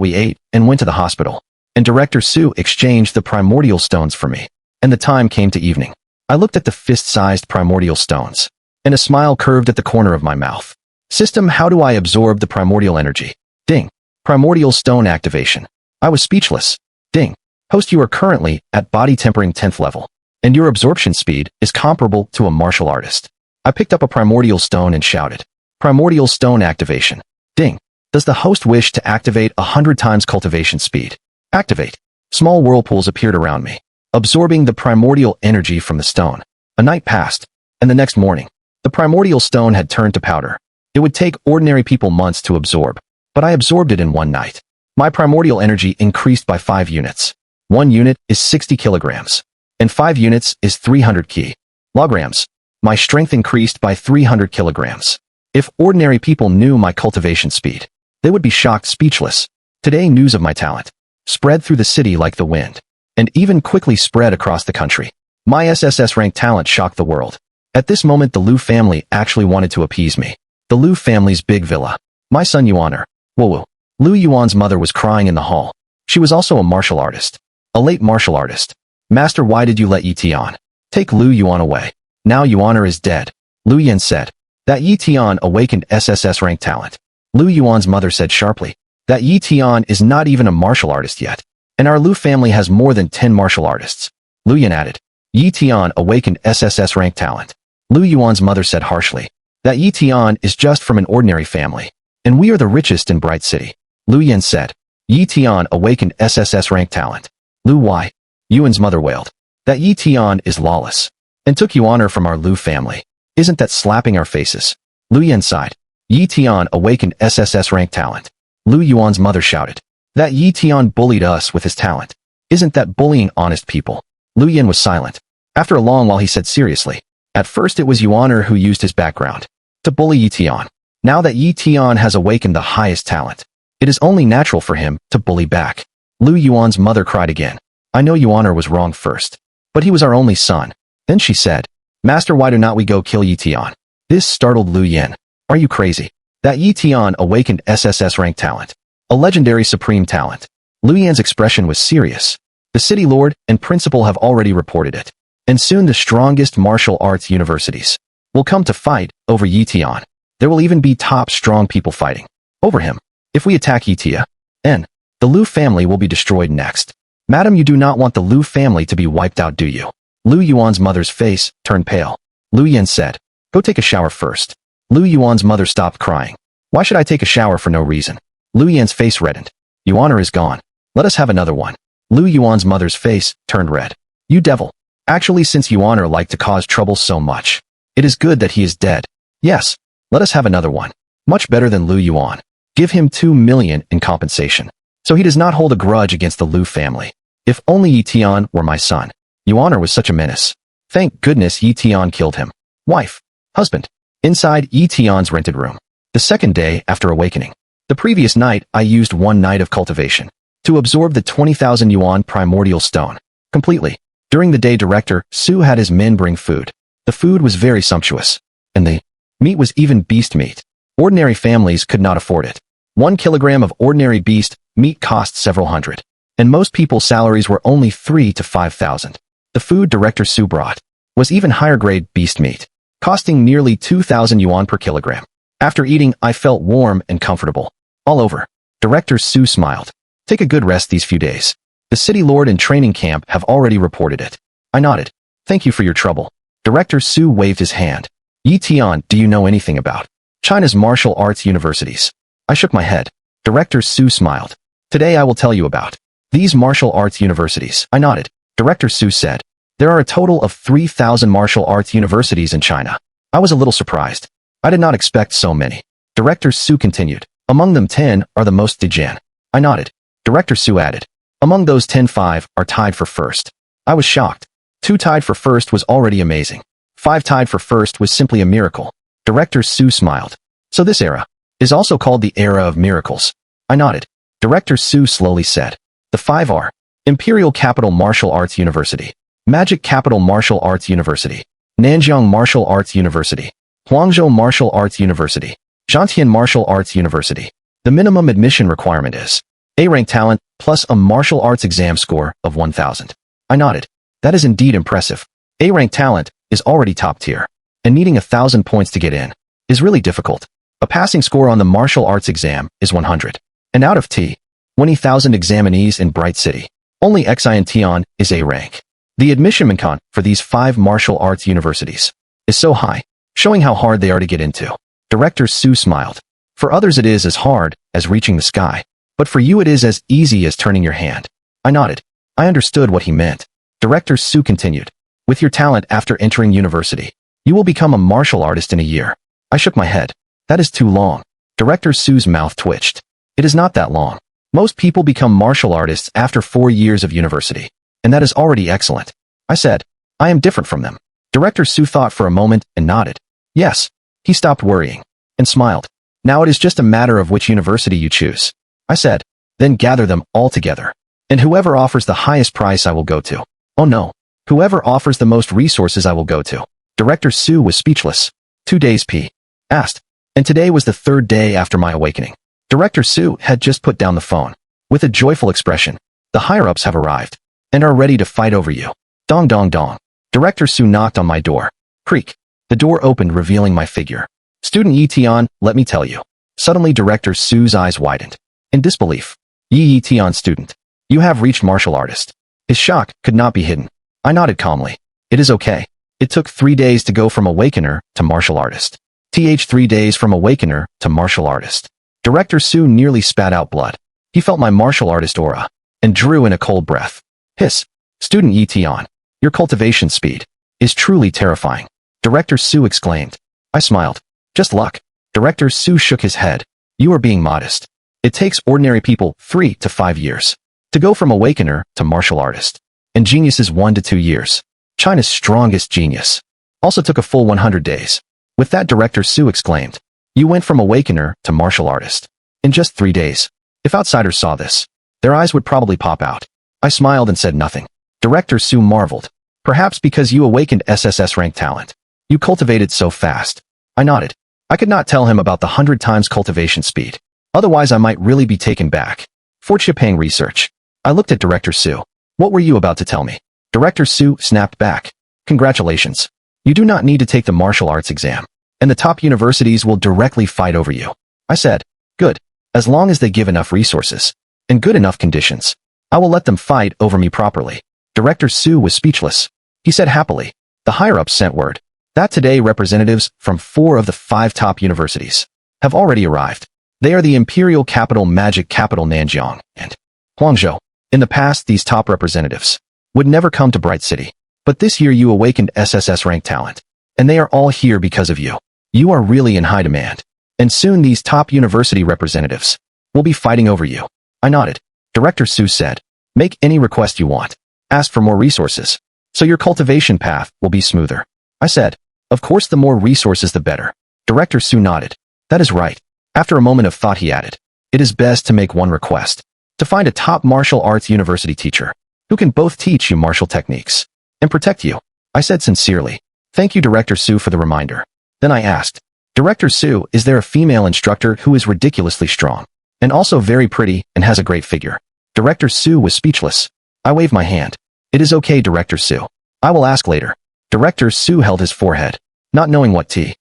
we ate and went to the hospital, and Director Su exchanged the primordial stones for me. and the time came to evening. I looked at the fist-sized primordial stones, and a smile curved at the corner of my mouth. System, how do I absorb the primordial energy? Ding. Primordial stone activation. I was speechless. Ding. Host, you are currently at body tempering 10th level, and your absorption speed is comparable to a martial artist. I picked up a primordial stone and shouted, Primordial stone activation. Ding. Does the host wish to activate 100 times cultivation speed? Activate. Small whirlpools appeared around me, absorbing the primordial energy from the stone. A night passed, and the next morning, the primordial stone had turned to powder. It would take ordinary people months to absorb, but I absorbed it in one night. My primordial energy increased by 5 units. 1 unit is 60 kilograms, and 5 units is 300 kilograms. My strength increased by 300 kilograms. If ordinary people knew my cultivation speed, they would be shocked, speechless. Today, news of my talent spread through the city like the wind, and even quickly spread across the country. My SSS rank talent shocked the world. At this moment, the Liu family actually wanted to appease me. The Liu family's big villa. My son Yuaner. Woo. Liu Yuan's mother was crying in the hall. She was also a martial artist. A late martial artist. Master, why did you let Yi Tian take Liu Yuan away? Now Yuaner is dead. Liu Yan said. That Yi Tian awakened SSS rank talent. Liu Yuan's mother said sharply. That Yi Tian is not even a martial artist yet. And our Liu family has more than 10 martial artists. Liu Yan added. Yi Tian awakened SSS rank talent. Liu Yuan's mother said harshly. That Yi Tian is just from an ordinary family. And we are the richest in Bright City. Liu Yan said. Yi Tian awakened SSS rank talent. Liu Y. Yuan's mother wailed. That Yi Tian is lawless. And took Yuaner from our Liu family. Isn't that slapping our faces? Liu Yan sighed. Yi Tian awakened SSS rank talent. Liu Yuan's mother shouted. That Yi Tian bullied us with his talent. Isn't that bullying honest people? Liu Yan was silent. After a long while he said seriously. At first it was Yuaner who used his background to bully Yi Tian. Now that Yi Tian has awakened the highest talent, it is only natural for him to bully back. Liu Yuan's mother cried again. I know Yuaner was wrong first, but he was our only son. Then she said, Master, why do not we go kill Yi Tian? This startled Liu Yan. Are you crazy? That Yi Tian awakened SSS rank talent. A legendary supreme talent. Liu Yan's expression was serious. The city lord and principal have already reported it. And soon the strongest martial arts universities will come to fight over Yi Tian. There will even be top strong people fighting over him. If we attack Yi Tian, the Liu family will be destroyed next. Madam, you do not want the Liu family to be wiped out, do you? Liu Yuan's mother's face turned pale. Liu Yan said, Go take a shower first. Liu Yuan's mother stopped crying. Why should I take a shower for no reason? Liu Yan's face reddened. Yuaner is gone. Let us have another one. Liu Yuan's mother's face turned red. You devil. Actually, since Yuaner liked to cause trouble so much, it is good that he is dead. Yes, let us have another one. Much better than Liu Yuan. Give him 2 million in compensation, so he does not hold a grudge against the Liu family. If only Yi Tian were my son. Yuaner was such a menace. Thank goodness Yi Tian killed him. Wife. Husband. Inside Yi Tian's rented room. The second day after awakening. The previous night, I used 1 night of cultivation to absorb the 20,000 yuan primordial stone completely. During the day, Director Su had his men bring food. The food was very sumptuous, and the meat was even beast meat. Ordinary families could not afford it. 1 kilogram of ordinary beast meat cost several hundred, and most people's salaries were only 3,000 to 5,000. The food Director Su brought was even higher grade beast meat, costing nearly 2,000 yuan per kilogram. After eating, I felt warm and comfortable all over. Director Su smiled. Take a good rest these few days. The city lord and training camp have already reported it. I nodded. Thank you for your trouble. Director Su waved his hand. Yi Tian, do you know anything about China's martial arts universities? I shook my head. Director Su smiled. Today I will tell you about these martial arts universities. I nodded. Director Su said, there are a total of 3,000 martial arts universities in China. I was a little surprised. I did not expect so many. Director Su continued. Among them 10 are the most Dijan. I nodded. Director Su added. Among those 10, 5 are tied for first. I was shocked. 2 tied for first was already amazing. 5 tied for first was simply a miracle. Director Su smiled. So this era is also called the era of miracles. I nodded. Director Su slowly said. The 5 are Imperial Capital Martial Arts University, Magic Capital Martial Arts University, Nanjiang Martial Arts University, Huangzhou Martial Arts University, Zhantian Martial Arts University. The minimum admission requirement is A rank talent plus a martial arts exam score of 1,000. I nodded. That is indeed impressive. A-rank talent is already top tier, and needing 1,000 points to get in is really difficult. A passing score on the martial arts exam is 100. And out of 20,000 examinees in Bright City, only Xiantian is A-rank. The admission mincan for these 5 martial arts universities is so high, showing how hard they are to get into. Director Su smiled. For others it is as hard as reaching the sky, but for you it is as easy as turning your hand. I nodded. I understood what he meant. Director Su continued. With your talent after entering university, you will become a martial artist in a year. I shook my head. That is too long. Director Su's mouth twitched. It is not that long. Most people become martial artists after 4 years of university, and that is already excellent. I said, I am different from them. Director Su thought for a moment and nodded. Yes. He stopped worrying and smiled. Now it is just a matter of which university you choose. I said, then gather them all together. And whoever offers the highest price I will go to. Oh no. Whoever offers the most resources I will go to. Director Su was speechless. 2 days P. asked. And today was the 3rd day after my awakening. Director Su had just put down the phone. With a joyful expression. The higher-ups have arrived. And are ready to fight over you. Dong dong dong. Director Su knocked on my door. Creak. The door opened revealing my figure. Student Yi Tian, let me tell you. Suddenly Director Su's eyes widened. In disbelief. Yi Tian student. You have reached martial artist. His shock could not be hidden. I nodded calmly. It is okay. It took 3 days to go from awakener to martial artist. 3 days from awakener to martial artist. Director Su nearly spat out blood. He felt my martial artist aura and drew in a cold breath. Hiss. Student Yi Tian. Your cultivation speed is truly terrifying. Director Su exclaimed. I smiled. Just luck. Director Su shook his head. You are being modest. It takes ordinary people 3 to 5 years to go from awakener to martial artist. And geniuses 1 to 2 years. China's strongest genius also took a full 100 days. With that Director Su exclaimed. You went from awakener to martial artist in just 3 days. If outsiders saw this, their eyes would probably pop out. I smiled and said nothing. Director Su marveled. Perhaps because you awakened SSS rank talent. You cultivated so fast. I nodded. I could not tell him about the 100 times cultivation speed. Otherwise I might really be taken back. For Chipang research. I looked at Director Su. What were you about to tell me? Director Su snapped back. Congratulations. You do not need to take the martial arts exam. And the top universities will directly fight over you. I said, good. As long as they give enough resources. And good enough conditions. I will let them fight over me properly. Director Su was speechless. He said happily. The higher-ups sent word that today representatives from 4 of the 5 top universities have already arrived. They are the Imperial Capital Magic Capital Nanjiang and Huangzhou. In the past, these top representatives would never come to Bright City. But this year you awakened SSS rank talent. And they are all here because of you. You are really in high demand. And soon these top university representatives will be fighting over you. I nodded. Director Su said, make any request you want. Ask for more resources. So your cultivation path will be smoother. I said, of course the more resources the better. Director Su nodded. That is right. After a moment of thought he added, it is best to make one request. To find a top martial arts university teacher who can both teach you martial techniques and protect you. I said sincerely, thank you Director Su for the reminder. Then I asked, Director Su, is there a female instructor who is ridiculously strong and also very pretty and has a great figure? Director Su was speechless. I waved my hand. It is okay Director Su. I will ask later. Director Su held his forehead, not knowing what to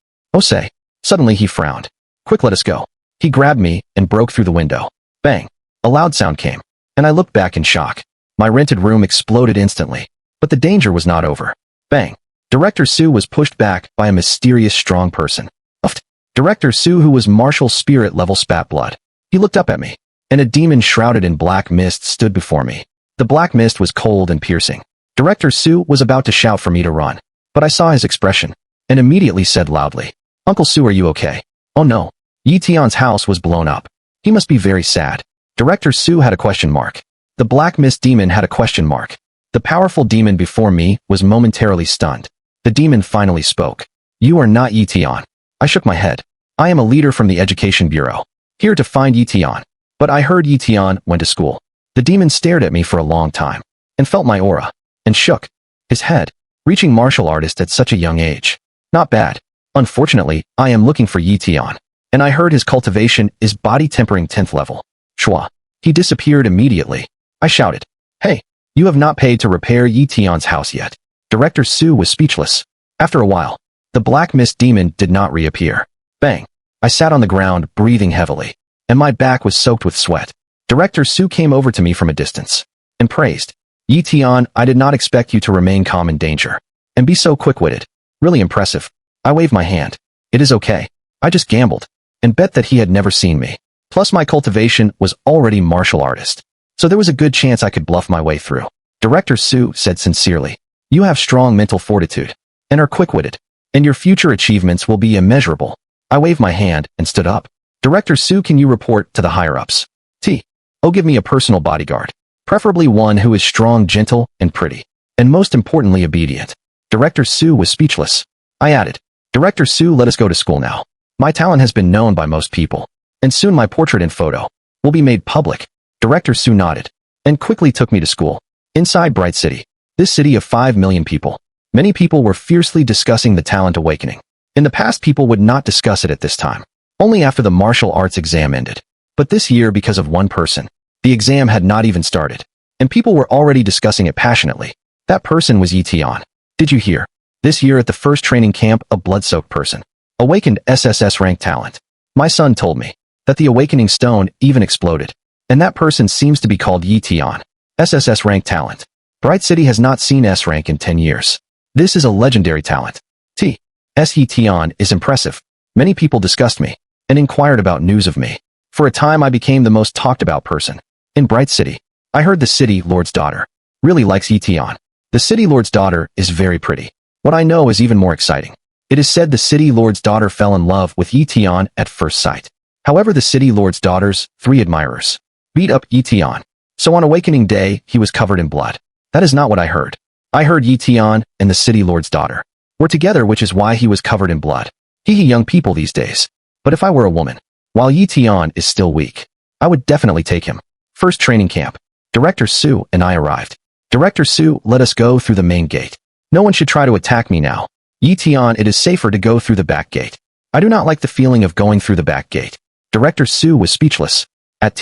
say. Suddenly he frowned. Quick, let us go. He grabbed me and broke through the window. Bang. A loud sound came, and I looked back in shock. My rented room exploded instantly, but the danger was not over. Bang. Director Su was pushed back by a mysterious strong person. Uffed. Director Su, who was martial spirit level, spat blood. He looked up at me, and a demon shrouded in black mist stood before me. The black mist was cold and piercing. Director Su was about to shout for me to run, but I saw his expression, and immediately said loudly, Uncle Su, are you okay? Oh no. Yi Tian's house was blown up. He must be very sad. Director Su had a question mark. The black mist demon had a question mark. The powerful demon before me was momentarily stunned. The demon finally spoke. You are not Yi Tian. I shook my head. I am a leader from the Education Bureau, here to find Yi Tian. But I heard Yi Tian went to school. The demon stared at me for a long time, and felt my aura, and shook his head. Reaching martial artist at such a young age. Not bad. Unfortunately, I am looking for Yi Tian, and I heard his cultivation is body tempering 10th level. Shua. He disappeared immediately. I shouted, hey, You have not paid to repair Yi Tian's house yet. Director Su was speechless. After a while, the black mist demon did not reappear. Bang! I sat on the ground, breathing heavily, and my back was soaked with sweat. Director Su came over to me from a distance and praised. Yi Tian, I did not expect you to remain calm in danger and be so quick-witted. Really impressive. I waved my hand. It is okay. I just gambled and bet that he had never seen me. Plus my cultivation was already martial artist, so there was a good chance I could bluff my way through. Director Su said sincerely, you have strong mental fortitude and are quick-witted, and your future achievements will be immeasurable. I waved my hand and stood up. Director Su, can you report to the higher-ups? Oh, give me a personal bodyguard, preferably one who is strong, gentle, and pretty, and most importantly obedient. Director Su was speechless. I added, Director Su, let us go to school now. My talent has been known by most people, and soon my portrait and photo will be made public. Director Su nodded and quickly took me to school. Inside Bright City, this city of 5 million people, many people were fiercely discussing the talent awakening. In the past, people would not discuss it at this time, only after the martial arts exam ended. But this year, because of one person, the exam had not even started, and people were already discussing it passionately. That person was Yi Tian. Did you hear? This year at the first training camp, a blood-soaked person awakened SSS rank talent. My son told me that the awakening stone even exploded, and that person seems to be called Yi Tian, SSS rank talent. Bright City has not seen S rank in 10 years. This is a legendary talent. S. Yi Tian is impressive. Many people discussed me and inquired about news of me. For a time, I became the most talked about person in Bright City. I heard the city lord's daughter really likes Yi Tian. The city lord's daughter is very pretty. What I know is even more exciting. It is said the city lord's daughter fell in love with Yi Tian at first sight. However, the city lord's daughter's 3 admirers beat up Yi Tian. So on awakening day, he was covered in blood. That is not what I heard. I heard Yi Tian and the city lord's daughter were together, which is why he was covered in blood. Young people these days. But if I were a woman, while Yi Tian is still weak, I would definitely take him. First training camp. Director Su and I arrived. Director Su, let us go through the main gate. No one should try to attack me now. Yi Tian, it is safer to go through the back gate. I do not like the feeling of going through the back gate. Director Su was speechless. At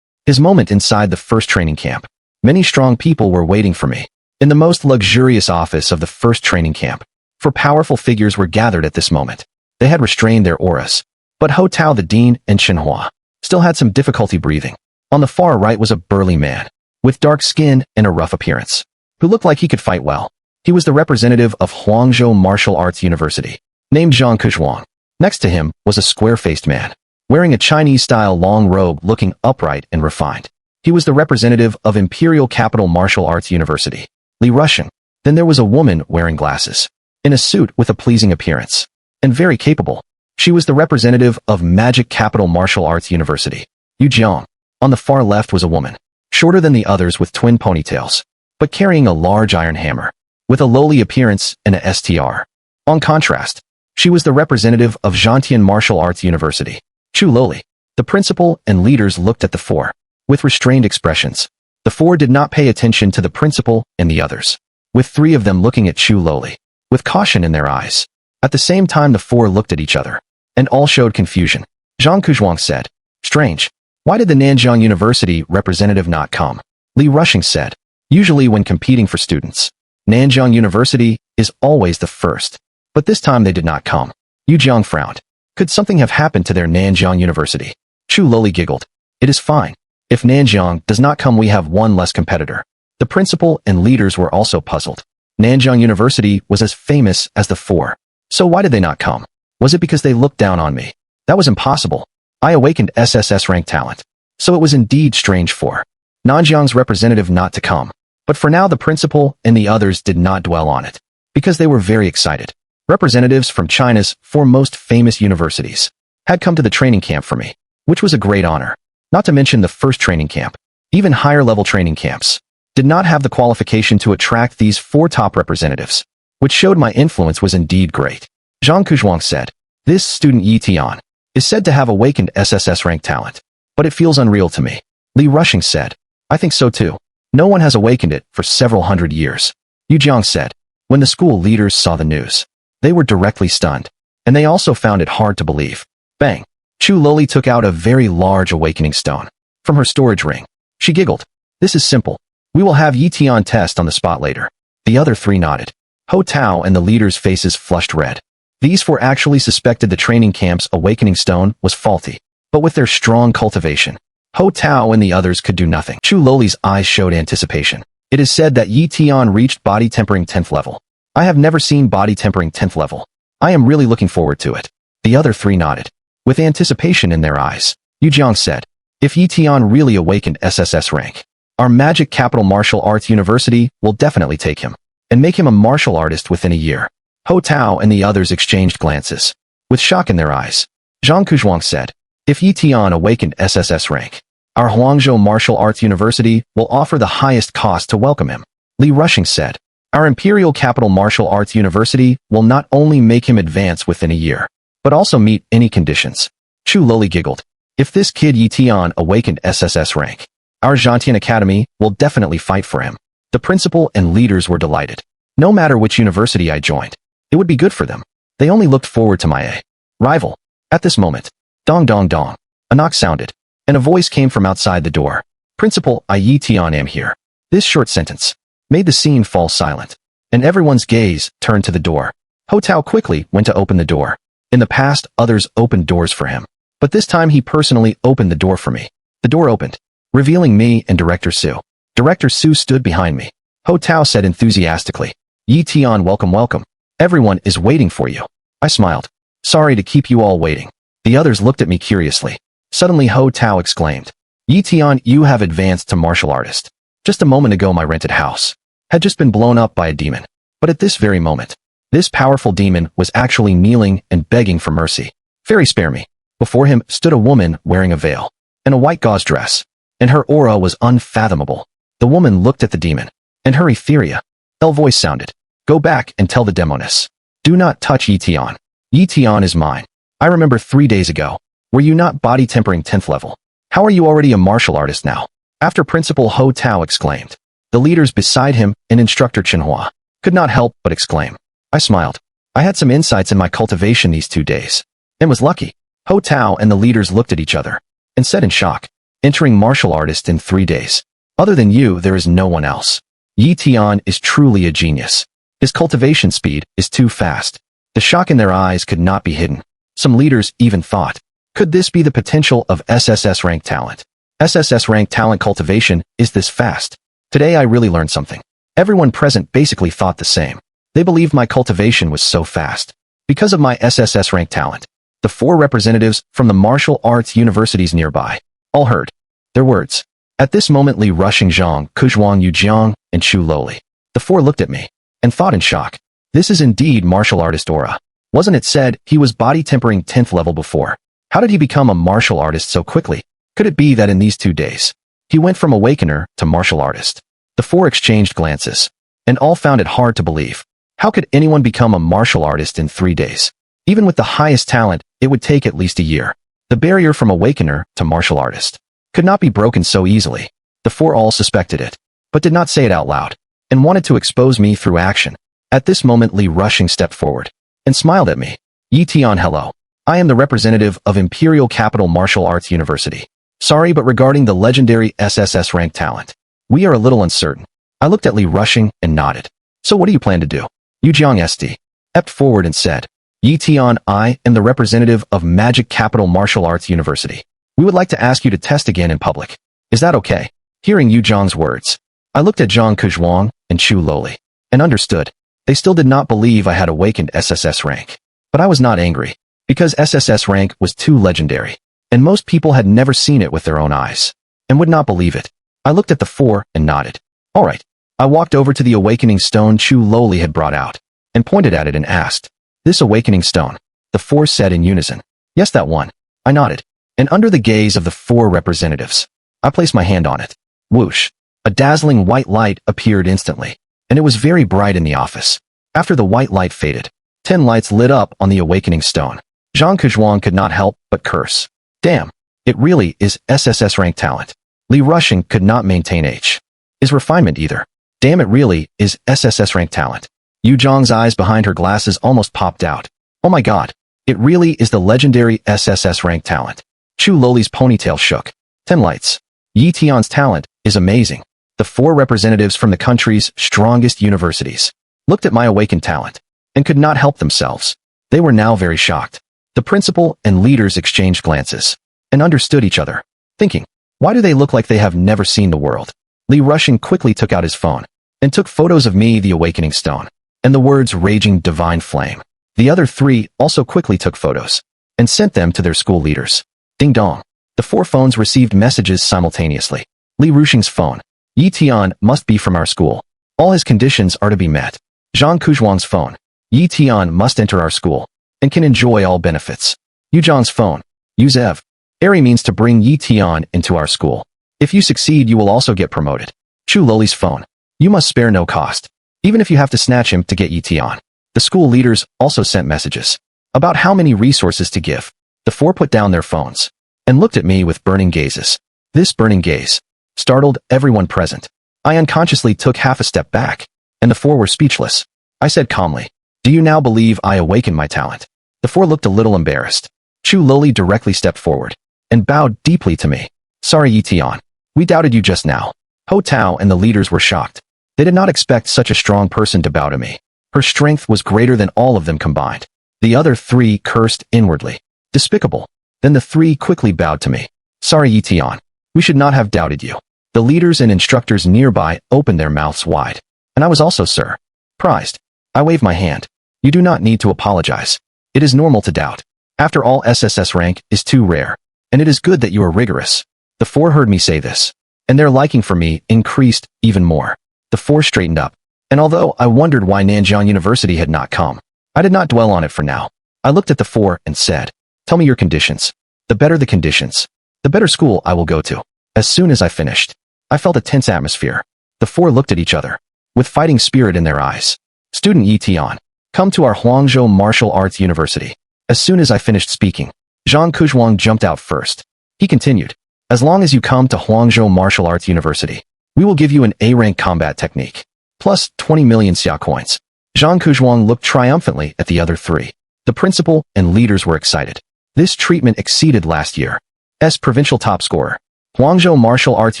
his moment inside the first training camp, many strong people were waiting for me. In the most luxurious office of the first training camp, for powerful figures were gathered at this moment. They had restrained their auras. But Ho Tao the Dean and Shenhua still had some difficulty breathing. On the far right was a burly man, with dark skin and a rough appearance, who looked like he could fight well. He was the representative of Huangzhou Martial Arts University, named Zhang Kuzhuang. Next to him was a square-faced man, wearing a Chinese-style long robe looking upright and refined. He was the representative of Imperial Capital Martial Arts University, Li Rushing. Then there was a woman wearing glasses, in a suit with a pleasing appearance, and very capable. She was the representative of Magic Capital Martial Arts University, Yu Jiang. On the far left was a woman, shorter than the others with twin ponytails, but carrying a large iron hammer, with a lowly appearance and a STR. On contrast, she was the representative of Zhantian Martial Arts University, Chu Loli. The principal and leaders looked at the four with restrained expressions. The four did not pay attention to the principal and the others, with 3 of them looking at Chu Loli with caution in their eyes. At the same time, the 4 looked at each other, and all showed confusion. Zhang Kuzhuang said, strange. Why did the Nanjiang University representative not come? Li Rushing said, usually when competing for students, Nanjiang University is always the first. But this time they did not come. Yu Jiang frowned. Could something have happened to their Nanjiang University? Chu Loli giggled. It is fine. If Nanjiang does not come, we have one less competitor. The principal and leaders were also puzzled. Nanjiang University was as famous as the 4. So why did they not come? Was it because they looked down on me? That was impossible. I awakened SSS rank talent. So it was indeed strange for Nanjiang's representative not to come. But for now, the principal and the others did not dwell on it, because they were very excited. Representatives from China's 4 most famous universities had come to the training camp for me, which was a great honor. Not to mention the first training camp. Even higher-level training camps did not have the qualification to attract these 4 top representatives, which showed my influence was indeed great. Zhang Kuzhuang said, this student Yi Tian is said to have awakened SSS rank talent, but it feels unreal to me. Li Rushing said, I think so too. No one has awakened it for several hundred years. Yu Jiang said, when the school leaders saw the news, they were directly stunned, and they also found it hard to believe. Bang! Chu Loli took out a very large awakening stone from her storage ring. She giggled. This is simple. We will have Yi-Tian test on the spot later. The other three nodded. Ho Tao and the leaders' faces flushed red. These four actually suspected the training camp's awakening stone was faulty, but with their strong cultivation, Ho Tao and the others could do nothing. Chu Loli's eyes showed anticipation. It is said that Yi-Tian reached body tempering 10th level. I have never seen body tempering 10th level. I am really looking forward to it. The other three nodded. With anticipation in their eyes, Yu Jiang said, if Yi-Tian really awakened SSS rank, our magic capital martial arts university will definitely take him and make him a martial artist within a year. Ho Tao and the others exchanged glances. With shock in their eyes, Zhang Kuzhuang said, if Yi-Tian awakened SSS rank, our Huangzhou Martial Arts University will offer the highest cost to welcome him. Li Rushing said, our Imperial Capital Martial Arts University will not only make him advance within a year, but also meet any conditions. Chu Loli giggled. If this kid Yi-Tian awakened SSS rank, our Zhantian Academy will definitely fight for him. The principal and leaders were delighted. No matter which university I joined, it would be good for them. They only looked forward to my rival. At this moment, dong dong dong, a knock sounded, and a voice came from outside the door. Principal, I Yi-Tian am here. This short sentence made the scene fall silent, and everyone's gaze turned to the door. Ho Tao quickly went to open the door. In the past, others opened doors for him, but this time he personally opened the door for me. The door opened, revealing me and Director Su. Director Su stood behind me. Ho Tao said enthusiastically, Yi-Tian, welcome, welcome. Everyone is waiting for you. I smiled. Sorry to keep you all waiting. The others looked at me curiously. Suddenly Ho Tao exclaimed, Yi-Tian, you have advanced to martial artist. Just a moment ago my rented house had just been blown up by a demon. But at this very moment, this powerful demon was actually kneeling and begging for mercy. Fairy, spare me. Before him stood a woman wearing a veil and a white gauze dress, and her aura was unfathomable. The woman looked at the demon, and her etheria voice sounded. Go back and tell the demoness. Do not touch Yi-Tian. Yi-Tian is mine. I remember 3 days ago. Were you not body tempering 10th level? How are you already a martial artist now? After Principal Ho Tao exclaimed. The leaders beside him and Instructor Chenhua could not help but exclaim. I smiled. I had some insights in my cultivation these 2 days, and was lucky. Ho Tao and the leaders looked at each other and said in shock, entering martial artist in 3 days. Other than you, there is no one else. Yi-Tian is truly a genius. His cultivation speed is too fast. The shock in their eyes could not be hidden. Some leaders even thought, could this be the potential of SSS rank talent? SSS rank talent cultivation is this fast. Today I really learned something. Everyone present basically thought the same. They believed my cultivation was so fast. Because of my SSS rank talent, the 4 representatives from the martial arts universities nearby all heard their words. At this moment Li Rushing, Zhang Kuzhuang, Yu Jiang, and Chu Loli, the 4 looked at me and thought in shock. This is indeed martial artist aura. Wasn't it said he was body tempering 10th level before? How did he become a martial artist so quickly? Could it be that in these 2 days, he went from awakener to martial artist? The 4 exchanged glances, and all found it hard to believe. How could anyone become a martial artist in 3 days? Even with the highest talent, it would take at least a year. The barrier from awakener to martial artist could not be broken so easily. The 4 all suspected it, but did not say it out loud, and wanted to expose me through action. At this moment Li Rushing stepped forward and smiled at me. Yi-Tian, hello. I am the representative of Imperial Capital Martial Arts University. Sorry, but regarding the legendary SSS rank talent, we are a little uncertain. I looked at Li Rushing and nodded. So what do you plan to do? Yu Jiang stepped forward and said, Yi-Tian, I am the representative of Magic Capital Martial Arts University. We would like to ask you to test again in public. Is that okay? Hearing Yu Jiang's words, I looked at Zhang Kuzhuang and Chu Loli and understood. They still did not believe I had awakened SSS rank. But I was not angry, because SSS rank was too legendary, and most people had never seen it with their own eyes, and would not believe it. I looked at the 4 and nodded. All right. I walked over to the awakening stone Chu Loli had brought out, and pointed at it and asked, this awakening stone? The 4 said in unison, yes, that one. I nodded, and under the gaze of the 4 representatives, I placed my hand on it. Whoosh! A dazzling white light appeared instantly, and it was very bright in the office. After the white light faded, 10 lights lit up on the awakening stone. Zhang Kuzhuang could not help but curse. Damn, it really is SSS rank talent. Li Rushing could not maintain his refinement either. Damn, it really is SSS rank talent. Yu Jiang's eyes behind her glasses almost popped out. Oh my god, it really is the legendary SSS rank talent. Chu Loli's ponytail shook. 10 lights. Yi-Tian's talent is amazing. the 4 representatives from the country's strongest universities, looked at my awakened talent and could not help themselves. They were now very shocked. The principal and leaders exchanged glances and understood each other, thinking, why do they look like they have never seen the world? Li Rushing quickly took out his phone and took photos of me, the awakening stone, and the words raging divine flame. The other 3 also quickly took photos and sent them to their school leaders. Ding dong. The 4 phones received messages simultaneously. Li Rushing's phone. Yi Tian must be from our school. All his conditions are to be met. Zhang Kuzhuang's phone. Yi Tian must enter our school and can enjoy all benefits. Yu Zhang's phone. Yu Zev. Eri means to bring Yi Tian into our school. If you succeed, you will also get promoted. Chu Loli's phone. You must spare no cost, even if you have to snatch him to get Yi Tian. The school leaders also sent messages about how many resources to give. The 4 put down their phones and looked at me with burning gazes. This burning gaze startled everyone present. I unconsciously took half a step back, and the 4 were speechless. I said calmly, do you now believe I awakened my talent? The 4 looked a little embarrassed. Chu Loli directly stepped forward and bowed deeply to me. Sorry, Yi Tian. We doubted you just now. Ho Tao and the leaders were shocked. They did not expect such a strong person to bow to me. Her strength was greater than all of them combined. The other 3 cursed inwardly. Despicable. Then the 3 quickly bowed to me. Sorry, Yi Tian. We should not have doubted you. The leaders and instructors nearby opened their mouths wide. And I was also surprised. I waved my hand. You do not need to apologize. It is normal to doubt. After all, SSS rank is too rare. And it is good that you are rigorous. The 4 heard me say this, and their liking for me increased even more. The 4 straightened up. And although I wondered why Nanjiang University had not come, I did not dwell on it for now. I looked at the 4 and said, tell me your conditions. The better the conditions, the better school I will go to. As soon as I finished, I felt a tense atmosphere. The 4 looked at each other, with fighting spirit in their eyes. Student Yi Tian, come to our Huangzhou Martial Arts University. As soon as I finished speaking, Zhang Kuzhuang jumped out first. He continued, as long as you come to Huangzhou Martial Arts University, we will give you an A-rank combat technique, plus 20 million xia coins. Zhang Kuzhuang looked triumphantly at the other 3. The principal and leaders were excited. This treatment exceeded last year's provincial top scorer. Huangzhou Martial Arts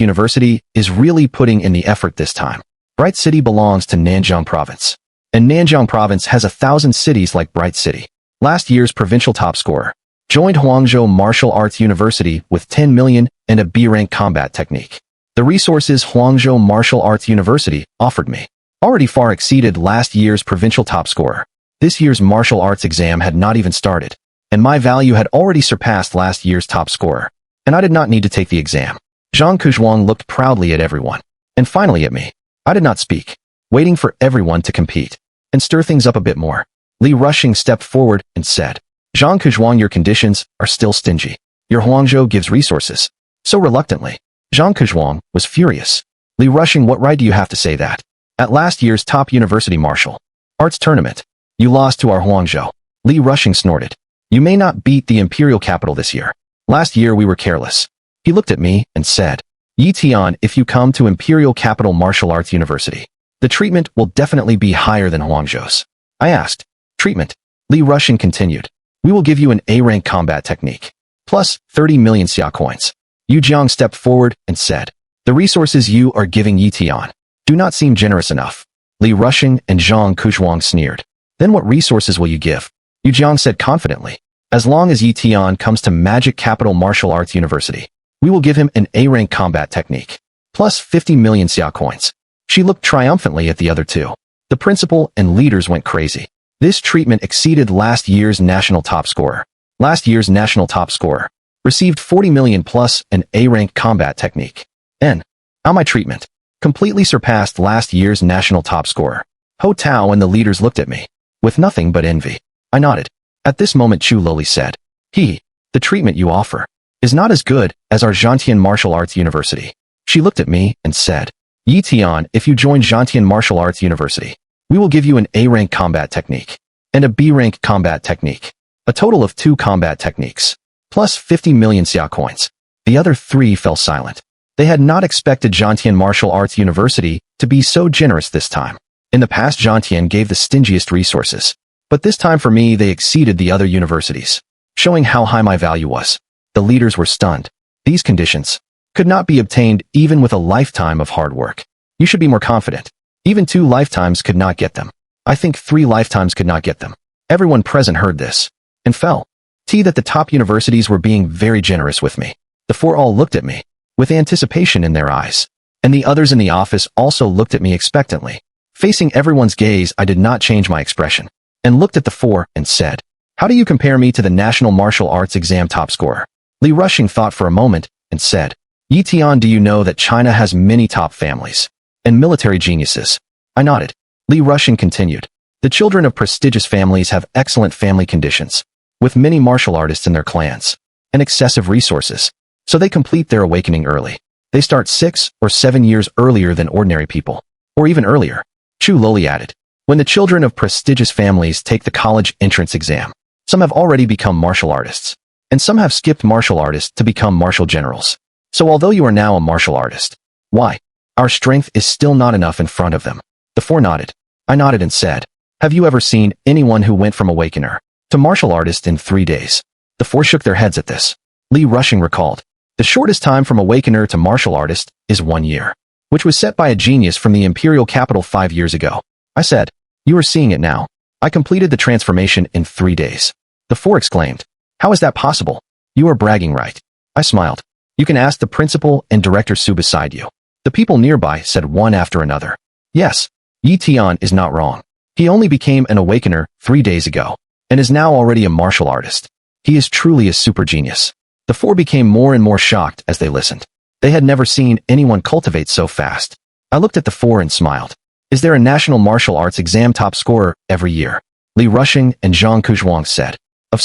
University is really putting in the effort this time. Bright City belongs to Nanjiang Province, and Nanjiang Province has 1,000 cities like Bright City. Last year's provincial top scorer joined Huangzhou Martial Arts University with 10 million and a B-rank combat technique. The resources Huangzhou Martial Arts University offered me already far exceeded last year's provincial top scorer. This year's martial arts exam had not even started, and my value had already surpassed last year's top scorer, and I did not need to take the exam. Zhang Kuzhuang looked proudly at everyone, and finally at me. I did not speak, waiting for everyone to compete and stir things up a bit more. Li Rushing stepped forward and said, Zhang Kuzhuang, your conditions are still stingy. Your Huangzhou gives resources. So reluctantly, Zhang Kuzhuang was furious. Li Rushing, what right do you have to say that? At last year's top university martial arts tournament, you lost to our Huangzhou. Li Rushing snorted. You may not beat the imperial capital this year. Last year we were careless. He looked at me and said, Yi Tian, if you come to Imperial Capital Martial Arts University, the treatment will definitely be higher than Huangzhou's. I asked, treatment? Li Rushing continued, we will give you an A-rank combat technique, plus 30 million xia coins. Yu Jiang stepped forward and said, the resources you are giving Yi Tian do not seem generous enough. Li Rushing and Zhang Kuzhuang sneered. Then what resources will you give? Yu Jiang said confidently, as long as Yi Tian comes to Magic Capital Martial Arts University, we will give him an A-rank combat technique, plus 50 million xia coins. She looked triumphantly at the other 2. The principal and leaders went crazy. This treatment exceeded last year's national top scorer. Last year's national top scorer received 40 million plus an A-rank combat technique. And how my treatment completely surpassed last year's national top scorer. Ho Tao and the leaders looked at me with nothing but envy. I nodded. At this moment, Chu Loli said, the treatment you offer is not as good as our Zhantian Martial Arts University. She looked at me and said, Yi Tian, if you join Zhantian Martial Arts University, we will give you an A-rank combat technique and a B-rank combat technique, a total of 2 combat techniques, plus 50 million xia coins. The other 3 fell silent. They had not expected Zhantian Martial Arts University to be so generous this time. In the past, Zhantian gave the stingiest resources, but this time for me they exceeded the other universities, showing how high my value was. The leaders were stunned. These conditions could not be obtained even with a lifetime of hard work. You should be more confident. Even 2 lifetimes could not get them. I think 3 lifetimes could not get them. Everyone present heard this and fell. That the top universities were being very generous with me. The 4 all looked at me with anticipation in their eyes. And the others in the office also looked at me expectantly. Facing everyone's gaze, I did not change my expression and looked at the 4 and said, "How do you compare me to the National Martial Arts exam top scorer?" Li Rushing thought for a moment and said, "Yi Tian, do you know that China has many top families and military geniuses?" I nodded. Li Rushing continued, "The children of prestigious families have excellent family conditions, with many martial artists in their clans, and excessive resources, so they complete their awakening early. They start 6 or 7 years earlier than ordinary people, or even earlier." Chu Loli added, "When the children of prestigious families take the college entrance exam, some have already become martial artists, and some have skipped martial artists to become martial generals. So although you are now a martial artist, why? Our strength is still not enough in front of them." The 4 nodded. I nodded and said, "Have you ever seen anyone who went from awakener to martial artist in 3 days?" The 4 shook their heads at this. Li Rushing recalled, "The shortest time from awakener to martial artist is 1 year, which was set by a genius from the imperial capital 5 years ago." I said, "You are seeing it now. I completed the transformation in 3 days." The 4 exclaimed, "How is that possible? You are bragging, right?" I smiled. "You can ask the principal and director Su beside you." The people nearby said one after another, "Yes, Yi Tian is not wrong. He only became an awakener 3 days ago, and is now already a martial artist. He is truly a super genius." The 4 became more and more shocked as they listened. They had never seen anyone cultivate so fast. I looked at the 4 and smiled. "Is there a national martial arts exam top scorer every year?" Li Rushing and Zhang Kuzhuang said. "Of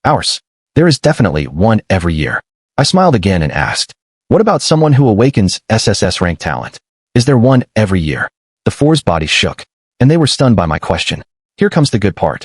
ours. There is definitely one every year." I smiled again and asked, "What about someone who awakens SSS rank talent? Is there one every year?" The 4's bodies shook, and they were stunned by my question. Here comes the good part.